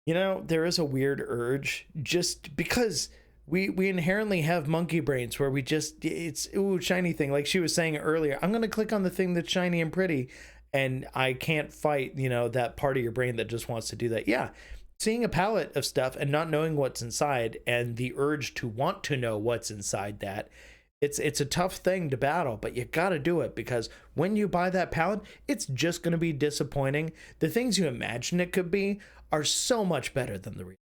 There is a weird urge, just because we inherently have monkey brains where it's shiny thing. Like she was saying earlier, I'm going to click on the thing that's shiny and pretty, and I can't fight, that part of your brain that just wants to do that. Yeah. Seeing a palette of stuff and not knowing what's inside, and the urge to want to know what's inside that, it's a tough thing to battle, but you got to do it, because when you buy that palette, it's just going to be disappointing. The things you imagine it could be are so much better than the real.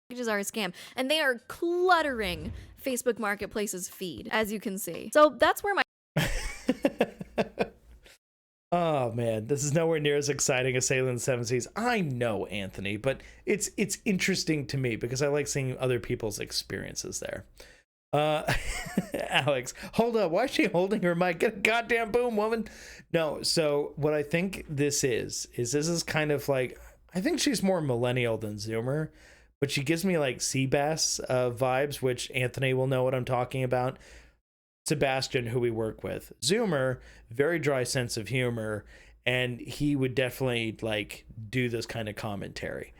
Packages are a scam, and they are cluttering Facebook Marketplace's feed, as you can see. So that's where my Oh man, this is nowhere near as exciting as Sailing the Seven Seas. I know, Anthony, but it's interesting to me because I like seeing other people's experiences there. Alex, hold up. Why is she holding her mic? Get a goddamn boom, woman. No, so what I think this is this is kind of like, I think she's more millennial than Zoomer, but she gives me like Seabass vibes, which Anthony will know what I'm talking about. Sebastian, who we work with. Zoomer, very dry sense of humor, and he would definitely like do this kind of commentary.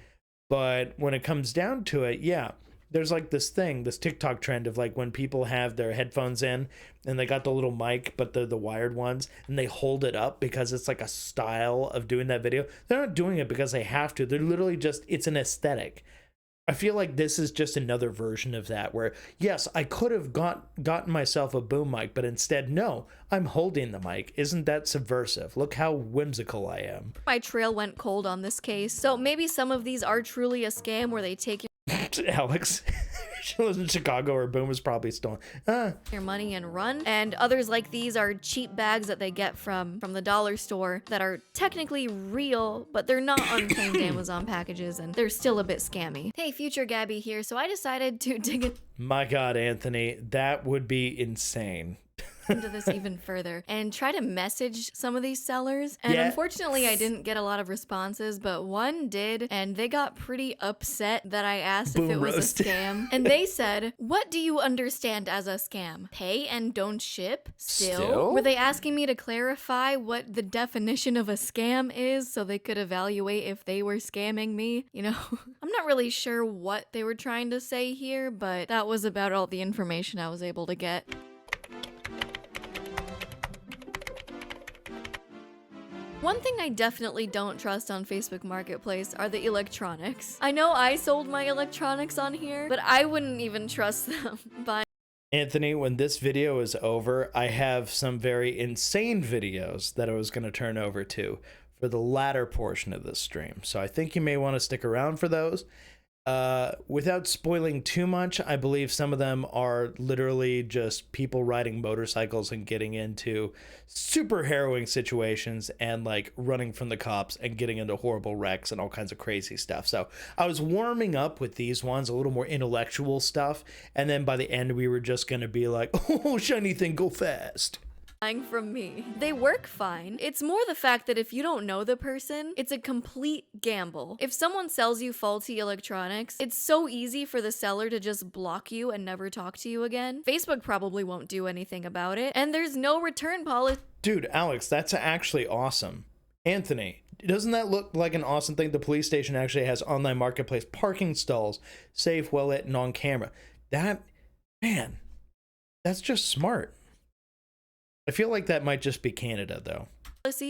But when it comes down to it, yeah, there's like this TikTok trend of like when people have their headphones in and they got the little mic, but they're the wired ones, and they hold it up because it's like a style of doing that video. They're not doing it because they have to. They're literally just, it's an aesthetic. I feel like this is just another version of that where, yes, I could have gotten myself a boom mic, but instead, no, I'm holding the mic. Isn't that subversive? Look how whimsical I am. My trail went cold on this case. So maybe some of these are truly a scam where they take Alex, she lives in Chicago. Her boom is probably stolen. your money and run. And others like these are cheap bags that they get from the dollar store that are technically real, but they're not unclaimed Amazon packages, and they're still a bit scammy. Hey, future Gabby here. So I decided to dig My God, Anthony, that would be insane. into this even further and try to message some of these sellers. And unfortunately, I didn't get a lot of responses, but one did, and they got pretty upset that I asked if it was a scam. And they said, "What do you understand as a scam? Pay and don't ship? Still? Were they asking me to clarify what the definition of a scam is so they could evaluate if they were scamming me? I'm not really sure what they were trying to say here, but that was about all the information I was able to get. One thing I definitely don't trust on Facebook Marketplace are the electronics. I know I sold my electronics on here, but I wouldn't even trust them buying. Anthony, when this video is over, I have some very insane videos that I was going to turn over to for the latter portion of this stream. So I think you may want to stick around for those. Without spoiling too much, I believe some of them are literally just people riding motorcycles and getting into super harrowing situations and like running from the cops and getting into horrible wrecks and all kinds of crazy stuff. So I was warming up with these ones, a little more intellectual stuff. And then by the end, we were just going to be like, oh, shiny thing, go fast. From me. They work fine. It's more the fact that if you don't know the person, it's a complete gamble. If someone sells you faulty electronics, it's so easy for the seller to just block you and never talk to you again. Facebook probably won't do anything about it, and there's no return policy. Dude, Alex, that's actually awesome. Anthony, doesn't that look like an awesome thing? The police station actually has online marketplace, parking stalls, safe, well lit, and on camera. That, man, that's just smart. I feel like that might just be Canada, though.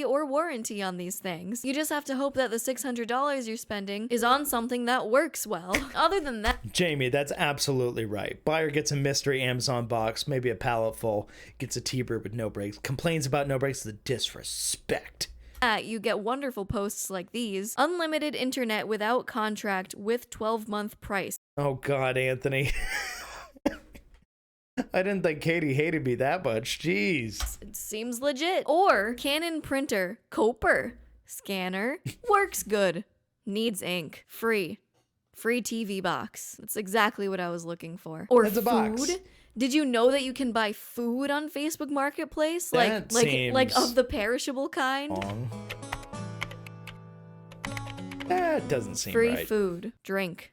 Or warranty on these things. You just have to hope that the $600 you're spending is on something that works well. Other than that, Jamie, that's absolutely right. Buyer gets a mystery Amazon box, maybe a pallet full, gets a T-Bird with no brakes, complains about no brakes, the disrespect. you get wonderful posts like these. Unlimited internet without contract with 12-month price. Oh God, Anthony. I didn't think Katie hated me that much. Jeez. It seems legit. Or Canon printer, Coper. Scanner, works good. Needs ink. Free. Free TV box. That's exactly what I was looking for. Or That's a food. box. Did you know that you can buy food on Facebook Marketplace? That Like seems of the perishable kind? wrong. That doesn't seem Free right. food. Drink.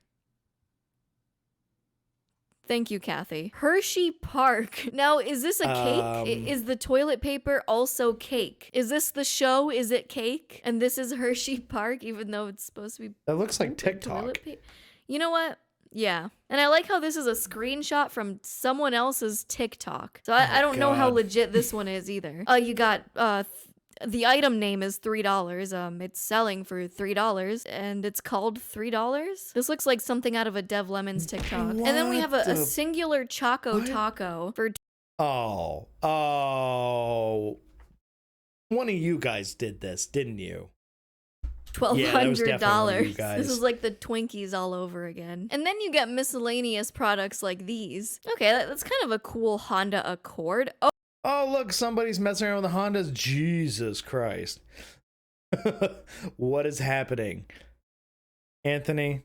Thank you, Kathy. Hershey Park. Now, is this a cake? Is the toilet paper also cake? Is this the show? Is it cake? And this is Hershey Park, even though it's supposed to be... That looks like toilet TikTok. You know what? Yeah. And I like how this is a screenshot from someone else's TikTok. So I don't know how God. legit this one is either. You got... the item name is $3. It's selling for $3, and it's called $3. This looks like something out of a Dev Lemons TikTok. And then we have a singular Choco Taco for Oh. One of you guys did this, didn't you? Yeah, that was definitely one of you $1,200. guys. This is like the Twinkies all over again. And then you get miscellaneous products like these. Okay, that's kind of a cool Honda Accord. Oh, look, somebody's messing around with the Hondas. Jesus Christ. What is happening? Anthony?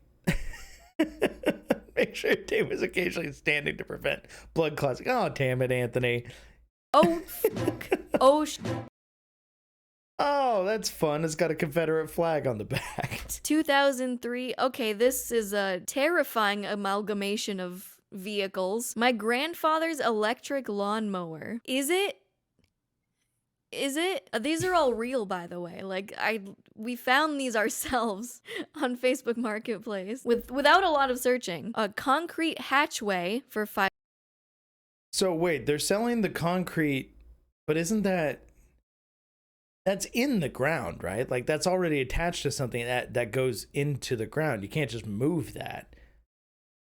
Make sure Dave is occasionally standing to prevent blood clots. Oh, damn it, Anthony. Oh, fuck. Oh, that's fun. It's got a Confederate flag on the back. 2003. Okay, this is a terrifying amalgamation of vehicles. My grandfather's electric lawnmower. Is it? These are all real, by the way. Like we found these ourselves on Facebook Marketplace without a lot of searching. A concrete hatchway for $5. So wait, they're selling the concrete, but isn't that's in the ground, right? Like that's already attached to something that goes into the ground. You can't just move that.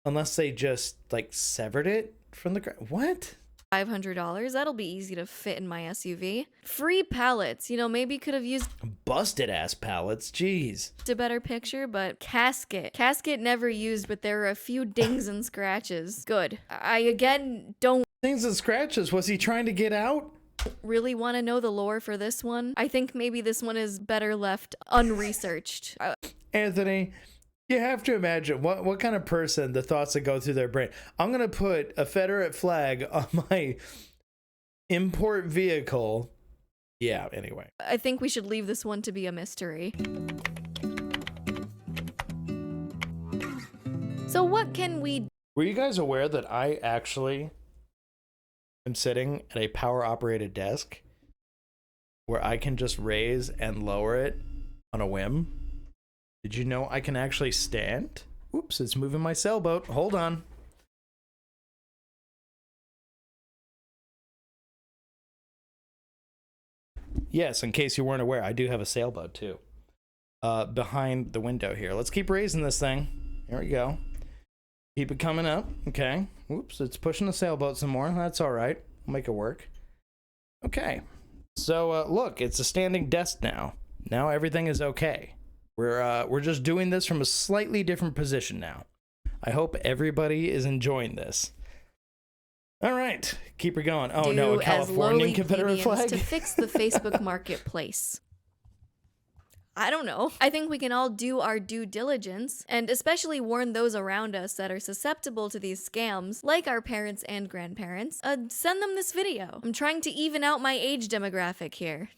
Unless they just like severed it from the ground. What? $500. That'll be easy to fit in my SUV. Free pallets. You know, maybe could have used Busted ass pallets. Jeez. a better picture, but casket. Casket never used, but there are a few dings and scratches. Good. I again don't Things and scratches. Was he trying to get out? really want to know the lore for this one. I think maybe this one is better left unresearched. Anthony, you have to imagine what kind of person the thoughts that go through their brain. I'm going to put a Confederate flag on my import vehicle. Yeah, anyway. I think we should leave this one to be a mystery. So what can we... Were you guys aware that I actually am sitting at a power operated desk where I can just raise and lower it on a whim? Did you know I can actually stand? Oops, it's moving my sailboat. Hold on. Yes, in case you weren't aware, I do have a sailboat too. Behind the window here. Let's keep raising this thing. Here we go. Keep it coming up. Okay. Whoops, it's pushing the sailboat some more. That's all right. We'll make it work. Okay. So, look, it's a standing desk now. Now everything is okay. We're just doing this from a slightly different position now. I hope everybody is enjoying this. All right, keep her going. Oh no, a as Californian lowly Confederate plebeians flag. to fix the Facebook marketplace? I don't know. I think we can all do our due diligence, and especially warn those around us that are susceptible to these scams, like our parents and grandparents. Send them this video. I'm trying to even out my age demographic here.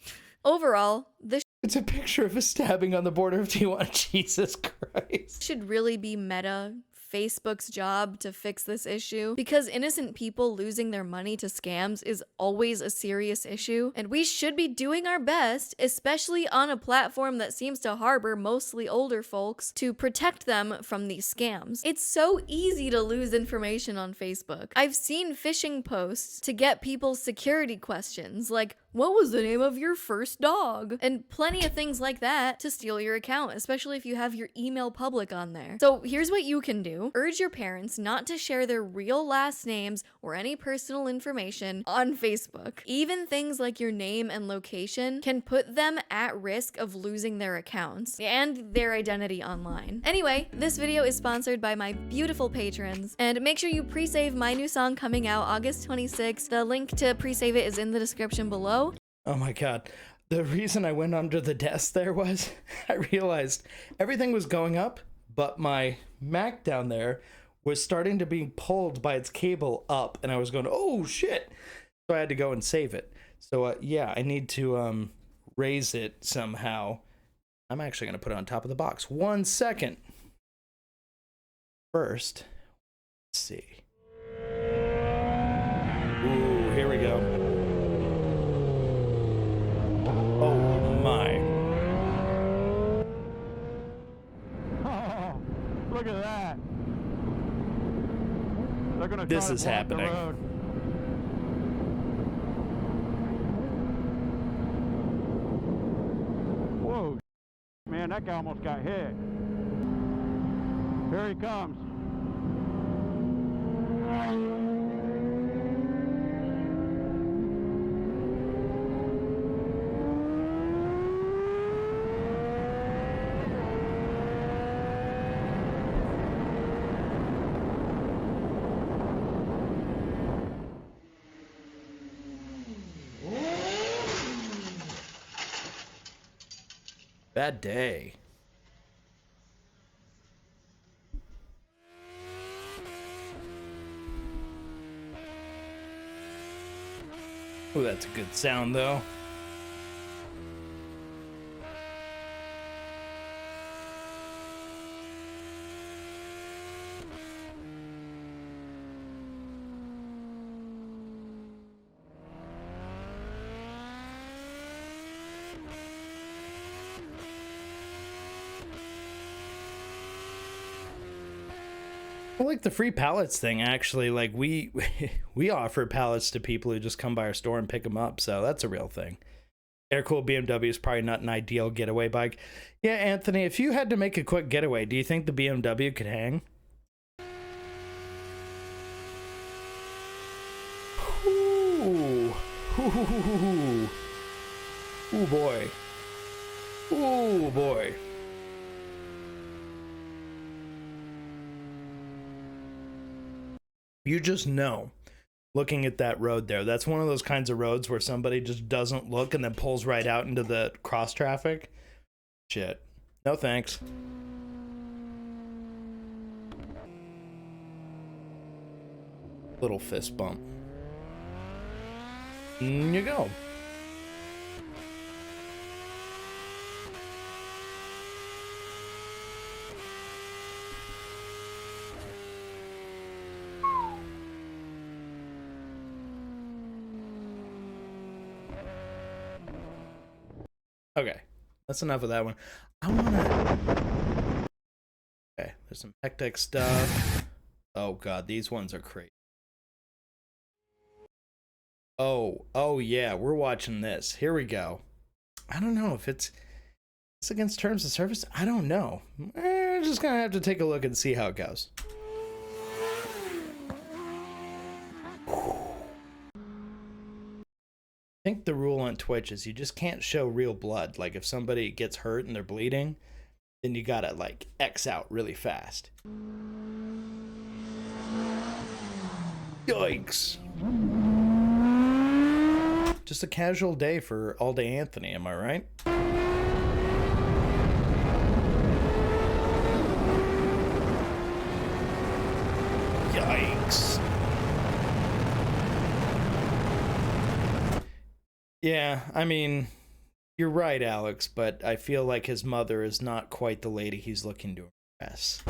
Overall, this It's a picture of a stabbing on the border of Tijuana. Jesus Christ. should really be Meta, Facebook's job to fix this issue, because innocent people losing their money to scams is always a serious issue, and we should be doing our best, especially on a platform that seems to harbor mostly older folks, to protect them from these scams. It's so easy to lose information on Facebook. I've seen phishing posts to get people's security questions, like, what was the name of your first dog? And plenty of things like that to steal your account, especially if you have your email public on there. So here's what you can do. Urge your parents not to share their real last names or any personal information on Facebook. Even things like your name and location can put them at risk of losing their accounts and their identity online. Anyway, this video is sponsored by my beautiful patrons, and make sure you pre-save my new song coming out August 26th. The link to pre-save it is in the description below. Oh my God. The reason I went under the desk there was I realized everything was going up, but my Mac down there was starting to be pulled by its cable up, and I was going, oh shit. So I had to go and save it. So yeah, I need to raise it somehow. I'm actually going to put it on top of the box. 1 second. First, let's see. Ooh, here we go. Oh my. Oh, look at that. They're gonna This try to is block the happening. road. Whoa, man, that guy almost got hit. Here he comes. Bad day. Oh, that's a good sound though. I like the free pallets thing, actually. Like we offer pallets to people who just come by our store and pick them up, so that's a real thing. Air-cooled BMW is probably not an ideal getaway bike. Yeah, Anthony, if you had to make a quick getaway, do you think the BMW could hang? Ooh. Ooh. Ooh boy. Ooh boy. You just know, looking at that road there, that's one of those kinds of roads where somebody just doesn't look and then pulls right out into the cross traffic. Shit. No thanks. Little fist bump. In you go. Okay, that's enough of that one. I wanna... Okay, there's some hectic stuff. Oh god, these ones are crazy. Oh yeah, we're watching this. Here we go. I don't know if it's against terms of service. I don't know. We're just gonna have to take a look and see how it goes. I think the rule on Twitch is you just can't show real blood. Like if somebody gets hurt and they're bleeding, then you gotta like X out really fast. Yikes. Just a casual day for All Day Anthony, am I right? Yikes. Yeah, I mean, you're right, Alex, but I feel like his mother is not quite the lady he's looking to impress.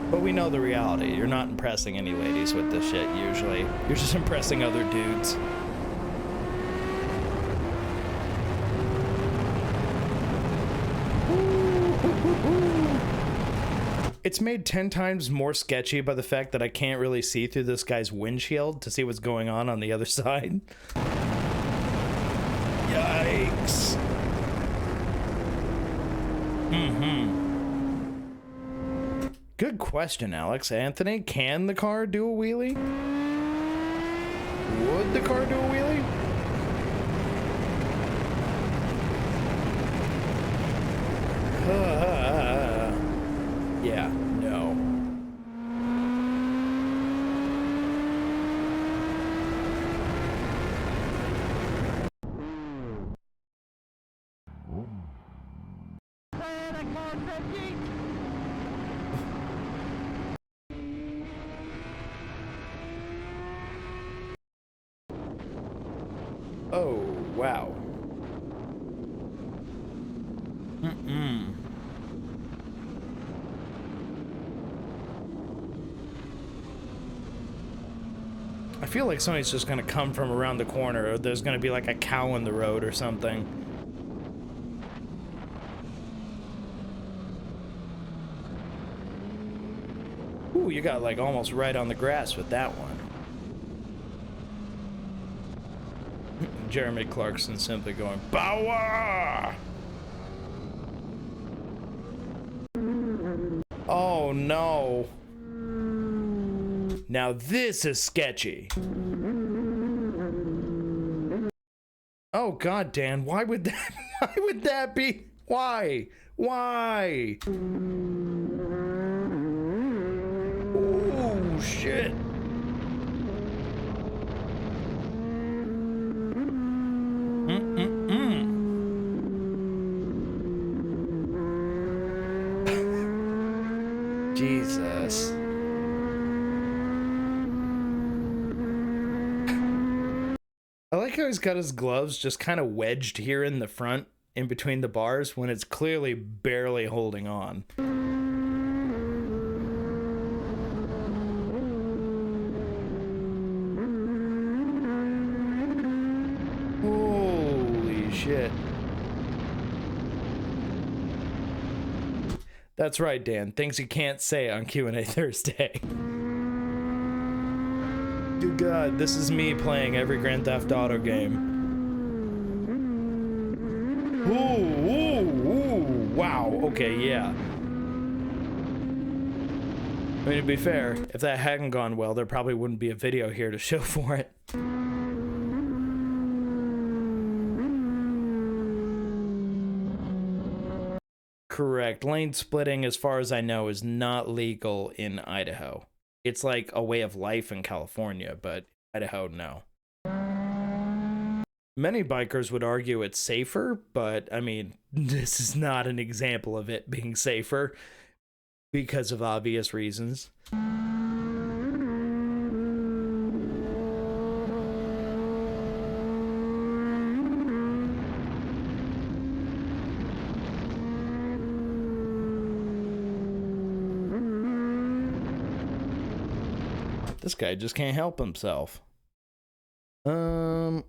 But we know the reality. You're not impressing any ladies with this shit, usually. You're just impressing other dudes. It's made 10 times more sketchy by the fact that I can't really see through this guy's windshield to see what's going on the other side. Yikes. Good question, Alex. Anthony, can the car do a wheelie? Would the car do a wheelie? Yeah, no. Oh, wow. I feel like somebody's just gonna come from around the corner, or there's gonna be like a cow in the road or something. Ooh, you got like almost right on the grass with that one. Jeremy Clarkson simply going, "Power!" Oh no. Now this is sketchy. Oh god, Dan, why would that be? Why? Oh shit. Jesus. I like how he's got his gloves just kind of wedged here in the front, in between the bars, when it's clearly barely holding on. Holy shit. That's right, Dan. Things you can't say on Q&A Thursday. Good God, this is me playing every Grand Theft Auto game. Ooh, wow. Okay, yeah. I mean, to be fair, if that hadn't gone well, there probably wouldn't be a video here to show for it. Correct. Lane splitting, as far as I know, is not legal in Idaho. It's like a way of life in California, but Idaho, no. Many bikers would argue it's safer, but I mean, this is not an example of it being safer because of obvious reasons. This guy just can't help himself. Oh.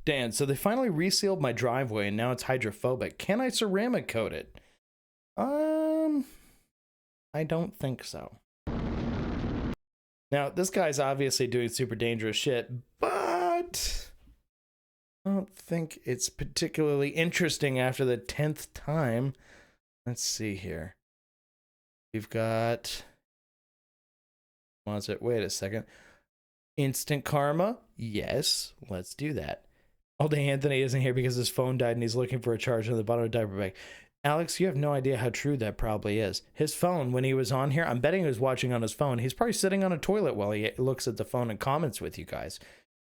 Dan, so they finally resealed my driveway and now it's hydrophobic. Can I ceramic coat it? I don't think so. Now, this guy's obviously doing super dangerous shit, but I don't think it's particularly interesting after the 10th time. Let's see here. We've got... Wait a second. Instant karma? Yes, let's do that. All day Anthony isn't here because his phone died and he's looking for a charger in the bottom of a diaper bag. Alex, you have no idea how true that probably is. His phone, when he was on here, I'm betting he was watching on his phone. He's probably sitting on a toilet while he looks at the phone and comments with you guys.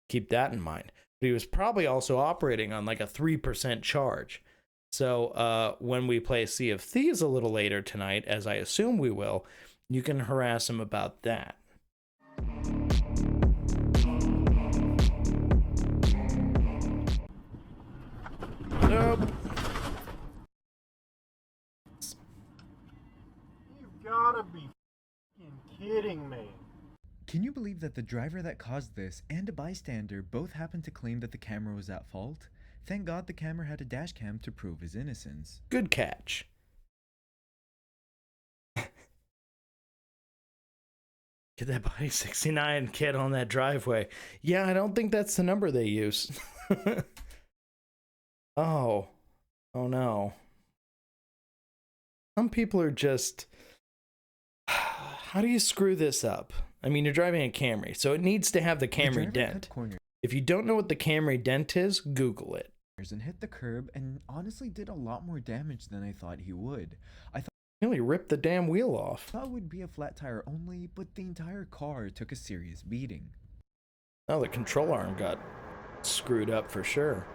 Keep that in mind. But he was probably also operating on like a 3% charge. So when we play Sea of Thieves a little later tonight, as I assume we will, you can harass him about that. Nope. You've gotta be f***ing kidding me. Can you believe that the driver that caused this and a bystander both happened to claim that the camera was at fault? Thank God the camera had a dash cam to prove his innocence. Good catch. Get that body 69 kid on that driveway. Yeah, I don't think that's the number they use. Oh no. Some people are just... How do you screw this up? I mean, you're driving a Camry, so it needs to have the Camry dent. If you don't know what the Camry dent is, Google it. And hit the curb and honestly did a lot more damage than I thought he would. I thought Nearly ripped the damn wheel off. it would be a flat tire only, but the entire car took a serious beating. Oh, the control arm got screwed up for sure.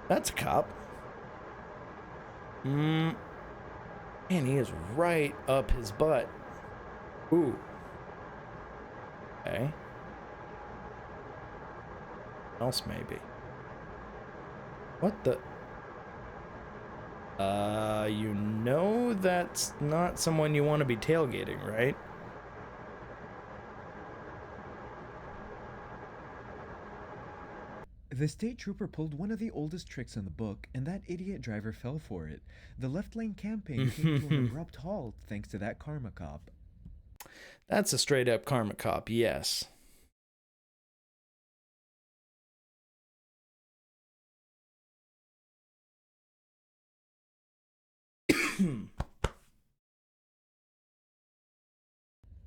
That's a cop. Man, he is right up his butt. Ooh. Okay. What else maybe? What the? You know that's not someone you want to be tailgating, right? The state trooper pulled one of the oldest tricks in the book, and that idiot driver fell for it. The left lane campaign came to an abrupt halt thanks to that karma cop. That's a straight up karma cop, yes.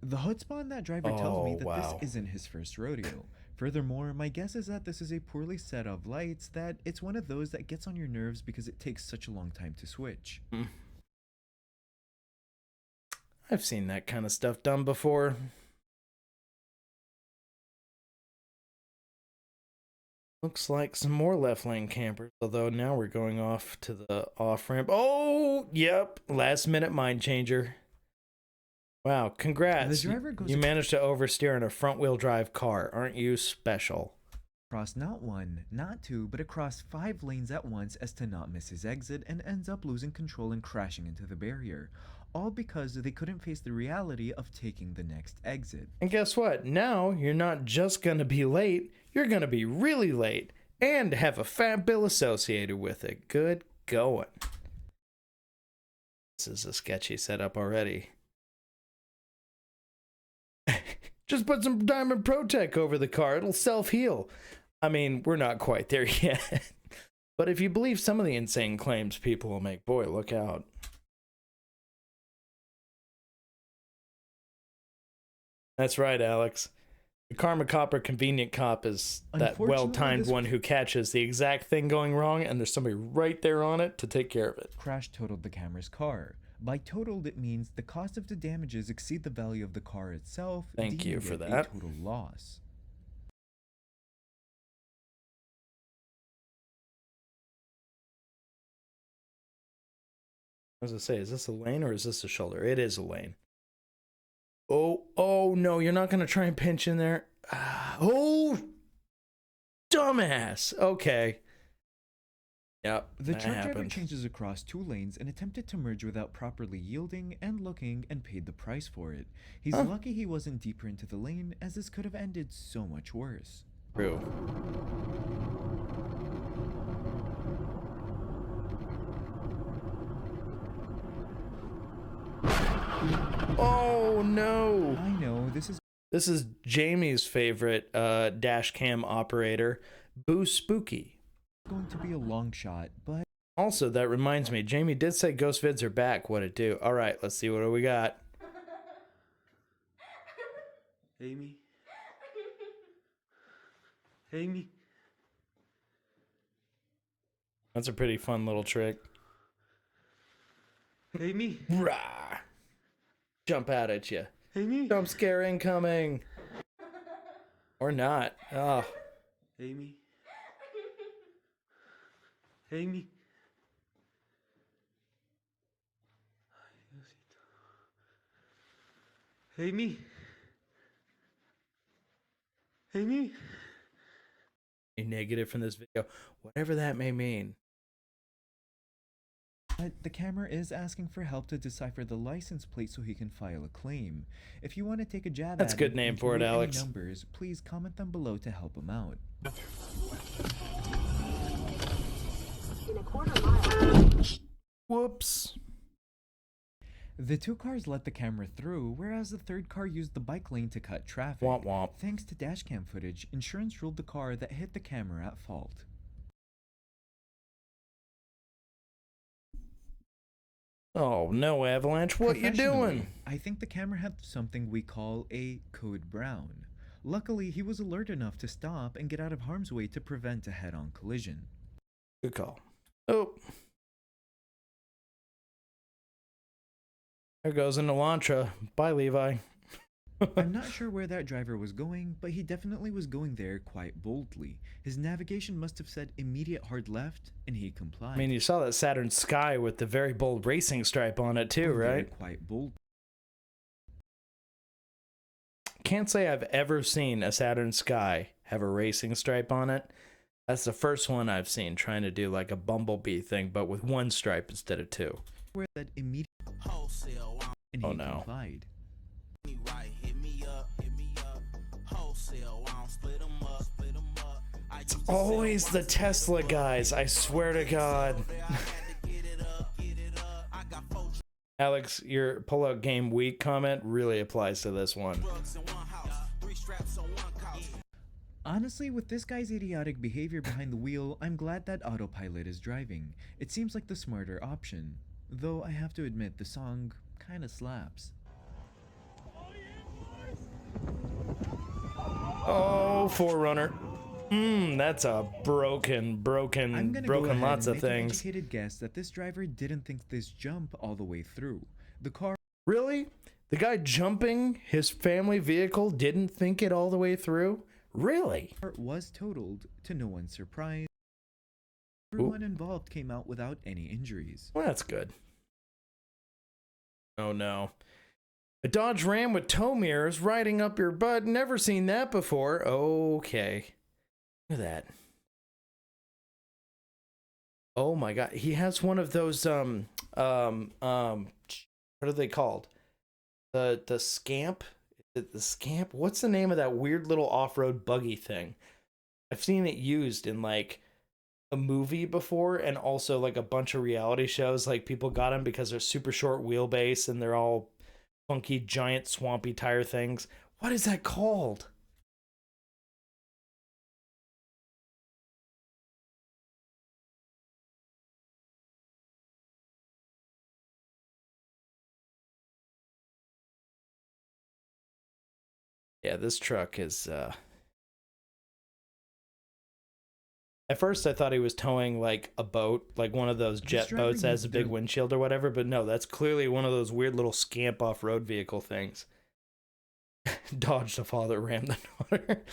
The chutzpah in that driver tells me that wow. this isn't his first rodeo. Furthermore, my guess is that this is a poorly set of lights, that it's one of those that gets on your nerves because it takes such a long time to switch. I've seen that kind of stuff done before. Looks like some more left lane campers, although now we're going off to the off ramp. Oh, yep, last minute mind changer. Wow, congrats. The driver goes You managed to oversteer in a front wheel drive car. Aren't you special? Across not one, not two, but across 5 lanes at once as to not miss his exit, and ends up losing control and crashing into the barrier. All because they couldn't face the reality of taking the next exit. And guess what? Now you're not just going to be late, you're going to be really late and have a fat bill associated with it. Good going. This is a sketchy setup already. Just put some Diamond Protec over the car. It'll self-heal. I mean, we're not quite there yet. But if you believe some of the insane claims people will make, boy, look out. That's right, Alex. The karma cop or convenient cop is that well-timed one who catches the exact thing going wrong, and there's somebody right there on it to take care of it. Crash totaled the camera's car. By totaled, it means the cost of the damages exceed the value of the car itself. Thank you for that. A total loss. What does it say? Is this a lane or is this a shoulder? It is a lane. Oh no, you're not going to try and pinch in there. Oh, dumbass. Okay. Yep, the truck driver changes across 2 lanes and attempted to merge without properly yielding and looking, and paid the price for it. He's lucky he wasn't deeper into the lane, as this could have ended so much worse. True. Oh no. I know, this is Jamie's favorite dash cam operator, Boo Spooky. Going to be a long shot, but also that reminds me, Jamie did say ghost vids are back. What'd it do? All right, let's see what do we got. Amy. Amy. That's a pretty fun little trick. Hey, me. Rah! Jump out at you. Hey, me. Jump scare incoming. Or not. Oh. Hey, me. Hey, me. Hey, me. Hey, me. A negative from this video, whatever that may mean. But the camera is asking for help to decipher the license plate so he can file a claim. If you want to take a jab That's at a good it name and for it, create any Alex. numbers, please comment them below to help him out. In a quarter mile. Whoops. The two cars let the camera through, whereas the third car used the bike lane to cut traffic. Womp womp. Thanks to dashcam footage, insurance ruled the car that hit the camera at fault. Oh no, Avalanche, what you Professionally, doing? I think the camera had something we call a code brown. Luckily, he was alert enough to stop and get out of harm's way to prevent a head-on collision. Good call. Oh. There goes an Elantra. Bye, Levi. I'm not sure where that driver was going, but he definitely was going there quite boldly. His navigation must have said immediate hard left, and he complied. I mean, you saw that Saturn Sky with the very bold racing stripe on it too, Going there right? Quite bold. Can't say I've ever seen a Saturn Sky have a racing stripe on it. That's the first one I've seen trying to do like a Bumblebee thing, but with one stripe instead of two. Where that immediate and he Oh, no. complied. It's always the Tesla guys, I swear to God. Alex, your pull-out game week comment really applies to this one. Honestly, with this guy's idiotic behavior behind the wheel, I'm glad that autopilot is driving. It seems like the smarter option. Though I have to admit, the song kinda slaps. Oh, Forerunner. That's a broken I'm gonna go ahead lots and of make an things. educated guess that this driver didn't think this jump all the way through. The car Really? The guy jumping his family vehicle didn't think it all the way through? Really? was totaled, to no one's surprise. Everyone involved came out without any injuries. Well, that's good. Oh no. A Dodge Ram with tow mirrors riding up your butt. Never seen that before. Okay. Look at that. Oh my God. He has one of those, what are they called? The Scamp? Is it the Scamp? What's the name of that weird little off-road buggy thing? I've seen it used in like a movie before, and also like a bunch of reality shows. Like people got them because they're super short wheelbase and they're all funky giant swampy tire things. What is that called? Yeah, this truck is at first I thought he was towing like a boat, like one of those jet driver boats that has a used big their- windshield or whatever, but no, that's clearly one of those weird little scamp off-road vehicle things. Dodge the father, ram the daughter.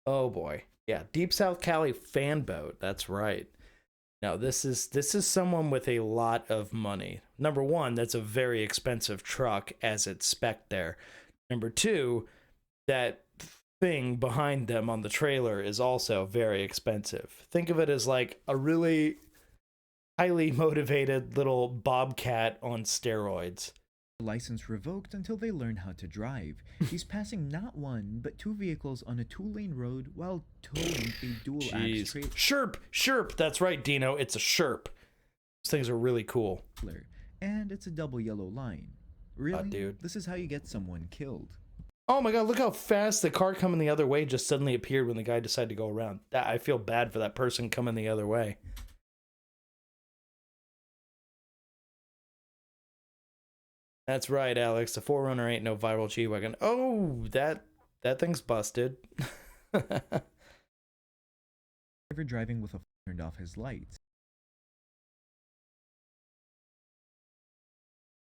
Oh boy. Yeah, Deep South Cali fan boat. That's right. Now this is someone with a lot of money. Number one, that's a very expensive truck as it's spec'd there. Number two, that thing behind them on the trailer is also very expensive. Think of it as like a really highly motivated little bobcat on steroids. License revoked until they learn how to drive. He's passing not one, but two vehicles on a two-lane road while towing a dual-axe Jeez. Sherp, that's right, Dino. It's a Sherp. Those things are really cool. trailer, and it's a double yellow line. Really? Dude. This is how you get someone killed. Oh my God, look how fast the car coming the other way just suddenly appeared when the guy decided to go around. I feel bad for that person coming the other way. That's right, Alex. The Forerunner ain't no viral G-Wagon. Oh, that thing's busted. Driver driving with a turned off his lights.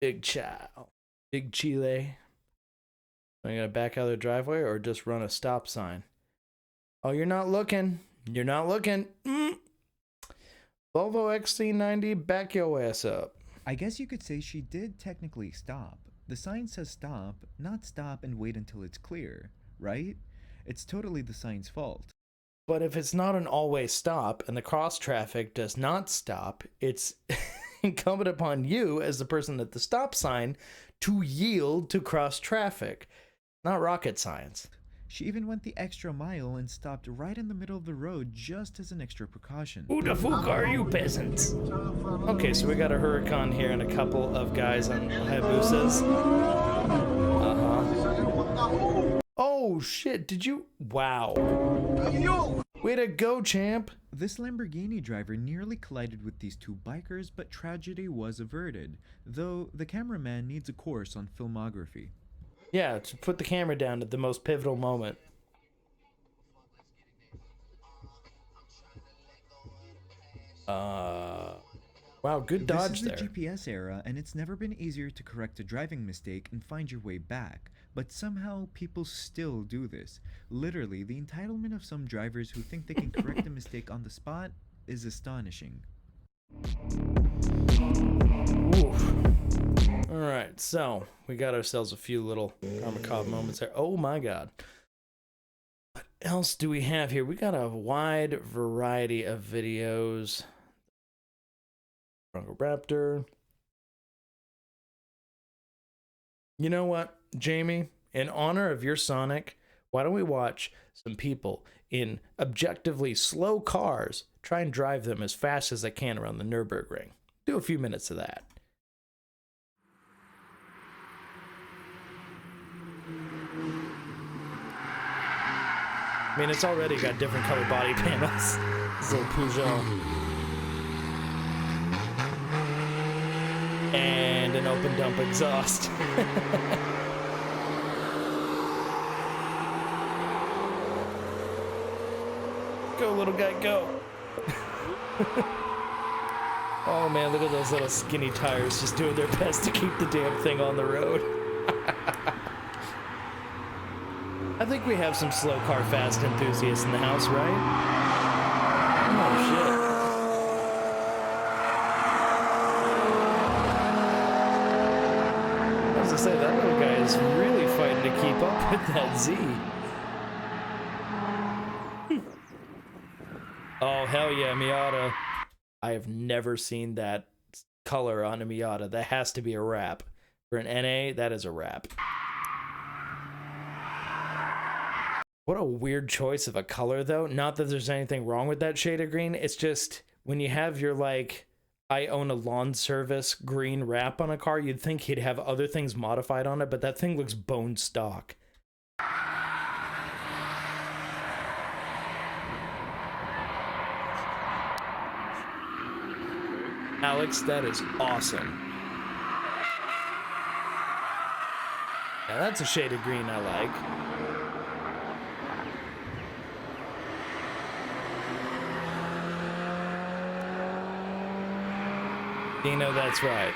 Big chow. Big Chile. Are you gonna back out of the driveway or just run a stop sign? Oh, you're not looking. You're not looking. Volvo XC90, back your ass up. I guess you could say she did technically stop. The sign says stop, not stop and wait until it's clear, right? It's totally the sign's fault. But if it's not an always stop and the cross traffic does not stop, it's incumbent upon you as the person at the stop sign to yield to cross traffic. Not rocket science. She even went the extra mile and stopped right in the middle of the road just as an extra precaution. Who the fuck are you peasants? Okay, so we got a Huracan here and a couple of guys on Hayabusas. Oh shit, did you? Wow. Way to go, champ. This Lamborghini driver nearly collided with these two bikers, but tragedy was averted, though the cameraman needs a course on filmography. Yeah, to put the camera down at the most pivotal moment. Wow, good dodge there. This is the GPS era, and it's never been easier to correct a driving mistake and find your way back. But somehow, people still do this. Literally, the entitlement of some drivers who think they can correct a mistake on the spot is astonishing. Oof. Alright, so we got ourselves a few little Karmakov moments there. Oh my god. What else do we have here? We got a wide variety of videos. Bronco Raptor. You know what, Jamie? In honor of your Sonic, why don't we watch some people in objectively slow cars try and drive them as fast as they can around the Nürburgring? Do a few minutes of that. I mean, it's already got different color body panels. This little Peugeot. And an open dump exhaust. Go, little guy, go. Oh man, look at those little skinny tires just doing their best to keep the damn thing on the road. I think we have some slow car fast enthusiasts in the house, right? Oh shit. I was gonna say, that little guy is really fighting to keep up with that Z. Oh hell yeah, Miata. I have never seen that color on a Miata. That has to be a wrap. For an NA, that is a wrap. What a weird choice of a color, though. Not that there's anything wrong with that shade of green. It's just, when you have your, like, I own a lawn service green wrap on a car, you'd think he'd have other things modified on it, but that thing looks bone stock. Alex, that is awesome. Yeah, that's a shade of green I like. Dino, that's right.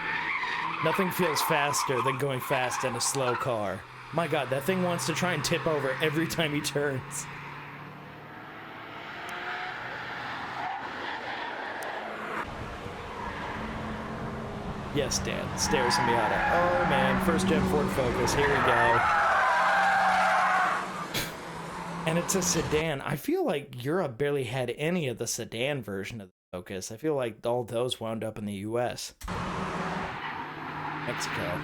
Nothing feels faster than going fast in a slow car. My god, that thing wants to try and tip over every time he turns. Yes, Dan. Stairs and Miata. Oh man, first gen Ford Focus. Here we go. And it's a sedan. I feel like Europe barely had any of the sedan version of the Focus. I feel like all those wound up in the US. Mexico.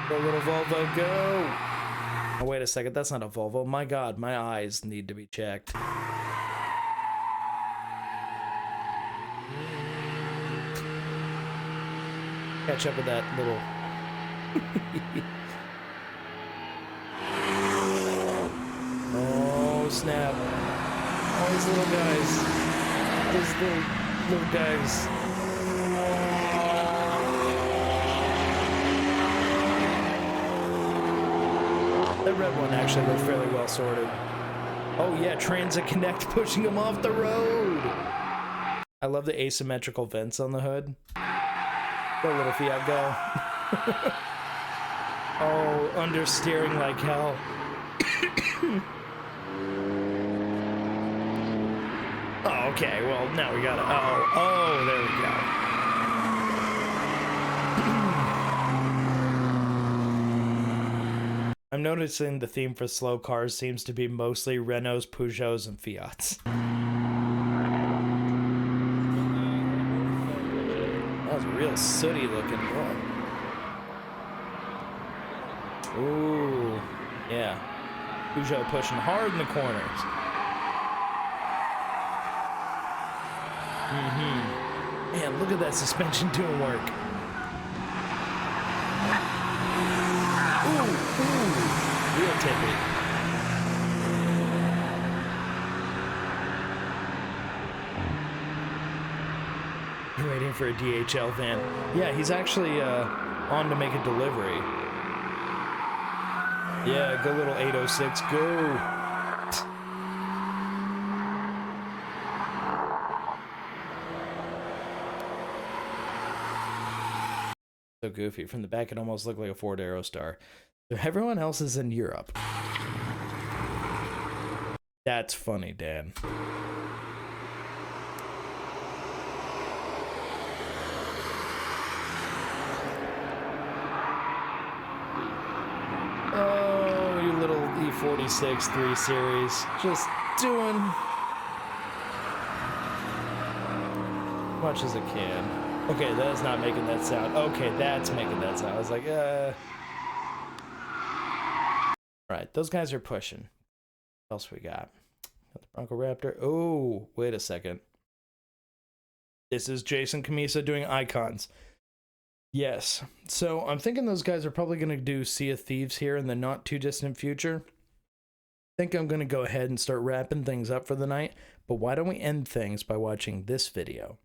Go, little Volvo, go! Oh, wait a second. That's not a Volvo. My god, my eyes need to be checked. Catch up with that little... Oh, snap. All these little guys. These little guys. That red one actually looked fairly well sorted. Oh yeah, Transit Connect pushing him off the road. I love the asymmetrical vents on the hood. Go, little Fiat, go. Oh, understeering like hell. Oh, okay. Well, now we gotta. Oh, there we go. I'm noticing the theme for slow cars seems to be mostly Renaults, Peugeots, and Fiats. That was a real sooty looking one. Ooh, yeah. Peugeot pushing hard in the corners. Man, look at that suspension doing work. Ooh, real tippy. Waiting for a DHL van. Yeah, he's actually on to make a delivery. Yeah, go little 806, go. So goofy. From the back, it almost looked like a Ford Aerostar. Everyone else is in Europe. That's funny, Dan. Oh, you little E46 3 Series. Just doing much as it can. Okay, that is not making that sound. Okay, that's making that sound. I was like, Alright, those guys are pushing. What else we got? Got the Bronco Raptor. Oh, wait a second. This is Jason Camisa doing icons. Yes. So I'm thinking those guys are probably going to do Sea of Thieves here in the not too distant future. I think I'm going to go ahead and start wrapping things up for the night. But why don't we end things by watching this video?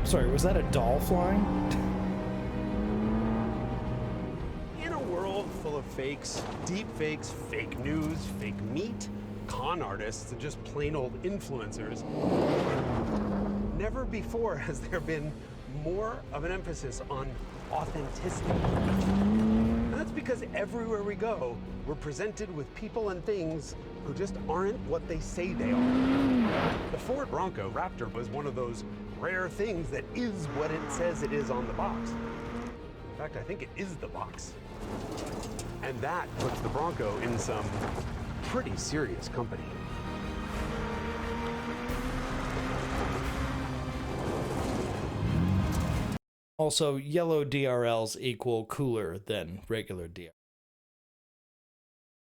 Sorry, was that a doll flying? In a world full of fakes, deep fakes, fake news, fake meat, con artists, and just plain old influencers, never before has there been more of an emphasis on authenticity. And that's because everywhere we go, we're presented with people and things who just aren't what they say they are. The Ford Bronco Raptor was one of those rare things that is what it says it is on the box. In fact, I think it is the box. And that puts the Bronco in some pretty serious company. Also, yellow DRLs equal cooler than regular DRLs.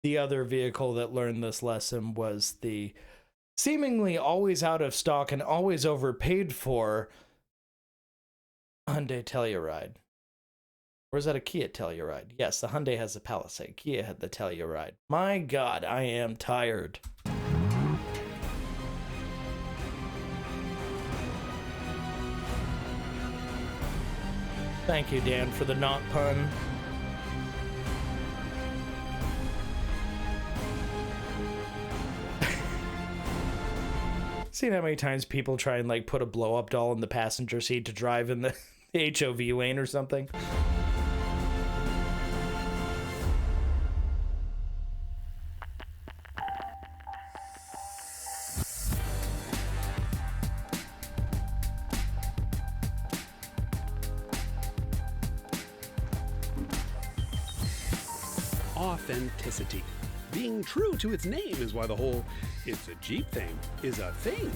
The other vehicle that learned this lesson was the seemingly always out of stock and always overpaid for Hyundai Telluride. Or is that a Kia Telluride? Yes, the Hyundai has the Palisade. Kia had the Telluride. My God, I am tired. Thank you, Dan, for the not pun. Seen how many times people try and like put a blow up doll in the passenger seat to drive in the HOV lane or something? Authenticity. Being true to its name is why the whole "it's a Jeep" thing is a thing.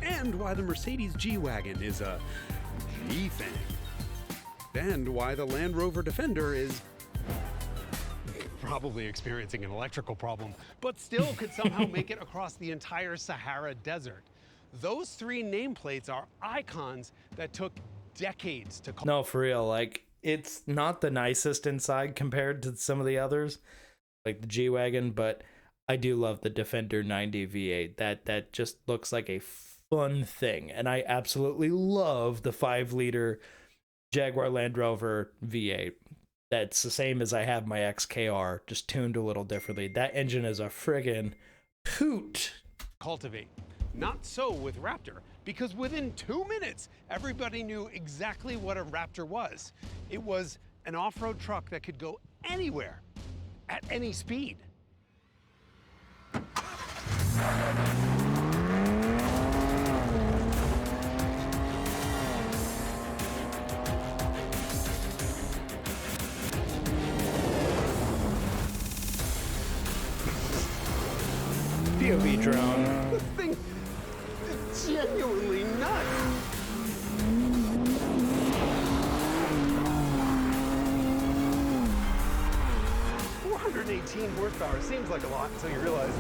And why the Mercedes G-Wagon is a G thing. And why the Land Rover Defender is probably experiencing an electrical problem, but still could somehow make it across the entire Sahara Desert. Those three nameplates are icons that took decades to call. No, for real, like, it's not the nicest inside compared to some of the others, like the G-Wagon, but I do love the Defender 90 V8. That just looks like a fun thing, and I absolutely love the 5-liter Jaguar Land Rover V8. that's the same as I have my XKR, just tuned a little differently. That engine is a friggin' hoot. Cultivate. Not so with Raptor, because within 2 minutes, everybody knew exactly what a Raptor was. It was an off-road truck that could go anywhere, at any speed. POV drone. This thing is genuinely nuts. horsepower seems like a lot until you realize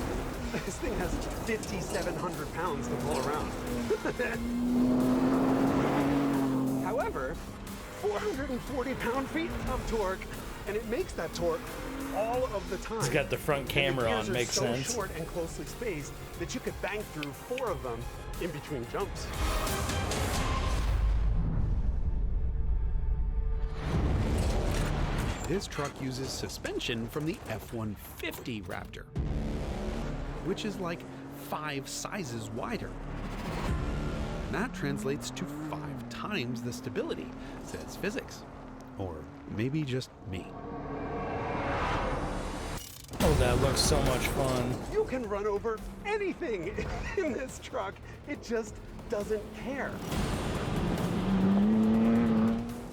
this thing has 5,700 pounds to pull around. However, 440 pound-feet of torque, and it makes that torque all of the time. It's got the front camera on, makes sense. The gears are so short and closely spaced that you could bang through 4 of them in between jumps. This truck uses suspension from the F-150 Raptor, which is like 5 sizes wider. That translates to 5 times the stability, says physics. Or maybe just me. Oh, that looks so much fun. You can run over anything in this truck. It just doesn't care.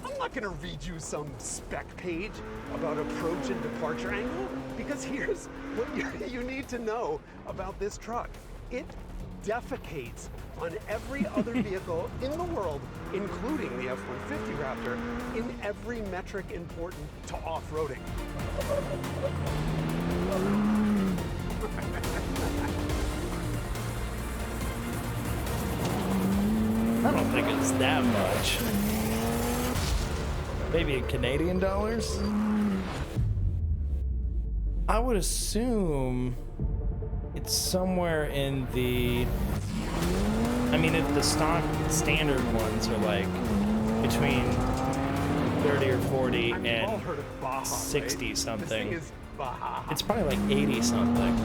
I'm not gonna read you some spec page about approach and departure angle, because here's what you need to know about this truck. It defecates on every other vehicle in the world, including the F-150 Raptor, in every metric important to off-roading. I don't think it's that much. Maybe in Canadian dollars? I would assume it's somewhere in the... I mean, if the stock standard ones are like between 30 or 40 and 60 something. It's probably like 80 something.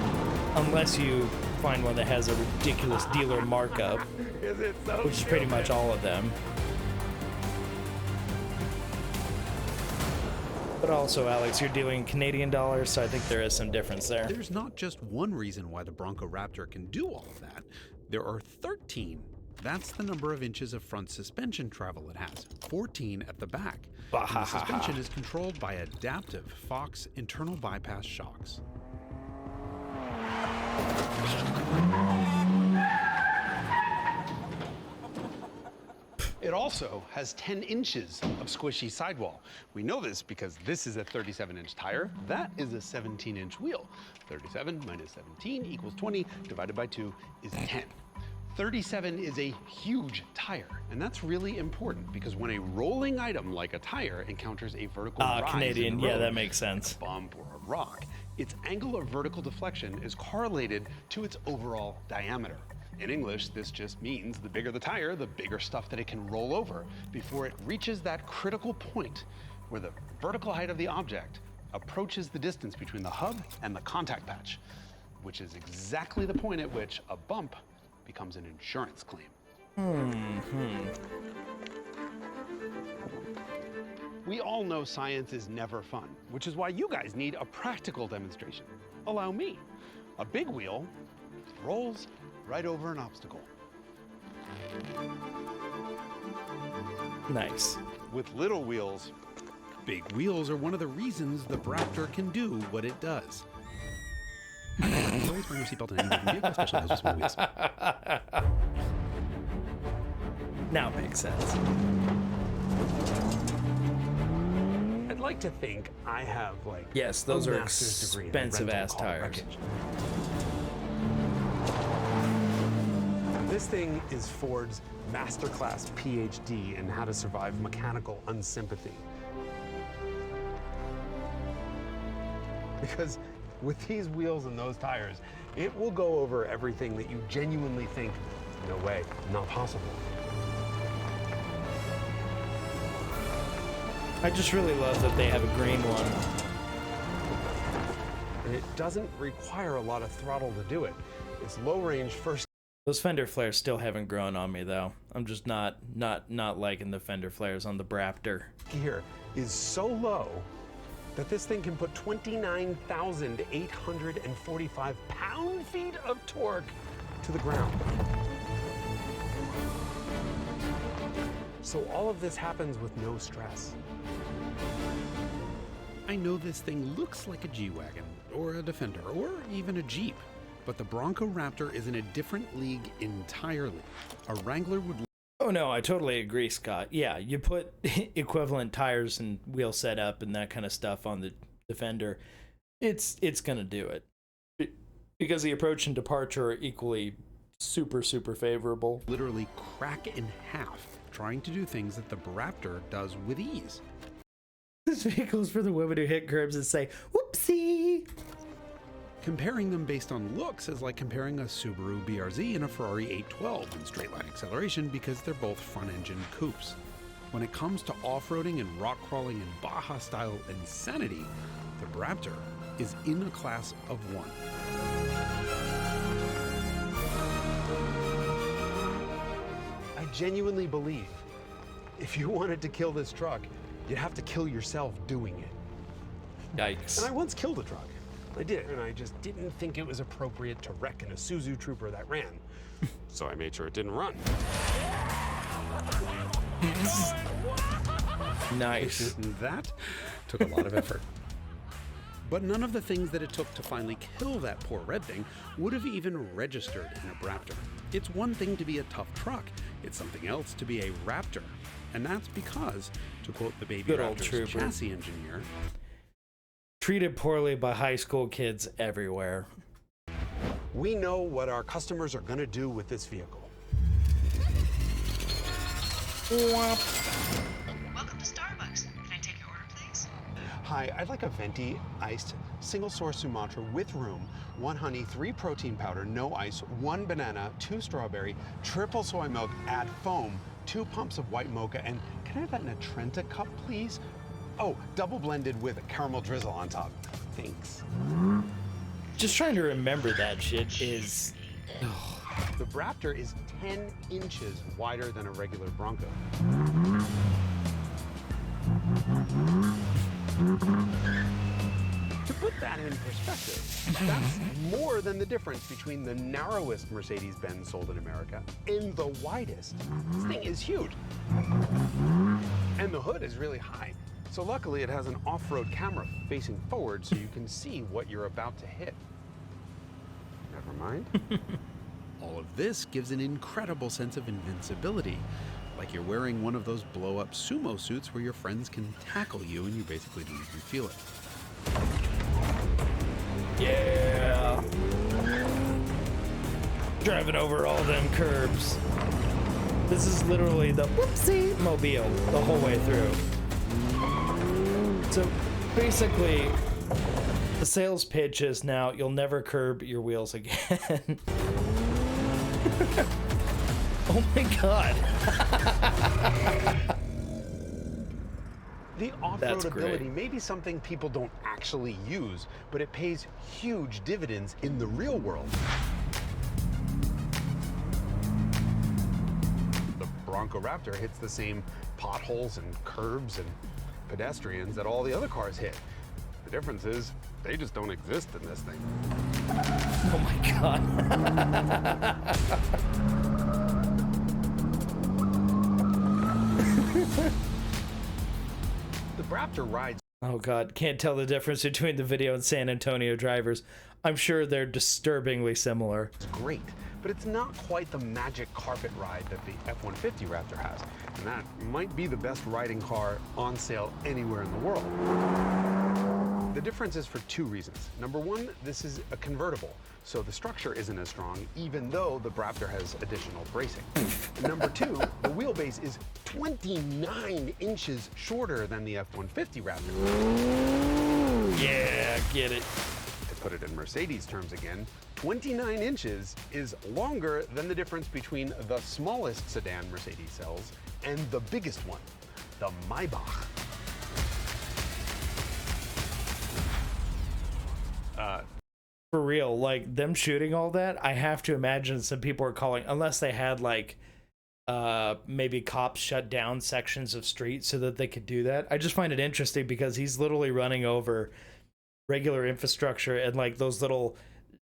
Unless you find one that has a ridiculous dealer markup, which is pretty much all of them. But also, Alex, you're dealing Canadian dollars, so I think there is some difference there. There's not just one reason why the Bronco Raptor can do all of that. There are 13. That's the number of inches of front suspension travel it has, 14 at the back. And the suspension is controlled by adaptive Fox internal bypass shocks. It also has 10 inches of squishy sidewall. We know this because this is a 37-inch tire. That is a 17-inch wheel. 37 minus 17 equals 20, divided by 2 is 10. 37 is a huge tire, and that's really important because when a rolling item like a tire encounters a vertical rise Canadian, in the road, yeah, that makes sense. a bump or a rock, its angle of vertical deflection is correlated to its overall diameter. In English, this just means the bigger the tire, the bigger stuff that it can roll over before it reaches that critical point where the vertical height of the object approaches the distance between the hub and the contact patch, which is exactly the point at which a bump becomes an insurance claim. We all know science is never fun, which is why you guys need a practical demonstration. Allow me. A big wheel rolls right over an obstacle. Nice. With little wheels, big wheels are one of the reasons the Raptor can do what it does. Always bring your seatbelt in any moving vehicle, especially those with small wheels. Now it makes sense. I'd like to think I have like Yes, those a are master's degree in expensive rental ass car tires. wreckage. This thing is Ford's masterclass PhD in how to survive mechanical unsympathy. Because with these wheels and those tires, it will go over everything that you genuinely think, no way, not possible. I just really love that they have a green one. And it doesn't require a lot of throttle to do it. It's low range first. Those fender flares still haven't grown on me though. I'm just not liking the fender flares on the Braptor. Gear is so low that this thing can put 29,845 pound-feet of torque to the ground. So all of this happens with no stress. I know this thing looks like a G-Wagon, or a Defender, or even a Jeep, but the Bronco Raptor is in a different league entirely. A Wrangler would... Oh no, I totally agree, Scott. Yeah, you put equivalent tires and wheel setup and that kind of stuff on the Defender, it's gonna do it. Because the approach and departure are equally super favorable. literally crack in half trying to do things that the Raptor does with ease. This vehicle is for the women who hit curbs and say, whoopsie! Comparing them based on looks is like comparing a Subaru BRZ and a Ferrari 812 in straight line acceleration because they're both front-engine coupes. When it comes to off-roading and rock crawling and Baja-style insanity, the Raptor is in a class of one. I genuinely believe if you wanted to kill this truck, you'd have to kill yourself doing it. Yikes. And I once killed a truck. I did, and I just didn't think it was appropriate to wreck an Isuzu Trooper that ran. So I made sure it didn't run. Nice. That took a lot of effort. But none of the things that it took to finally kill that poor red thing would have even registered in a Raptor. It's one thing to be a tough truck. It's something else to be a Raptor. And that's because, to quote the Baby Good old Raptor's Trooper. chassis engineer, Treated poorly by high school kids everywhere. we know what our customers are going to do with this vehicle. Welcome to Starbucks. Can I take your order, please? Hi, I'd like a venti iced single source Sumatra with room, 1 honey, 3 protein powder, no ice, 1 banana, 2 strawberry, triple soy milk, add foam, 2 pumps of white mocha, and can I have that in a Trenta cup, please? Oh, double blended with a caramel drizzle on top. Thanks. Just trying to remember that shit is... The Raptor is 10 inches wider than a regular Bronco. To put that in perspective, that's more than the difference between the narrowest Mercedes-Benz sold in America and the widest. This thing is huge. And the hood is really high. So luckily it has an off-road camera facing forward so you can see what you're about to hit. Never mind. All of this gives an incredible sense of invincibility, like you're wearing one of those blow-up sumo suits where your friends can tackle you and you basically don't even feel it. Yeah. Driving over all them curbs. This is literally the whoopsie mobile the whole way through. So basically, the sales pitch is now you'll never curb your wheels again. Oh my god. The off-road ability may be something people don't actually use, but it pays huge dividends in the real world. The Bronco Raptor hits the same potholes and curbs and pedestrians that all the other cars hit. The difference is they just don't exist in this thing. Oh my god. The Raptor rides. Oh god, can't tell the difference between the video and San Antonio drivers. I'm sure they're disturbingly similar. It's great, but it's not quite the magic carpet ride that the F-150 Raptor has. And that might be the best riding car on sale anywhere in the world. The difference is for 2 reasons. Number 1, this is a convertible, so the structure isn't as strong, even though the Raptor has additional bracing. And number 2, the wheelbase is 29 inches shorter than the F-150 Raptor. Yeah, get it. To put it in Mercedes terms again, 29 inches is longer than the difference between the smallest sedan Mercedes sells and the biggest one, the Maybach. For real, like them shooting all that, I have to imagine some people are calling, unless they had like maybe cops shut down sections of streets so that they could do that. I just find it interesting because he's literally running over regular infrastructure and like those little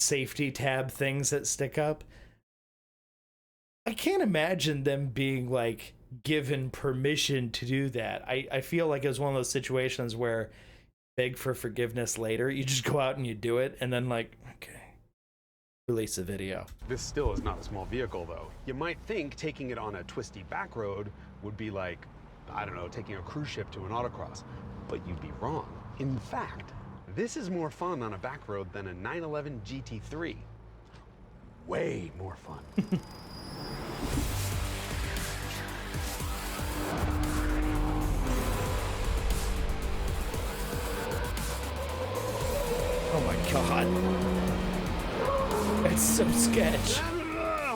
safety tab things that stick up. I can't imagine them being like given permission to do that. I feel like it was one of those situations where beg for forgiveness later. You just go out and you do it and then like, okay, release a video. This still is not a small vehicle though. You might think taking it on a twisty back road would be like, I don't know, taking a cruise ship to an autocross, but you'd be wrong. In fact, this is more fun on a back road than a 911 GT3. Way more fun. Oh my god. It's so sketch.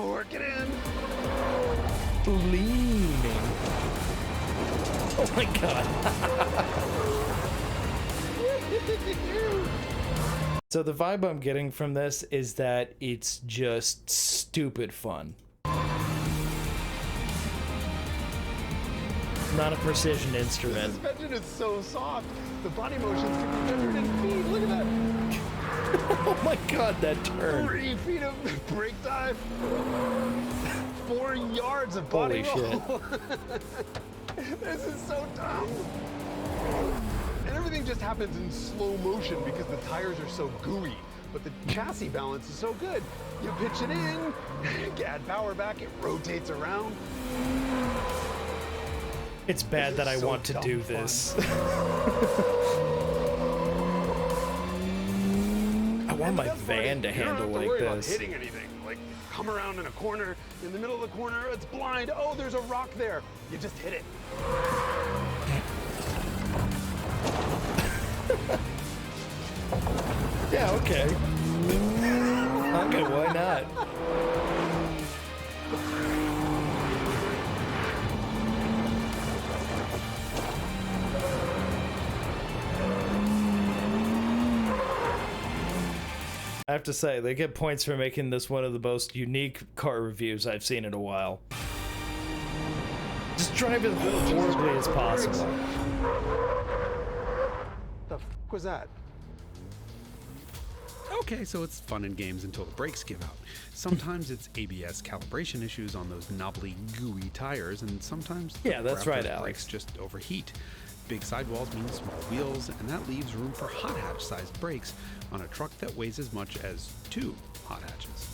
Work it in. Leaning. Oh my god. So the vibe I'm getting from this is that it's just stupid fun. Not a precision instrument. The suspension is so soft. The body motions can be measured in feet. Look at that. Oh my god, that turn. 3 feet of brake dive. 4 yards of body Holy roll. This is so dumb. And everything just happens in slow motion because the tires are so gooey. But the chassis balance is so good. You pitch it in, add power back, it rotates around. It's bad that I so want to dumb do fun. this. I want my van to handle you don't have to like worry about this. hitting anything. Like, come around in a corner, in the middle of the corner, it's blind. Oh, there's a rock there. You just hit it. Yeah, okay. Okay, why not? I have to say, they get points for making this one of the most unique car reviews I've seen in a while. Just drive it horribly as possible. The f was that? Okay, so it's fun and games until the brakes give out. Sometimes it's ABS calibration issues on those knobbly, gooey tires, and sometimes Yeah, that's right, Raptor's Alex. brakes just overheat. Big sidewalls mean small wheels, and that leaves room for hot hatch-sized brakes on a truck that weighs as much as 2 hot hatches.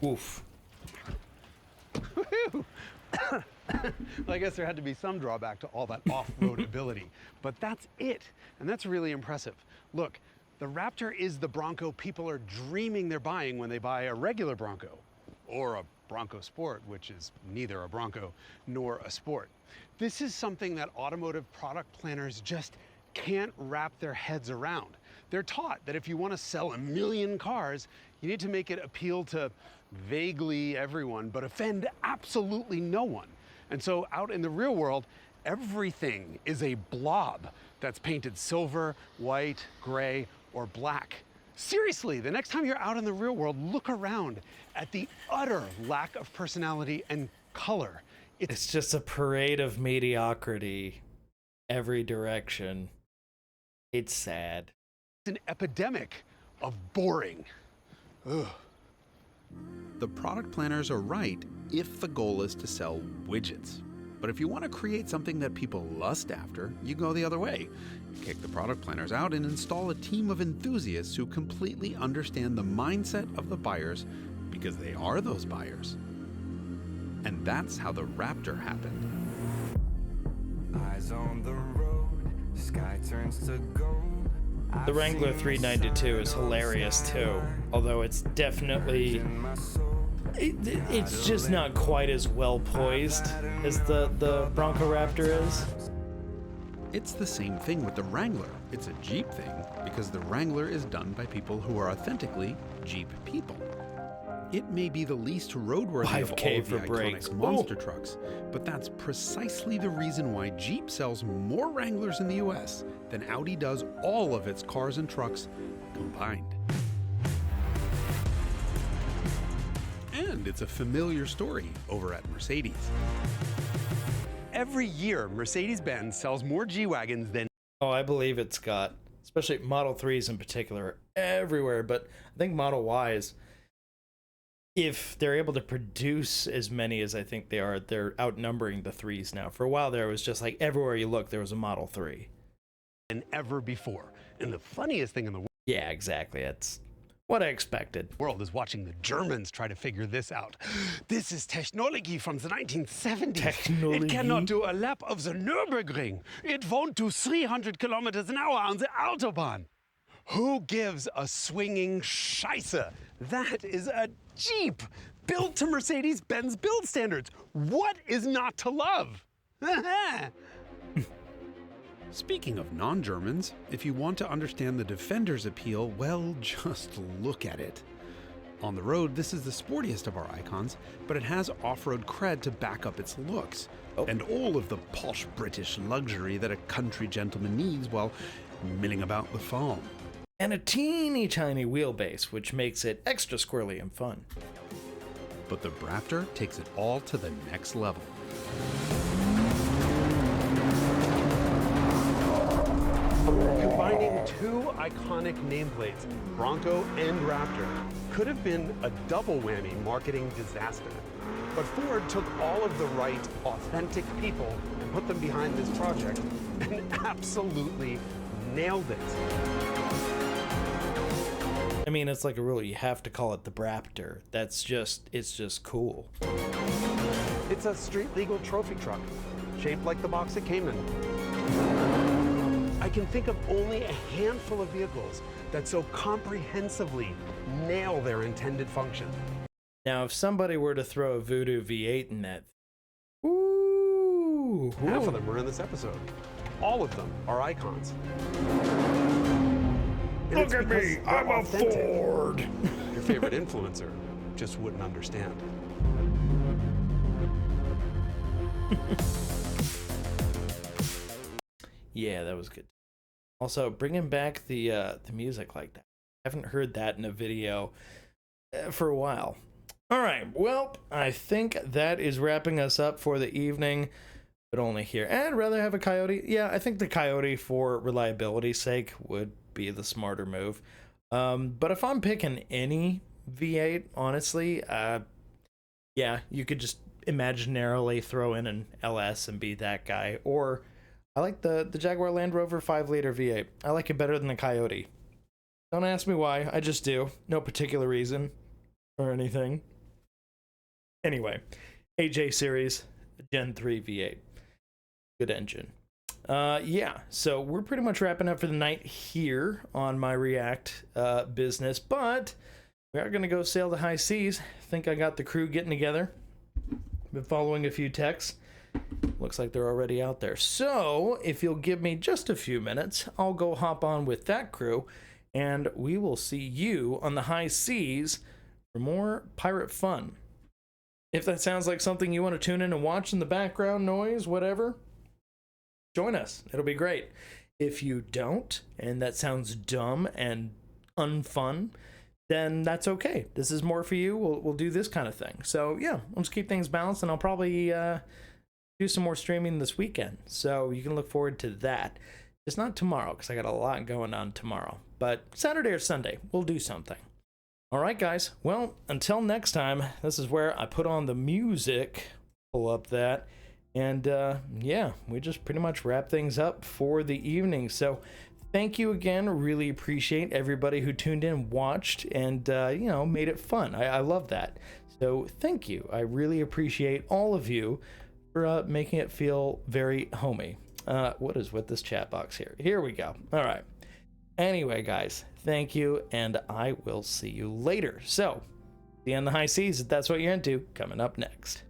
Oof. Well, I guess there had to be some drawback to all that off-road ability, but that's it, and that's really impressive. Look, the Raptor is the Bronco people are dreaming they're buying when they buy a regular Bronco, or a Bronco Sport, which is neither a Bronco nor a Sport. This is something that automotive product planners just can't wrap their heads around. They're taught that if you want to sell 1 million cars, you need to make it appeal to vaguely everyone, but offend absolutely no one. And so out in the real world, everything is a blob that's painted silver, white, gray, or black. Seriously, the next time you're out in the real world, look around at the utter lack of personality and color. It's just a parade of mediocrity every direction. It's sad. It's an epidemic of boring. Ugh. The product planners are right if the goal is to sell widgets. But if you want to create something that people lust after, you go the other way. Kick the product planners out and install a team of enthusiasts who completely understand the mindset of the buyers because they are those buyers. And that's how the Raptor happened. Eyes on the road, sky turns to gold. The Wrangler 392 is hilarious too, although it's definitely it's just not quite as well poised as the Bronco Raptor is. It's the same thing with the Wrangler. It's a Jeep thing because the Wrangler is done by people who are authentically Jeep people. It may be the least roadworthy of all 5K of the for brakes. iconic monster trucks, but that's precisely the reason why Jeep sells more Wranglers in the US than Audi does all of its cars and trucks combined. And it's a familiar story over at Mercedes. Every year, Mercedes-Benz sells more G-Wagons than... Oh, I believe it's got, especially Model 3s in particular, everywhere. But I think Model Ys, if they're able to produce as many as I think they are, they're outnumbering the 3s now. For a while there, it was just like everywhere you look, there was a Model 3. than ever before. And the funniest thing in the Yeah, exactly. That's what I expected. world is watching the Germans try to figure this out. This is technology from the 1970s. Technology? It cannot do a lap of the Nürburgring. It won't do 300 kilometers an hour on the Autobahn. Who gives a swinging Scheiße? That is a Jeep built to Mercedes-Benz build standards. What is not to love? Speaking of non-Germans, if you want to understand the Defender's appeal, well, just look at it. On the road, this is the sportiest of our icons, but it has off-road cred to back up its looks, and all of the posh British luxury that a country gentleman needs while milling about the farm. And a teeny tiny wheelbase, which makes it extra squirrely and fun. But the Braptor takes it all to the next level. Combining two iconic nameplates, Bronco and Raptor, could have been a double whammy marketing disaster. But Ford took all of the right, authentic people and put them behind this project and absolutely nailed it. I mean, it's like a rule. You have to call it the Braptor. It's just cool. It's a street legal trophy truck, shaped like the box it came in. I can think of only a handful of vehicles that so comprehensively nail their intended function. Now, if somebody were to throw a Voodoo V8 in that, ooh, Half of them are in this episode. All of them are icons. And Look it's at because me, they're I'm a authentic. Ford. Your favorite influencer just wouldn't understand. Yeah, that was good. Also, bringing back the music like that. I haven't heard that in a video for a while. All right, well, I think that is wrapping us up for the evening, but only here. And I'd rather have a Coyote. Yeah, I think the Coyote, for reliability's sake, would be the smarter move. But if I'm picking any V8, honestly, yeah, you could just imaginarily throw in an LS and be that guy. Or I like the Jaguar Land Rover 5-liter V8. I like it better than the Coyote. Don't ask me why, I just do. No particular reason or anything. Anyway, AJ Series Gen 3 V8. Good engine. Yeah, so we're pretty much wrapping up for the night here on my React business, but we are going to go sail the high seas. Think I got the crew getting together. Been following a few texts. Looks like they're already out there. So if you'll give me just a few minutes, I'll go hop on with that crew, and we will see you on the high seas for more pirate fun. If that sounds like something you want to tune in and watch in the background noise, whatever, join us. It'll be great. If you don't, and that sounds dumb and unfun, then that's okay. This is more for you. We'll do this kind of thing. So yeah, let's keep things balanced, and I'll probably do some more streaming this weekend. So you can look forward to that. It's not tomorrow because I got a lot going on tomorrow, but Saturday or Sunday, we'll do something. All right, guys. Well, until next time, this is where I put on the music. Pull up that. And yeah, we just pretty much wrap things up for the evening. So thank you again. Really appreciate everybody who tuned in, watched, and you know, made it fun. I love that. So thank you. I really appreciate all of you for making it feel very homey. What is with this chat box here? Here we go. All right. Anyway, guys, thank you, and I will see you later. So, the end of the high seas, if that's what you're into, coming up next.